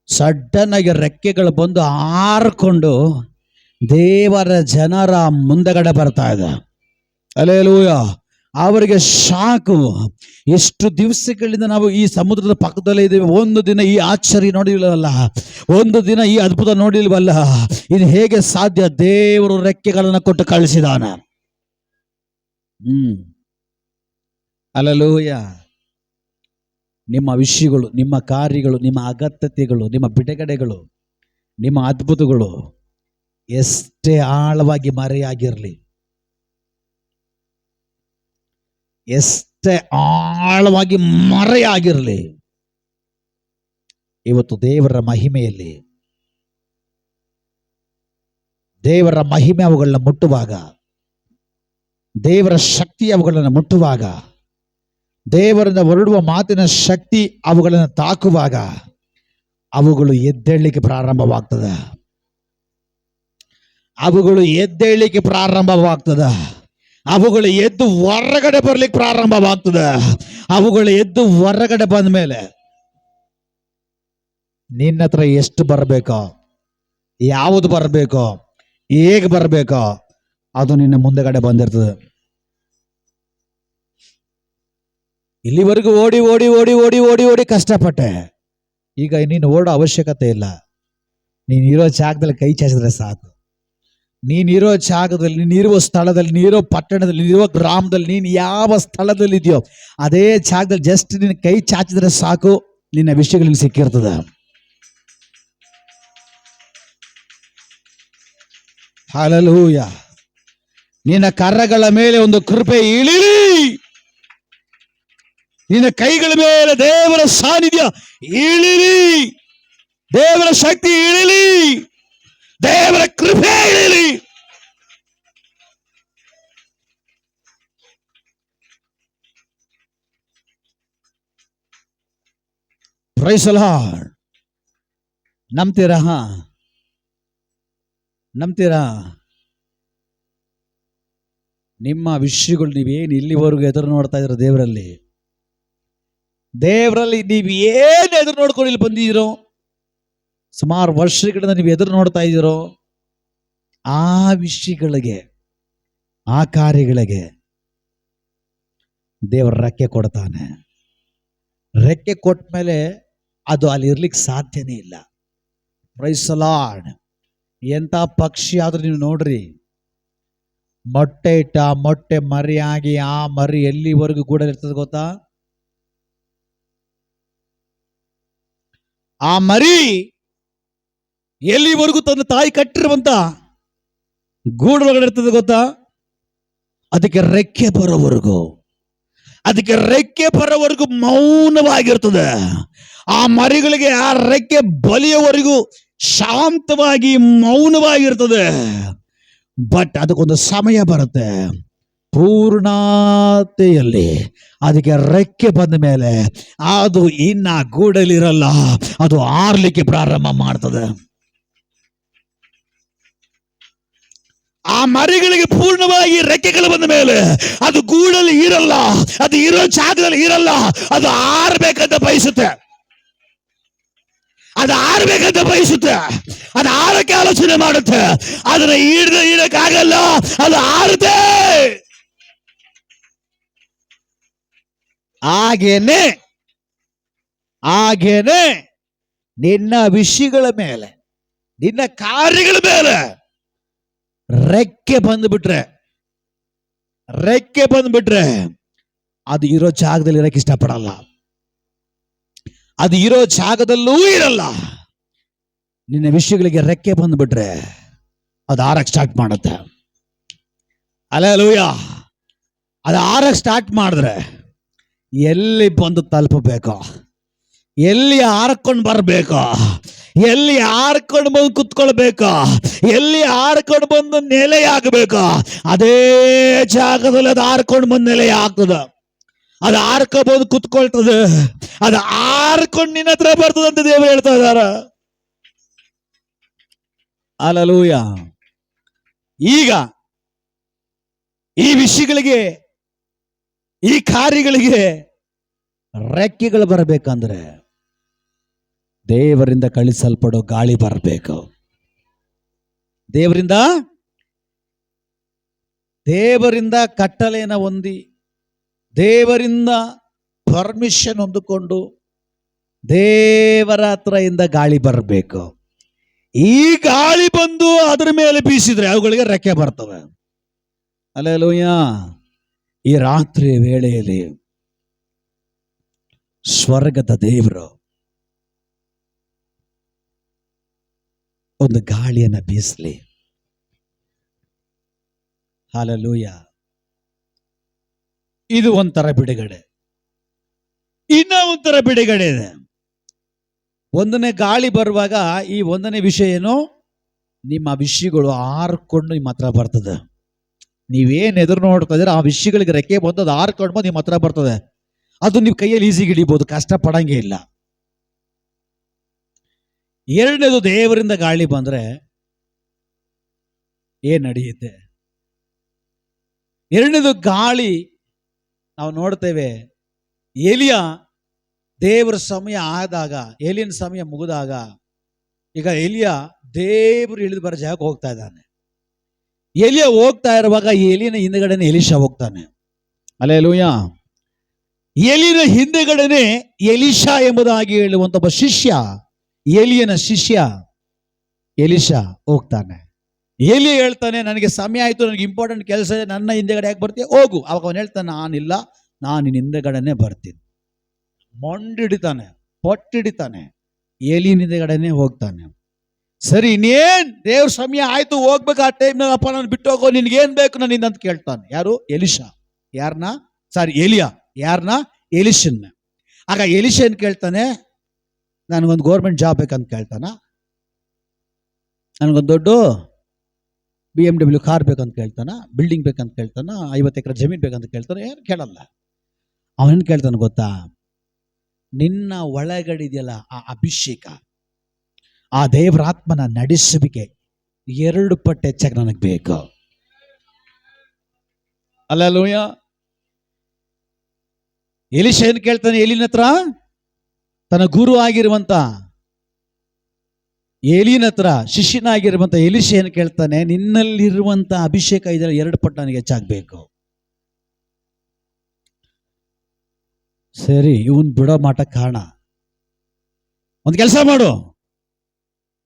ಸಡನ್ ಆಗಿ ರೆಕ್ಕೆಗಳು ಬಂದು ಹಾರ್ಕೊಂಡು ದೇವರ ಜನರ ಮುಂದಗಡೆ ಬರ್ತಾ ಇದೆ. ಹಲ್ಲೆಲೂಯ. ಅವರಿಗೆ ಶಾಕು. ಎಷ್ಟು ದಿವಸಗಳಿಂದ ನಾವು ಈ ಸಮುದ್ರದ ಪಕ್ಕದಲ್ಲೇ ಇದ್ದೀವಿ, ಒಂದು ದಿನ ಈ ಆಶ್ಚರ್ಯ ನೋಡಿಲ್ವಲ್ಲ, ಒಂದು ದಿನ ಈ ಅದ್ಭುತ ನೋಡಿಲ್ವಲ್ಲ, ಇದು ಹೇಗೆ ಸಾಧ್ಯ? ದೇವರು ರೆಕ್ಕೆಗಳನ್ನು ಕೊಟ್ಟು ಕಳಿಸಿದಾನ. ಹಲ್ಲೆಲೂಯ. ನಿಮ್ಮ ವಿಷಯಗಳು, ನಿಮ್ಮ ಕಾರ್ಯಗಳು, ನಿಮ್ಮ ಅಗತ್ಯತೆಗಳು, ನಿಮ್ಮ ಬಿಡುಗಡೆಗಳು, ನಿಮ್ಮ ಅದ್ಭುತಗಳು ಎಷ್ಟೇ ಆಳವಾಗಿ ಮರೆಯಾಗಿರಲಿ, ಎಷ್ಟೇ ಆಳವಾಗಿ ಮರೆಯಾಗಿರಲಿ, ಇವತ್ತು ದೇವರ ಮಹಿಮೆಯಲ್ಲಿ, ದೇವರ ಮಹಿಮೆ ಅವುಗಳನ್ನ ಮುಟ್ಟುವಾಗ, ದೇವರ ಶಕ್ತಿ ಅವುಗಳನ್ನು ಮುಟ್ಟುವಾಗ, ದೇವರಿಂದ ಹೊರಡುವ ಮಾತಿನ ಶಕ್ತಿ ಅವುಗಳನ್ನು ತಾಕುವಾಗ ಅವುಗಳು ಎದ್ದೇಳಲಿಕ್ಕೆ ಪ್ರಾರಂಭವಾಗ್ತದೆ. ಅವುಗಳು ಎದ್ದೇಳಲಿಕ್ಕೆ ಪ್ರಾರಂಭವಾಗ್ತದೆ. ಅವುಗಳು ಎದ್ದು ಹೊರಗಡೆ ಬರ್ಲಿಕ್ಕೆ ಪ್ರಾರಂಭವಾಗ್ತದೆ. ಅವುಗಳು ಎದ್ದು ಹೊರಗಡೆ ಬಂದ ಮೇಲೆ ನಿನ್ನ ಹತ್ರ ಎಷ್ಟು ಬರಬೇಕೋ, ಯಾವುದು ಬರಬೇಕೋ, ಹೇಗೆ ಬರಬೇಕೋ ಅದು ನಿನ್ನ ಮುಂದೆಗಡೆ ಬಂದಿರ್ತದೆ. ಇಲ್ಲಿವರೆಗೂ ಓಡಿ ಓಡಿ ಓಡಿ ಓಡಿ ಓಡಿ ಓಡಿ ಕಷ್ಟಪಟ್ಟೆ. ಈಗ ನೀನು ಓಡೋ ಅವಶ್ಯಕತೆ ಇಲ್ಲ. ನೀನಿರೋ ಜಾಗದಲ್ಲಿ ಕೈ ಚಾಚಿದ್ರೆ ಸಾಕು. ನೀನಿರೋ ಜಾಗದಲ್ಲಿ, ನೀನಿರುವ ಸ್ಥಳದಲ್ಲಿ, ನೀನಿರೋ ಪಟ್ಟಣದಲ್ಲಿ, ನೀನಿರುವ ಗ್ರಾಮದಲ್ಲಿ, ನೀನು ಯಾವ ಸ್ಥಳದಲ್ಲಿ ಇದೆಯೋ ಅದೇ ಜಾಗದಲ್ಲಿ ಜಸ್ಟ್ ನೀನು ಕೈ ಚಾಚಿದ್ರೆ ಸಾಕು, ನಿನ್ನ ವಿಷಯಗಳಿಗೆ ಸಿಕ್ಕಿರ್ತದೆ. ಹಲ್ಲೆಲೂಯ. ನಿನ್ನ ಕರಗಳ ಮೇಲೆ ಒಂದು ಕೃಪೆ ಇಳಿಲಿ. ನಿನ್ನ ಕೈಗಳ ಮೇಲೆ ದೇವರ ಸಾನ್ನಿಧ್ಯ ಇಳಿಲಿ. ದೇವರ ಶಕ್ತಿ ಇಳಿಲಿ. ದೇವರ ಕೃಪೆ ಇಳಿಲಿ. Praise the lord. ನಂಬ್ತೀರಾ? ನಂಬ್ತೀರಾ? ನಿಮ್ಮ ವಿಷಯಗಳು ನೀವೇನು ಇಲ್ಲಿವರೆಗೂ ಎದುರು ನೋಡ್ತಾ ಇದ್ದೀರೋ ದೇವರಲ್ಲಿ ನೀವು ಏನು ಎದುರು ನೋಡ್ಕೊಂಡು ಇಲ್ಲಿ ಬಂದಿದ್ದೀರೋ, ಸುಮಾರು ವರ್ಷಗಳಿಂದ ನೀವು ಎದುರು ನೋಡ್ತಾ ಇದ್ದೀರೋ, ಆ ವಿಷಯಗಳಿಗೆ, ಆ ಕಾರ್ಯಗಳಿಗೆ ದೇವರ ರೆಕ್ಕೆ ಕೊಡ್ತಾನೆ. ರೆಕ್ಕೆ ಕೊಟ್ಟ ಮೇಲೆ ಅದು ಅಲ್ಲಿ ಇರ್ಲಿಕ್ಕೆ ಸಾಧ್ಯನೇ ಇಲ್ಲ. Praise the lord. ಎಂಥ ಪಕ್ಷಿ ಆದ್ರೂ ನೀವು ನೋಡ್ರಿ, ಮೊಟ್ಟೆ ಇಟ್ಟ ಮೊಟ್ಟೆ ಮರಿಯಾಗಿ ಆ ಮರಿ ಎಲ್ಲಿವರೆಗೂ ಗೂಡಲ್ಲಿರ್ತದೆ ಗೊತ್ತಾ? ಆ ಮರಿ ಎಲ್ಲಿವರೆಗೂ ತನ್ನ ತಾಯಿ ಕಟ್ಟಿರುವಂತ ಗೂಡೊಳಗಡೆ ಇರ್ತದೆ ಗೊತ್ತಾ? ಅದಕ್ಕೆ ರೆಕ್ಕೆ ಬರೋವರೆಗೂ, ಅದಕ್ಕೆ ರೆಕ್ಕೆ ಬರೋವರೆಗೂ ಮೌನವಾಗಿರ್ತದೆ. ಆ ಮರಿಗಳಿಗೆ ಆ ರೆಕ್ಕೆ ಬಲಿಯವರೆಗೂ ಶಾಂತವಾಗಿ ಮೌನವಾಗಿರ್ತದೆ. ಬಟ್ ಅದಕ್ಕೊಂದು ಸಮಯ ಬರುತ್ತೆ, ಪೂರ್ಣತೆಯಲ್ಲಿ ಅದಕ್ಕೆ ರೆಕ್ಕೆ ಬಂದ ಮೇಲೆ ಅದು ಇನ್ನ ಗೂಡಲ್ಲಿರಲ್ಲ, ಅದು ಹಾರ್ಲಿಕ್ಕೆ ಪ್ರಾರಂಭ ಮಾಡ್ತದೆ. ಆ ಮರಿಗಳಿಗೆ ಪೂರ್ಣವಾಗಿ ರೆಕ್ಕೆಗಳು ಬಂದ ಮೇಲೆ ಅದು ಗೂಡಲ್ಲಿ ಇರಲ್ಲ, ಅದು ಇರೋ ಜಾಗದಲ್ಲಿ ಇರಲ್ಲ, ಅದು ಹಾರಬೇಕಂತ ಬಯಸುತ್ತೆ. ಅದು ಹಾರಬೇಕಂತ ಬಯಸುತ್ತೆ, ಅದು ಹಾರಕ್ಕೆ ಆಲೋಚನೆ ಮಾಡುತ್ತೆ. ಅದನ್ನ ಇಡಕ್ಕಾಗಲ್ಲ, ಅದು ಹಾರುತ್ತೆ. ಹಾಗೇನೆ ನಿನ್ನ ವಿಷಯಗಳ ಮೇಲೆ, ನಿನ್ನ ಕಾರ್ಯಗಳ ಮೇಲೆ ರೆಕ್ಕೆ ಬಂದ್ಬಿಟ್ರೆ ಅದು ಇರೋ ಜಾಗದಲ್ಲಿ ಇರಕ್ಕೆ ಇಷ್ಟಪಡಲ್ಲ, ಅದು ಇರೋ ಜಾಗದಲ್ಲೂ ಇರಲ್ಲ. ನಿನ್ನ ವಿಷಯಗಳಿಗೆ ರೆಕ್ಕೆ ಬಂದ್ಬಿಟ್ರೆ ಅದು ಹಾರಕ್ಕೆ ಸ್ಟಾರ್ಟ್ ಮಾಡುತ್ತೆ. ಹಲ್ಲೆಲೂಯಾ. ಅದು ಹಾರಕ್ಕೆ ಸ್ಟಾರ್ಟ್ ಮಾಡಿದ್ರೆ ಎಲ್ಲಿ ಬಂದು ತಲುಪಬೇಕು, ಎಲ್ಲಿ ಹಾರ್ಕೊಂಡು ಬರಬೇಕು, ಎಲ್ಲಿ ಹಾರ್ಕೊಂಡು ಬಂದು ಕುತ್ಕೊಳ್ಬೇಕು, ಎಲ್ಲಿ ಹಾರ್ಕೊಂಡು ಬಂದು ನೆಲೆಯಾಗಬೇಕು, ಅದೇ ಜಾಗದಲ್ಲಿ ಅದು ಹಾರ್ಕೊಂಡು ಬಂದು ನೆಲೆ ಆಗ್ತದೆ. ಅದು ಹಾರ್ಕೊಂಡು ಕುತ್ಕೊಳ್ತದೆ, ಅದು ಹಾರ್ಕೊಂಡು ನಿನ್ನ ಹತ್ರ ಬರ್ತದೆ ಅಂತ ದೇವರು ಹೇಳ್ತಾ ಇದಾರ. ಹಲ್ಲೆಲೂಯಾ. ಈಗ ಈ ವಿಷಯಗಳಿಗೆ, ಈ ಕಾರ್ಯಗಳಿಗೆ ರೆಕ್ಕೆಗಳು ಬರಬೇಕಂದ್ರೆ ದೇವರಿಂದ ಕಳಿಸಲ್ಪಡೋ ಗಾಳಿ ಬರಬೇಕು. ದೇವರಿಂದ ಕಟ್ಟಲೆನ ಹೊಂದಿ, ದೇವರಿಂದ ಪರ್ಮಿಷನ್ ಹೊಂದಿಕೊಂಡು ದೇವರ ಹತ್ರದಿಂದ ಗಾಳಿ ಬರಬೇಕು. ಈ ಗಾಳಿ ಬಂದು ಅದರ ಮೇಲೆ ಬೀಸಿದ್ರೆ ಅವುಗಳಿಗೆ ರೆಕ್ಕೆ ಬರ್ತವೆ. ಹಲ್ಲೆಲೂಯಾ. ಈ ರಾತ್ರಿ ವೇಳೆಯಲ್ಲಿ ಸ್ವರ್ಗದ ದೇವರು ಒಂದು ಗಾಳಿಯನ್ನ ಬೀಸಲಿ. ಹಲ್ಲೆಲೂಯಾ. ಇದು ಒಂಥರ ಬಿಡುಗಡೆ. ಇನ್ನ ಒಂಥರ ಬಿಡುಗಡೆ ಇದೆ. ಒಂದನೇ ಗಾಳಿ ಬರುವಾಗ ಈ ಒಂದನೇ ವಿಷಯ ಏನು, ನಿಮ್ಮ ವಿಷಯಗಳು ಹಾರ್ಕೊಂಡು ನಿಮ್ಮ ಹತ್ರ ಬರ್ತದೆ. ನೀವೇನು ಎದುರು ನೋಡ್ತಾ ಇದ್ರೆ ಆ ವಿಷಯಗಳಿಗೆ ರೆಕ್ಕೆ ಬಂದು ಅದು ಹಾರ್ಕೊಂಡು ಬಂದು ನಿಮ್ಮ ಹತ್ರ ಬರ್ತದೆ. ಅದು ನೀವು ಕೈಯಲ್ಲಿ ಈಸಿಗೆ ಹಿಡಿಬಹುದು, ಕಷ್ಟ ಪಡಂಗೆ ಇಲ್ಲ. ಎರಡನೇದು, ದೇವರಿಂದ ಗಾಳಿ ಬಂದ್ರೆ ಏನ್ ನಡೆಯುತ್ತೆ? ಎರಡನೇದು ಗಾಳಿ ನಾವು ನೋಡ್ತೇವೆ. ಎಲಿಯ ದೇವರ ಸಮಯ ಆದಾಗ, ಎಲಿಯನ ಸಮಯ ಮುಗಿದಾಗ, ಈಗ ಎಲಿಯ ದೇವರು ಇಳಿದು ಬರೋ ಜಾಗಕ್ಕೆ ಹೋಗ್ತಾ ಇದ್ದಾನೆ. ಎಲಿಯ ಹೋಗ್ತಾ ಇರುವಾಗ ಎಲಿಯನ ಹಿಂದೆಗಡೆನೆ ಎಲಿಷ ಹೋಗ್ತಾನೆ. ಹಲ್ಲೆಲೂಯಾ. ಎಲಿಯನ ಹಿಂದೆಗಡೆನೆ ಎಲಿಷ ಎಂಬುದಾಗಿ ಹೇಳುವಂತ ಒಬ್ಬ ಶಿಷ್ಯ, ಎಲಿಯನ ಶಿಷ್ಯ ಎಲಿಷ ಹೋಗ್ತಾನೆ. ಎಲಿ ಹೇಳ್ತಾನೆ, ನನಗೆ ಸಮಯ ಆಯ್ತು, ನನಗೆ ಇಂಪಾರ್ಟೆಂಟ್ ಕೆಲಸ ಇದೆ, ನನ್ನ ಹಿಂದೆಗಡೆ ಯಾಕೆ ಬರ್ತೀಯ, ಹೋಗು. ಅವಾಗ ಅವನು ಹೇಳ್ತಾನೆ, ನಾನಿಲ್ಲ, ನಾನು ನಿನ್ನ ಹಿಂದೆಗಡೆನೆ ಬರ್ತೀನಿ. ಮೊಂಡಿಡಿತಾನೆ, ಪೊಟ್ಟಿಡಿತಾನೆ, ಎಲಿನ ಹಿಂದೆಗಡೆನೆ ಹೋಗ್ತಾನೆ. ಸರಿ, ಇನ್ನೇನ್ ದೇವ್ರ ಸಮಯ ಆಯ್ತು, ಹೋಗ್ಬೇಕು. ಆ ಟೈಮ್ನಾಗ ಅಪ್ಪ ನಾನು ಬಿಟ್ಟು ಹೋಗೋ, ನಿನ್ಗೇನ್ ಬೇಕು ನನ್ನಿಂದ ಅಂತ ಕೇಳ್ತಾನೆ. ಯಾರು? ಎಲಿಷ. ಎಲಿಯ ಯಾರನ್ನ? ಎಲಿಷನ್ನ. ಆಗ ಎಲಿಷ ಏನ್ ಕೇಳ್ತಾನೆ, ನನಗೊಂದು ಗೌರ್ಮೆಂಟ್ ಜಾಬ್ ಬೇಕಂತ ಕೇಳ್ತಾನ, ನನಗೊಂದು ದೊಡ್ಡ BMW ಕಾರ್ ಬೇಕಂತ ಕೇಳ್ತಾನ, ಬಿಲ್ಡಿಂಗ್ ಬೇಕಂತ ಕೇಳ್ತಾನ, 50 ಎಕರೆ ಜಮೀನ್ ಬೇಕಂತ ಕೇಳ್ತಾನೆ. ಏನು ಕೇಳಲ್ಲ. ಅವನೇನು ಕೇಳ್ತಾನೆ ಗೊತ್ತಾ? ನಿನ್ನ ಒಳಗಡಿದೆಯಲ್ಲ ಆ ಅಭಿಷೇಕ, ಆ ದೇವರಾತ್ಮನ ನಡೆಸುವಿಕೆ 2 ಪಟ್ಟು ಹೆಚ್ಚಾಗಿ ನನಗೆ ಬೇಕು. ಹಲ್ಲೆಲೂಯಾ. ಎಲಿಷ ಏನ್ ಕೇಳ್ತಾನೆ ಎಲಿನ ಹತ್ರ? ತನ್ನ ಗುರು ಆಗಿರುವಂತ ಎಲಿನ ಹತ್ರ ಶಿಷ್ಯನಾಗಿರುವಂತ ಎಲಿಷ ಏನ್ ಕೇಳ್ತಾನೆ? ನಿನ್ನಲ್ಲಿರುವಂತ ಅಭಿಷೇಕ ಇದೆಲ್ಲ 2 ಪಟ್ಟು ನನಗೆ ಹೆಚ್ಚಾಗಬೇಕು. ಸರಿ, ಇವನ್ ಬಿಡೋ ಮಾಟ ಕಾರಣ, ಒಂದು ಕೆಲಸ ಮಾಡು,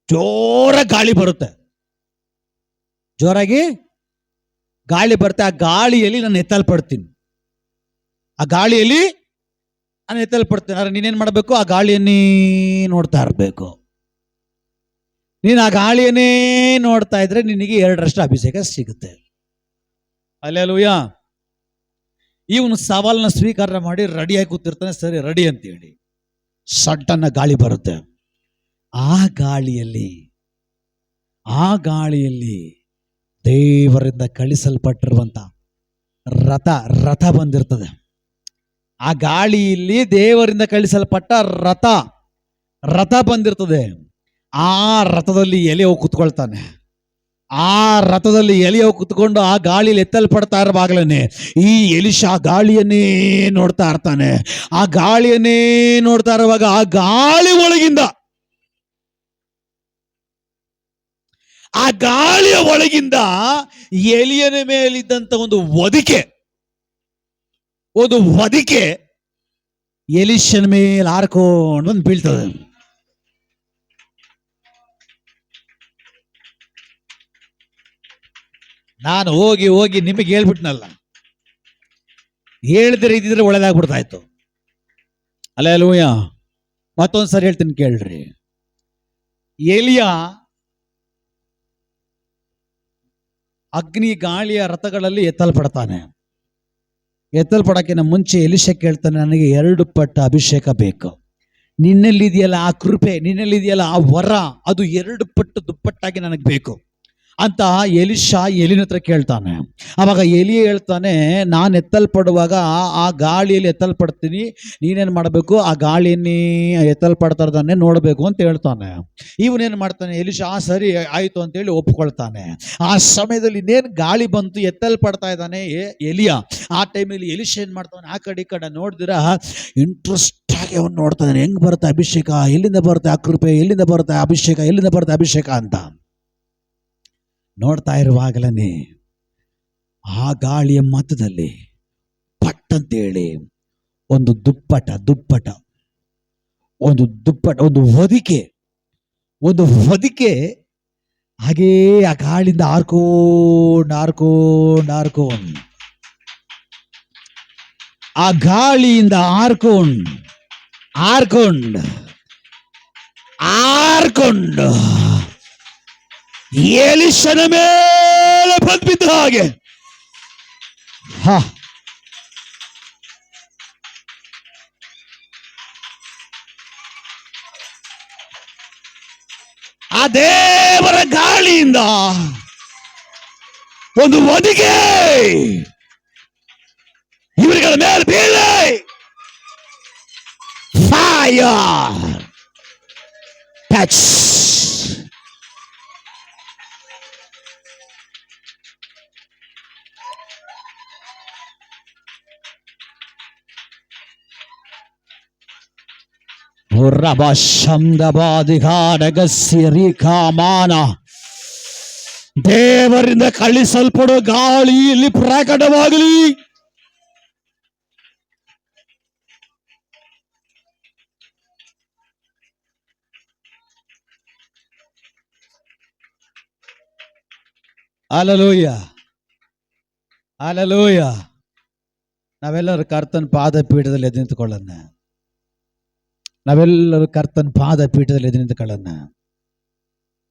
ಜೋರ ಗಾಳಿ ಬರುತ್ತೆ, ಜೋರಾಗಿ ಗಾಳಿ ಬರುತ್ತೆ. ಆ ಗಾಳಿಯಲ್ಲಿ ನಾನು ಎತ್ತಲ್ಪಡ್ತೀನಿ, ಆ ಗಾಳಿಯಲ್ಲಿ ನಾನು ಎತ್ತಲ್ಪಡ್ತೀನಿ. ಆದ್ರೆ ನೀನೇನ್ ಮಾಡಬೇಕು? ಆ ಗಾಳಿಯನ್ನೇ ನೋಡ್ತಾ ಇರಬೇಕು. ನೀನು ಆ ಗಾಳಿಯನ್ನೇ ನೋಡ್ತಾ ಇದ್ರೆ ನಿನಗೆ 2ರಷ್ಟು ಅಭಿಷೇಕ ಸಿಗುತ್ತೆ. ಹಲ್ಲೆಲೂಯಾ. ಇವನು ಸವಾಲನ್ನ ಸ್ವೀಕಾರ ಮಾಡಿ ರೆಡಿಯಾಗಿ ಕೂತಿರ್ತಾನೆ. ಸರಿ, ರೆಡಿ ಅಂತ ಹೇಳಿ ಸಡ್ಡನ್ನ ಗಾಳಿ ಬರುತ್ತೆ. ಆ ಗಾಳಿಯಲ್ಲಿ ದೇವರಿಂದ ಕಳಿಸಲ್ಪಟ್ಟಿರುವಂತ ರಥ ಬಂದಿರ್ತದೆ. ಆ ಗಾಳಿಯಲ್ಲಿ ದೇವರಿಂದ ಕಳಿಸಲ್ಪಟ್ಟ ರಥ ಬಂದಿರ್ತದೆ. ಆ ರಥದಲ್ಲಿ ಎಲೆ ಹೋಗಿ ಕುತ್ಕೊಳ್ತಾನೆ. ಆ ರಥದಲ್ಲಿ ಎಲೆ ಹೋಗಿ ಕುತ್ಕೊಂಡು ಆ ಗಾಳಿಯಲ್ಲಿ ಎತ್ತಲ್ಪಡ್ತಾ ಇರುವಾಗಲೇ ಈ ಎಲಿಷ ಗಾಳಿಯನ್ನೇ ನೋಡ್ತಾ ಇರ್ತಾನೆ. ಆ ಗಾಳಿಯನ್ನೇ ನೋಡ್ತಾ ಇರುವಾಗ ಆ ಗಾಳಿ ಒಳಗಿಂದ ಎಲಿಯನ ಮೇಲಿದ್ದಂತ ಒಂದು ಹೊದಿಕೆ ಎಲಿಷನ ಮೇಲೆ ಹಾರ್ಕೊಂಡು ಬಂದು ಬೀಳ್ತದೆ. ನಾನು ಹೋಗಿ ನಿಮಗೆ ಹೇಳ್ಬಿಟ್ನಲ್ಲ, ಹೇಳಿದ್ರೆ ಇದ್ದಿದ್ರೆ ಒಳ್ಳೆದಾಗ್ಬಿಡ್ತಾ ಇತ್ತು. ಹಲ್ಲೆಲೂಯಾ. ಮತ್ತೊಂದ್ಸರಿ ಹೇಳ್ತೀನಿ ಕೇಳ್ರಿ. ಎಲಿಯ ಅಗ್ನಿ ಗಾಳಿಯ ರಥಗಳಲ್ಲಿ ಎತ್ತಲ್ಪಡ್ತಾನೆ. ಎತ್ತಲ್ಪಡಕ್ಕಿಂತ ಮುಂಚೆ ಎಲಿಷ ಕೇಳ್ತಾನೆ, ನನಗೆ 2 ಪಟ್ಟು ಅಭಿಷೇಕ ಬೇಕು. ನಿನ್ನಲ್ಲಿದೆಯಲ್ಲ ಆ ಕೃಪೆ, ನಿನ್ನಲ್ಲಿದೆಯಲ್ಲ ಆ ವರ, ಅದು 2 ಪಟ್ಟು ದುಪ್ಪಟ್ಟಾಗಿ ನನಗೆ ಬೇಕು. ಅಂತ ಎಲಿನ ಹತ್ರ ಕೇಳ್ತಾನೆ. ಅವಾಗ ಎಲಿ ಹೇಳ್ತಾನೆ, ನಾನು ಎತ್ತಲ್ಪಡುವಾಗ ಆ ಗಾಳಿಯಲ್ಲಿ ಎತ್ತಲ್ಪಡ್ತೀನಿ, ನೀನೇನು ಮಾಡಬೇಕು, ಆ ಗಾಳಿಯನ್ನೇ ಎತ್ತಲ್ಪಡ್ತಾ ಇರೋದನ್ನೇ ನೋಡಬೇಕು ಅಂತ ಹೇಳ್ತಾನೆ. ಇವನೇನು ಮಾಡ್ತಾನೆ, ಎಲಿಷಾ ಸರಿ ಆಯಿತು ಅಂತೇಳಿ ಒಪ್ಕೊಳ್ತಾನೆ. ಆ ಸಮಯದಲ್ಲಿ ಇನ್ನೇನು ಗಾಳಿ ಬಂತು, ಎತ್ತಲ್ಪಡ್ತಾ ಇದ್ದಾನೆ ಎಲಿಯ. ಆ ಟೈಮಲ್ಲಿ ಎಲಿಷಾ ಏನು ಮಾಡ್ತಾನೆ, ಆ ಕಡೆ ಈ ಕಡೆ ನೋಡಿದಿರ ಇಂಟ್ರೆಸ್ಟ್ ಆಗಿ ಅವನು ನೋಡ್ತಾನೆ, ಹೆಂಗೆ ಬರುತ್ತೆ ಅಭಿಷೇಕ, ಎಲ್ಲಿಂದ ಬರುತ್ತೆ ಆ ಕೃಪೆ, ಎಲ್ಲಿಂದ ಬರುತ್ತೆ ಅಭಿಷೇಕ, ಎಲ್ಲಿಂದ ಬರುತ್ತೆ ಅಭಿಷೇಕ ಅಂತ ನೋಡ್ತಾ ಇರುವಾಗಲೇ ಆ ಗಾಳಿಯ ಮಧ್ಯದಲ್ಲಿ ಪಟ್ಟಂತೇಳಿ ಒಂದು ದುಪ್ಪಟ ಒಂದು ಹೊದಿಕೆ ಹಾಗೇ ಆ ಗಾಳಿಯಿಂದ ಹಾರ್ಕೊಂಡು ಆ ಗಾಳಿಯಿಂದ ಹಾರ್ಕೊಂಡು ಎಲಿಷನ ಮೇಲೆ ಬಂದ್ಬಿದ್ದ ಹಾಗೆ. ಆ ದೇವರ ಗಾಳಿಯಿಂದ ಒಂದು ಹೊದಿಕೆ ಇವರುಗಳ ಮೇಲೆ ಬೀಳಿ ಫೈರ್ ಟಚ್. ದೇವರಿಂದ ಕಳಿಸಲ್ಪಡೋ ಗಾಳಿ ಇಲ್ಲಿ ಪ್ರಕಟವಾಗಲಿ. Hallelujah, hallelujah. ನಾವೆಲ್ಲರೂ ಕರ್ತನ ಪಾದಪೀಠದಲ್ಲಿ ಎದ್ದು ನಿಂತುಕೊಳ್ಳೋಣ. ನಾವೆಲ್ಲರೂ ಕರ್ತನ ಪಾದಪೀಠದಲ್ಲಿ ಎದ್ದು ನಿಂತುಕೊಳ್ಳೋಣ.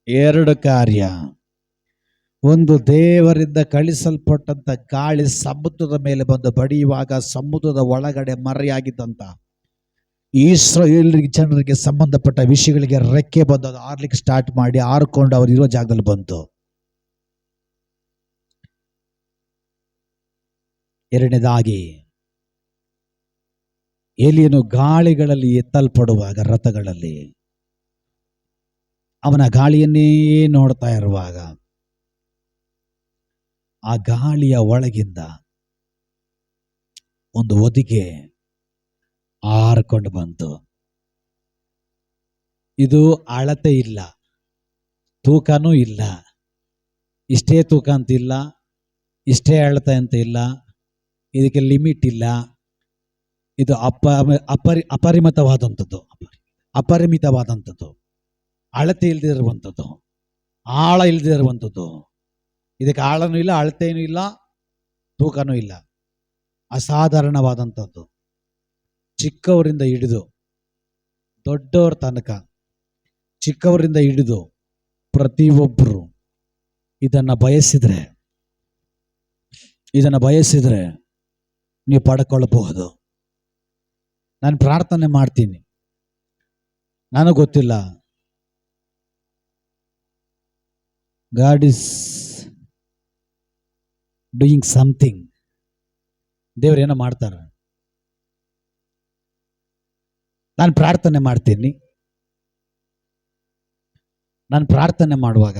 ಎರಡು ಕಾರ್ಯ. ಒಂದು, ದೇವರಿಂದ ಕಳಿಸಲ್ಪಟ್ಟಂತ ಗಾಳಿ ಸಮುದ್ರದ ಮೇಲೆ ಬಂದು ಬಡಿಯುವಾಗ ಸಮುದ್ರದ ಒಳಗಡೆ ಮರೆಯಾಗಿದ್ದಂತ ಇಸ್ರಾಯೇಲ್ ಜನರಿಗೆ ಸಂಬಂಧಪಟ್ಟ ವಿಷಯಗಳಿಗೆ ರೆಕ್ಕೆ ಬಂದು ಅದು ಆರ್ಲಿಕ್ಕೆ ಸ್ಟಾರ್ಟ್ ಮಾಡಿ ಹಾರ್ಕೊಂಡು ಅವ್ರು ಇರೋ ಜಾಗದಲ್ಲಿ ಬಂತು. ಎರಡನೇದಾಗಿ, ಎಲಿಯನು ಗಾಳಿಗಳಲ್ಲಿ ಎತ್ತಲ್ಪಡುವಾಗ, ರಥಗಳಲ್ಲಿ ಅವನ ಗಾಳಿಯನ್ನೇ ನೋಡ್ತಾ ಇರುವಾಗ ಆ ಗಾಳಿಯ ಒಳಗಿಂದ ಒಂದು ಹೊದಿಕೆ ಹಾರಿಕೊಂಡು ಬಂತು. ಇದು ಅಳತೆ ಇಲ್ಲ, ತೂಕನೂ ಇಲ್ಲ, ಇಷ್ಟೇ ತೂಕ ಅಂತಿಲ್ಲ, ಇಷ್ಟೇ ಅಳತೆ ಅಂತ ಇಲ್ಲ, ಇದಕ್ಕೆ ಲಿಮಿಟ್ ಇಲ್ಲ. ಇದು ಅಪರಿಮಿತವಾದಂಥದ್ದು, ಅಳತೆ ಇಲ್ಲದೆ ಇರುವಂಥದ್ದು, ಆಳ ಇಲ್ಲದೆ ಇರುವಂಥದ್ದು. ಇದಕ್ಕೆ ಆಳನೂ ಇಲ್ಲ, ಅಳತೆನೂ ಇಲ್ಲ, ತೂಕನೂ ಇಲ್ಲ. ಅಸಾಧಾರಣವಾದಂಥದ್ದು. ಚಿಕ್ಕವರಿಂದ ಹಿಡಿದು ದೊಡ್ಡವರ ತನಕ, ಚಿಕ್ಕವರಿಂದ ಹಿಡಿದು ಪ್ರತಿಯೊಬ್ಬರು ಇದನ್ನು ಬಯಸಿದ್ರೆ ನೀವು ಪಡ್ಕೊಳ್ಬಹುದು. ನಾನು ಪ್ರಾರ್ಥನೆ ಮಾಡ್ತೀನಿ. ನನಗೆ ಗೊತ್ತಿಲ್ಲ, ಗಾಡ್ ಇಸ್ ಡೂಯಿಂಗ್ ಸಮಥಿಂಗ್. ದೇವರೇನೋ ಮಾಡ್ತಾರೆ. ನಾನು ಪ್ರಾರ್ಥನೆ ಮಾಡ್ತೀನಿ. ನಾನು ಪ್ರಾರ್ಥನೆ ಮಾಡುವಾಗ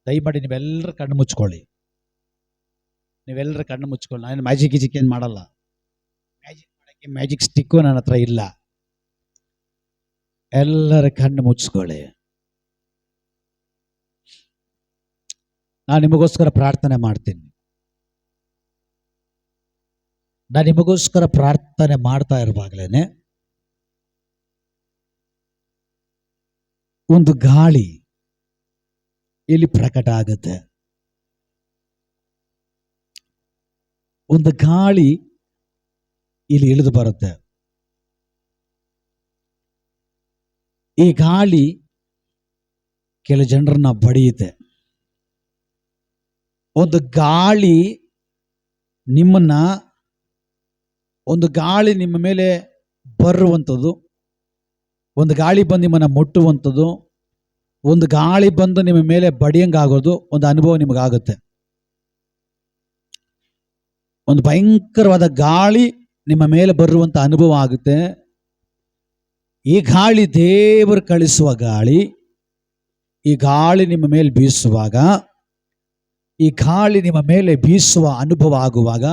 ದಯಮಾಡಿ ನೀವೆಲ್ಲರೂ ಕಣ್ಣು ಮುಚ್ಕೊಳ್ಳಿ. ನಾನು ಮ್ಯಾಜಿಕ್ ಏನು ಮಾಡಲ್ಲ. ಮ್ಯಾಜಿಕ್ ಸ್ಟಿಕ್ಕು ನನ್ನ ಹತ್ರ ಇಲ್ಲ. ಎಲ್ಲರ ಕಣ್ಣು ಮುಚ್ಕೊಳ್ಳಿ. ನಾನು ನಿಮಗೋಸ್ಕರ ಪ್ರಾರ್ಥನೆ ಮಾಡ್ತೀನಿ. ನಾನು ನಿಮಗೋಸ್ಕರ ಪ್ರಾರ್ಥನೆ ಮಾಡ್ತಾ ಇರುವಾಗಲೇ ಒಂದು ಗಾಳಿ ಇಲ್ಲಿ ಪ್ರಕಟ ಆಗುತ್ತೆ. ಒಂದು ಗಾಳಿ ಇಲ್ಲಿ ಇಳಿದು ಬರುತ್ತೆ. ಈ ಗಾಳಿ ಕೆಲ ಜನರನ್ನ ಬಡಿಯುತ್ತೆ. ಒಂದು ಗಾಳಿ ನಿಮ್ಮ ಮೇಲೆ ಬರುವಂಥದ್ದು, ಒಂದು ಗಾಳಿ ಬಂದು ನಿಮ್ಮನ್ನ ಮುಟ್ಟುವಂಥದ್ದು, ಒಂದು ಗಾಳಿ ಬಂದು ನಿಮ್ಮ ಮೇಲೆ ಬಡಿಯಂಗಾಗೋದು ಒಂದು ಅನುಭವ ನಿಮಗಾಗುತ್ತೆ. ಒಂದು ಭಯಂಕರವಾದ ಗಾಳಿ ನಿಮ್ಮ ಮೇಲೆ ಬರುವಂತ ಅನುಭವ ಆಗುತ್ತೆ. ಈ ಗಾಳಿ ದೇವರು ಕಳಿಸುವ ಗಾಳಿ. ಈ ಗಾಳಿ ನಿಮ್ಮ ಮೇಲೆ ಬೀಸುವಾಗ, ಈ ಗಾಳಿ ನಿಮ್ಮ ಮೇಲೆ ಬೀಸುವ ಅನುಭವ ಆಗುವಾಗ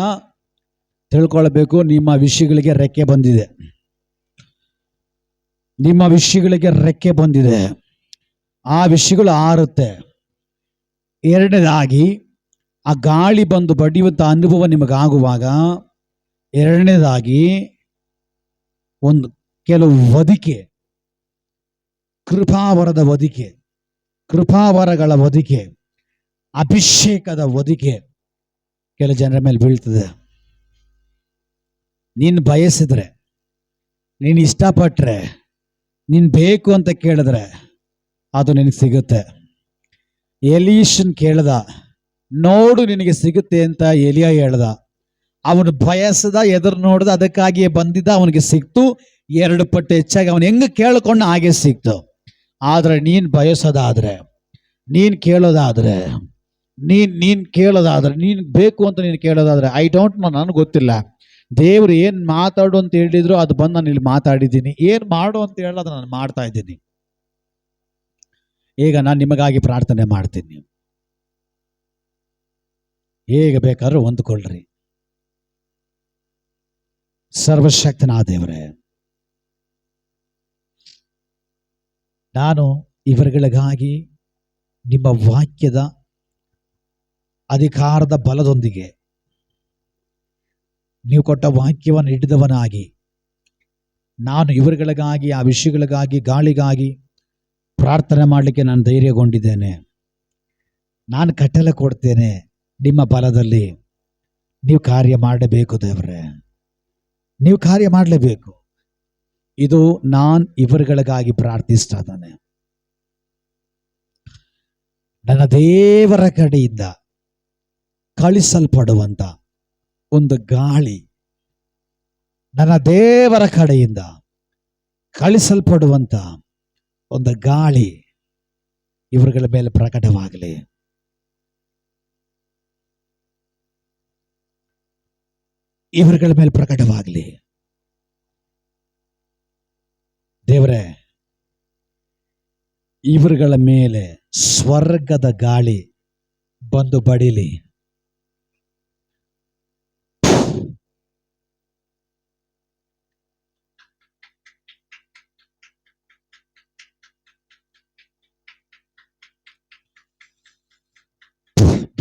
ತಿಳ್ಕೊಳ್ಬೇಕು, ನಿಮ್ಮ ವಿಷಯಗಳಿಗೆ ರೆಕ್ಕೆ ಬಂದಿದೆ. ನಿಮ್ಮ ವಿಷಯಗಳಿಗೆ ರೆಕ್ಕೆ ಬಂದಿದೆ. ಆ ವಿಷಯಗಳು ಹಾರುತ್ತೆ. ಎರಡನೇದಾಗಿ ಆ ಗಾಳಿ ಬಂದು ಬಡಿಯುವಂಥ ಅನುಭವ ನಿಮಗಾಗುವಾಗ, ಎರಡನೇದಾಗಿ ಒಂದು ಕೆಲವು ಹೊದಿಕೆ, ಕೃಪಾವರದ ಹೊದಿಕೆ, ಕೃಪಾವರಗಳ ಹೊದಿಕೆ, ಅಭಿಷೇಕದ ಹೊದಿಕೆ ಕೆಲವು ಜನರ ಮೇಲೆ ಬೀಳ್ತದೆ. ನೀನು ಬಯಸಿದ್ರೆ, ನೀನು ಇಷ್ಟಪಟ್ರೆ, ನೀನು ಬೇಕು ಅಂತ ಕೇಳಿದ್ರೆ ಅದು ನಿನಗೆ ಸಿಗುತ್ತೆ. ಎಲೀಷನ್ ಕೇಳ್ದ, ನೋಡು ನಿನಗೆ ಸಿಗುತ್ತೆ ಅಂತ ಎಲಿಯ ಹೇಳ್ದ. ಅವನು ಬಯಸದ, ಎದುರು ನೋಡ್ದ, ಅದಕ್ಕಾಗಿಯೇ ಬಂದಿದ್ದ, ಅವನಿಗೆ ಸಿಕ್ತು. 2 ಪಟ್ಟು ಹೆಚ್ಚಾಗಿ ಅವನು ಹೆಂಗೆ ಕೇಳ್ಕೊಂಡು ಹಾಗೆ ಸಿಕ್ತು. ಆದ್ರೆ ನೀನು ಬಯಸೋದಾದ್ರೆ, ನೀನು ಕೇಳೋದಾದ್ರೆ, ನೀನು ಕೇಳೋದಾದ್ರೆ, ನೀನು ಬೇಕು ಅಂತ ನೀನು ಕೇಳೋದಾದ್ರೆ, ಐ ಡೋಂಟ್ ನೋ, ನನಗೆ ಗೊತ್ತಿಲ್ಲ. ದೇವ್ರು ಏನು ಮಾತಾಡು ಅಂತ ಹೇಳಿದ್ರು ಅದು ಬಂದು ನಾನು ಇಲ್ಲಿ ಮಾತಾಡಿದ್ದೀನಿ. ಏನು ಮಾಡು ಅಂತ ಹೇಳೋದು ನಾನು ಮಾಡ್ತಾ ಇದ್ದೀನಿ. ಈಗ ನಾನು ನಿಮಗಾಗಿ ಪ್ರಾರ್ಥನೆ ಮಾಡ್ತೀನಿ. ಹೇಗೆ ಬೇಕಾದ್ರೂ ಹೊಂದ್ಕೊಳ್ರಿ. ಸರ್ವಶಕ್ತನಾದ ದೇವರೇ, ನಾನು ಇವರುಗಳಿಗಾಗಿ ನಿಮ್ಮ ವಾಕ್ಯದ ಅಧಿಕಾರದ ಬಲದೊಂದಿಗೆ ನೀವು ಕೊಟ್ಟ ವಾಕ್ಯವನ್ನು ಹಿಡಿದವನಾಗಿ ನಾನು ಇವರುಗಳಿಗಾಗಿ, ಆ ವಿಷಯಗಳಿಗಾಗಿ, ಗಾಳಿಗಾಗಿ ಪ್ರಾರ್ಥನೆ ಮಾಡಲಿಕ್ಕೆ ನಾನು ಧೈರ್ಯಗೊಂಡಿದ್ದೇನೆ. ನಾನು ಕಟ್ಟಲೆ ಕೊಡ್ತೇನೆ. ನಿಮ್ಮ ಬಲದಲ್ಲಿ ನೀವು ಕಾರ್ಯ ಮಾಡಬೇಕು ದೇವರೇ, ನೀವು ಕಾರ್ಯ ಮಾಡಲೇಬೇಕು. ಇದು ನಾನು ಇವರುಗಳಿಗಾಗಿ ಪ್ರಾರ್ಥಿಸ್ತಾ ಇದ್ದಾನೆ. ನನ್ನ ದೇವರ ಕಡೆಯಿಂದ ಕಳಿಸಲ್ಪಡುವಂತ ಒಂದು ಗಾಳಿ, ನನ್ನ ದೇವರ ಕಡೆಯಿಂದ ಕಳಿಸಲ್ಪಡುವಂತ ಒಂದು ಗಾಳಿ ಇವರುಗಳ ಮೇಲೆ ಪ್ರಕಟವಾಗಲಿ. ಇವರುಗಳ ಮೇಲೆ ಪ್ರಕಟವಾಗಲಿ ದೇವರೇ. ಇವರುಗಳ ಮೇಲೆ ಸ್ವರ್ಗದ ಗಾಳಿ ಬಂದು ಬಡಿಲಿ.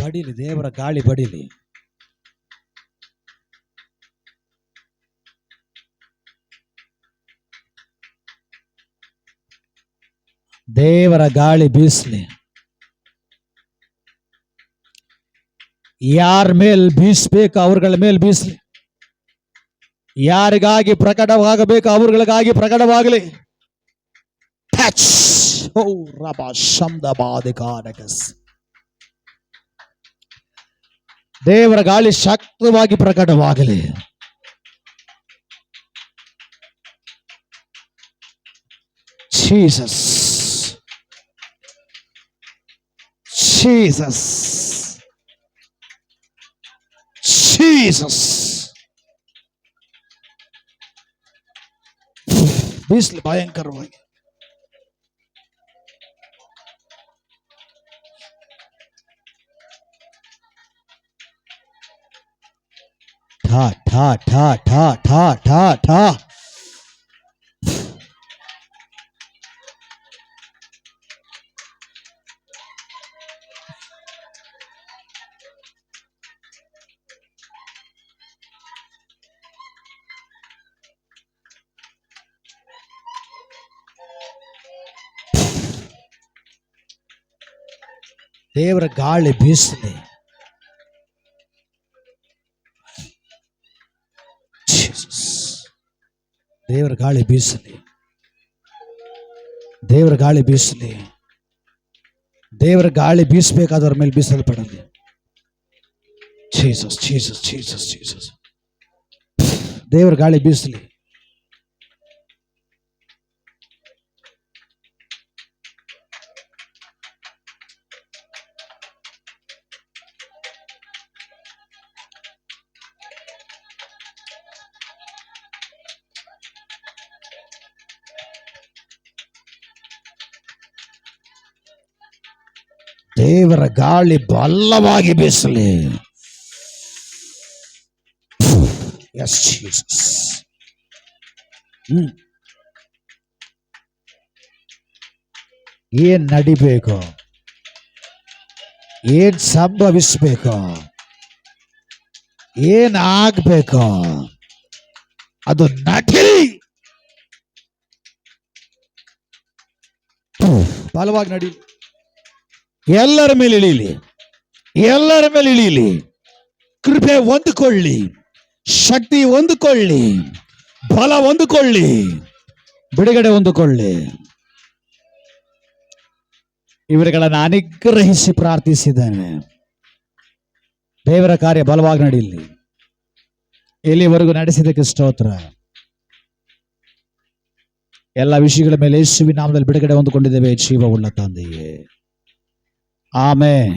ಬಡಿಲಿ, ದೇವರ ಗಾಳಿ ಬಡಿಲಿ. ದೇವರ ಗಾಳಿ ಬೀಸಲಿ. ಯಾರ ಮೇಲ್ ಬೀಸಬೇಕು ಅವ್ರಗಳ ಮೇಲೆ ಬೀಸಲಿ. ಯಾರಿಗಾಗಿ ಪ್ರಕಟವಾಗಬೇಕು ಅವ್ರಗಳಿಗಾಗಿ ಪ್ರಕಟವಾಗಲಿ. ದೇವರ ಗಾಳಿ ಶಕ್ತವಾಗಿ ಪ್ರಕಟವಾಗಲಿ. Jesus, Jesus, Jesus. ಬೀಸಲಿ ಭಯಂಕರವಾಗಿ. ಠಾ ಠಾ ಠಾ ಠಾ ಠಾ ಠಾ ಠಾ. ದೇವರ ಗಾಳಿ ಬೀಸಲಿ. ದೇವರ ಗಾಳಿ ಬೀಸಲಿ. ದೇವರ ಗಾಳಿ ಬೀಸಲಿ. ದೇವರ ಗಾಳಿ ಬೀಸಬೇಕಾದವ್ರ ಮೇಲೆ ಬೀಸಲ್ಪಡಲಿ. Jesus, Jesus, Jesus, Jesus. ದೇವರ ಗಾಳಿ ಬೀಸಲಿ. ದೇವರ ಗಾಳಿ ಬಲವಾಗಿ ಬೀಸಲಿ. S Jesus. ಏನ್ ನಡಿಬೇಕು, ಏನ್ ಸಂಭವಿಸ್ಬೇಕು, ಏನ್ ಆಗ್ಬೇಕು ಅದು ನಟಲಿ. ಬಲವಾಗಿ ನಡಿ. ಎಲ್ಲರ ಮೇಲೆ ಇಳೀಲಿ, ಎಲ್ಲರ ಮೇಲೆ ಇಳೀಲಿ. ಕೃಪೆ ಹೊಂದಿಕೊಳ್ಳಿ, ಶಕ್ತಿ ಹೊಂದಿಕೊಳ್ಳಿ, ಬಲ ಹೊಂದಿಕೊಳ್ಳಿ, ಬಿಡುಗಡೆ ಹೊಂದಿಕೊಳ್ಳಿ. ಇವರುಗಳನ್ನು ಅನುಗ್ರಹಿಸಿ ಪ್ರಾರ್ಥಿಸಿದ್ದೇನೆ. ದೇವರ ಕಾರ್ಯ ಬಲವಾಗಿ ನಡೆಯಲಿ. ಎಲ್ಲಿವರೆಗೂ ನಡೆಸಿದ್ದಕ್ಕೆ ಸ್ತೋತ್ರ. ಎಲ್ಲ ವಿಷಯಗಳ ಮೇಲೆ ಯೇಸುವಿನ ನಾಮದಲ್ಲಿ ಬಿಡುಗಡೆ ಹೊಂದಿಕೊಂಡಿದ್ದೇವೆ ಜೀವವುಳ್ಳ ತಂದೆಯೇ. ಆಮೆನ್.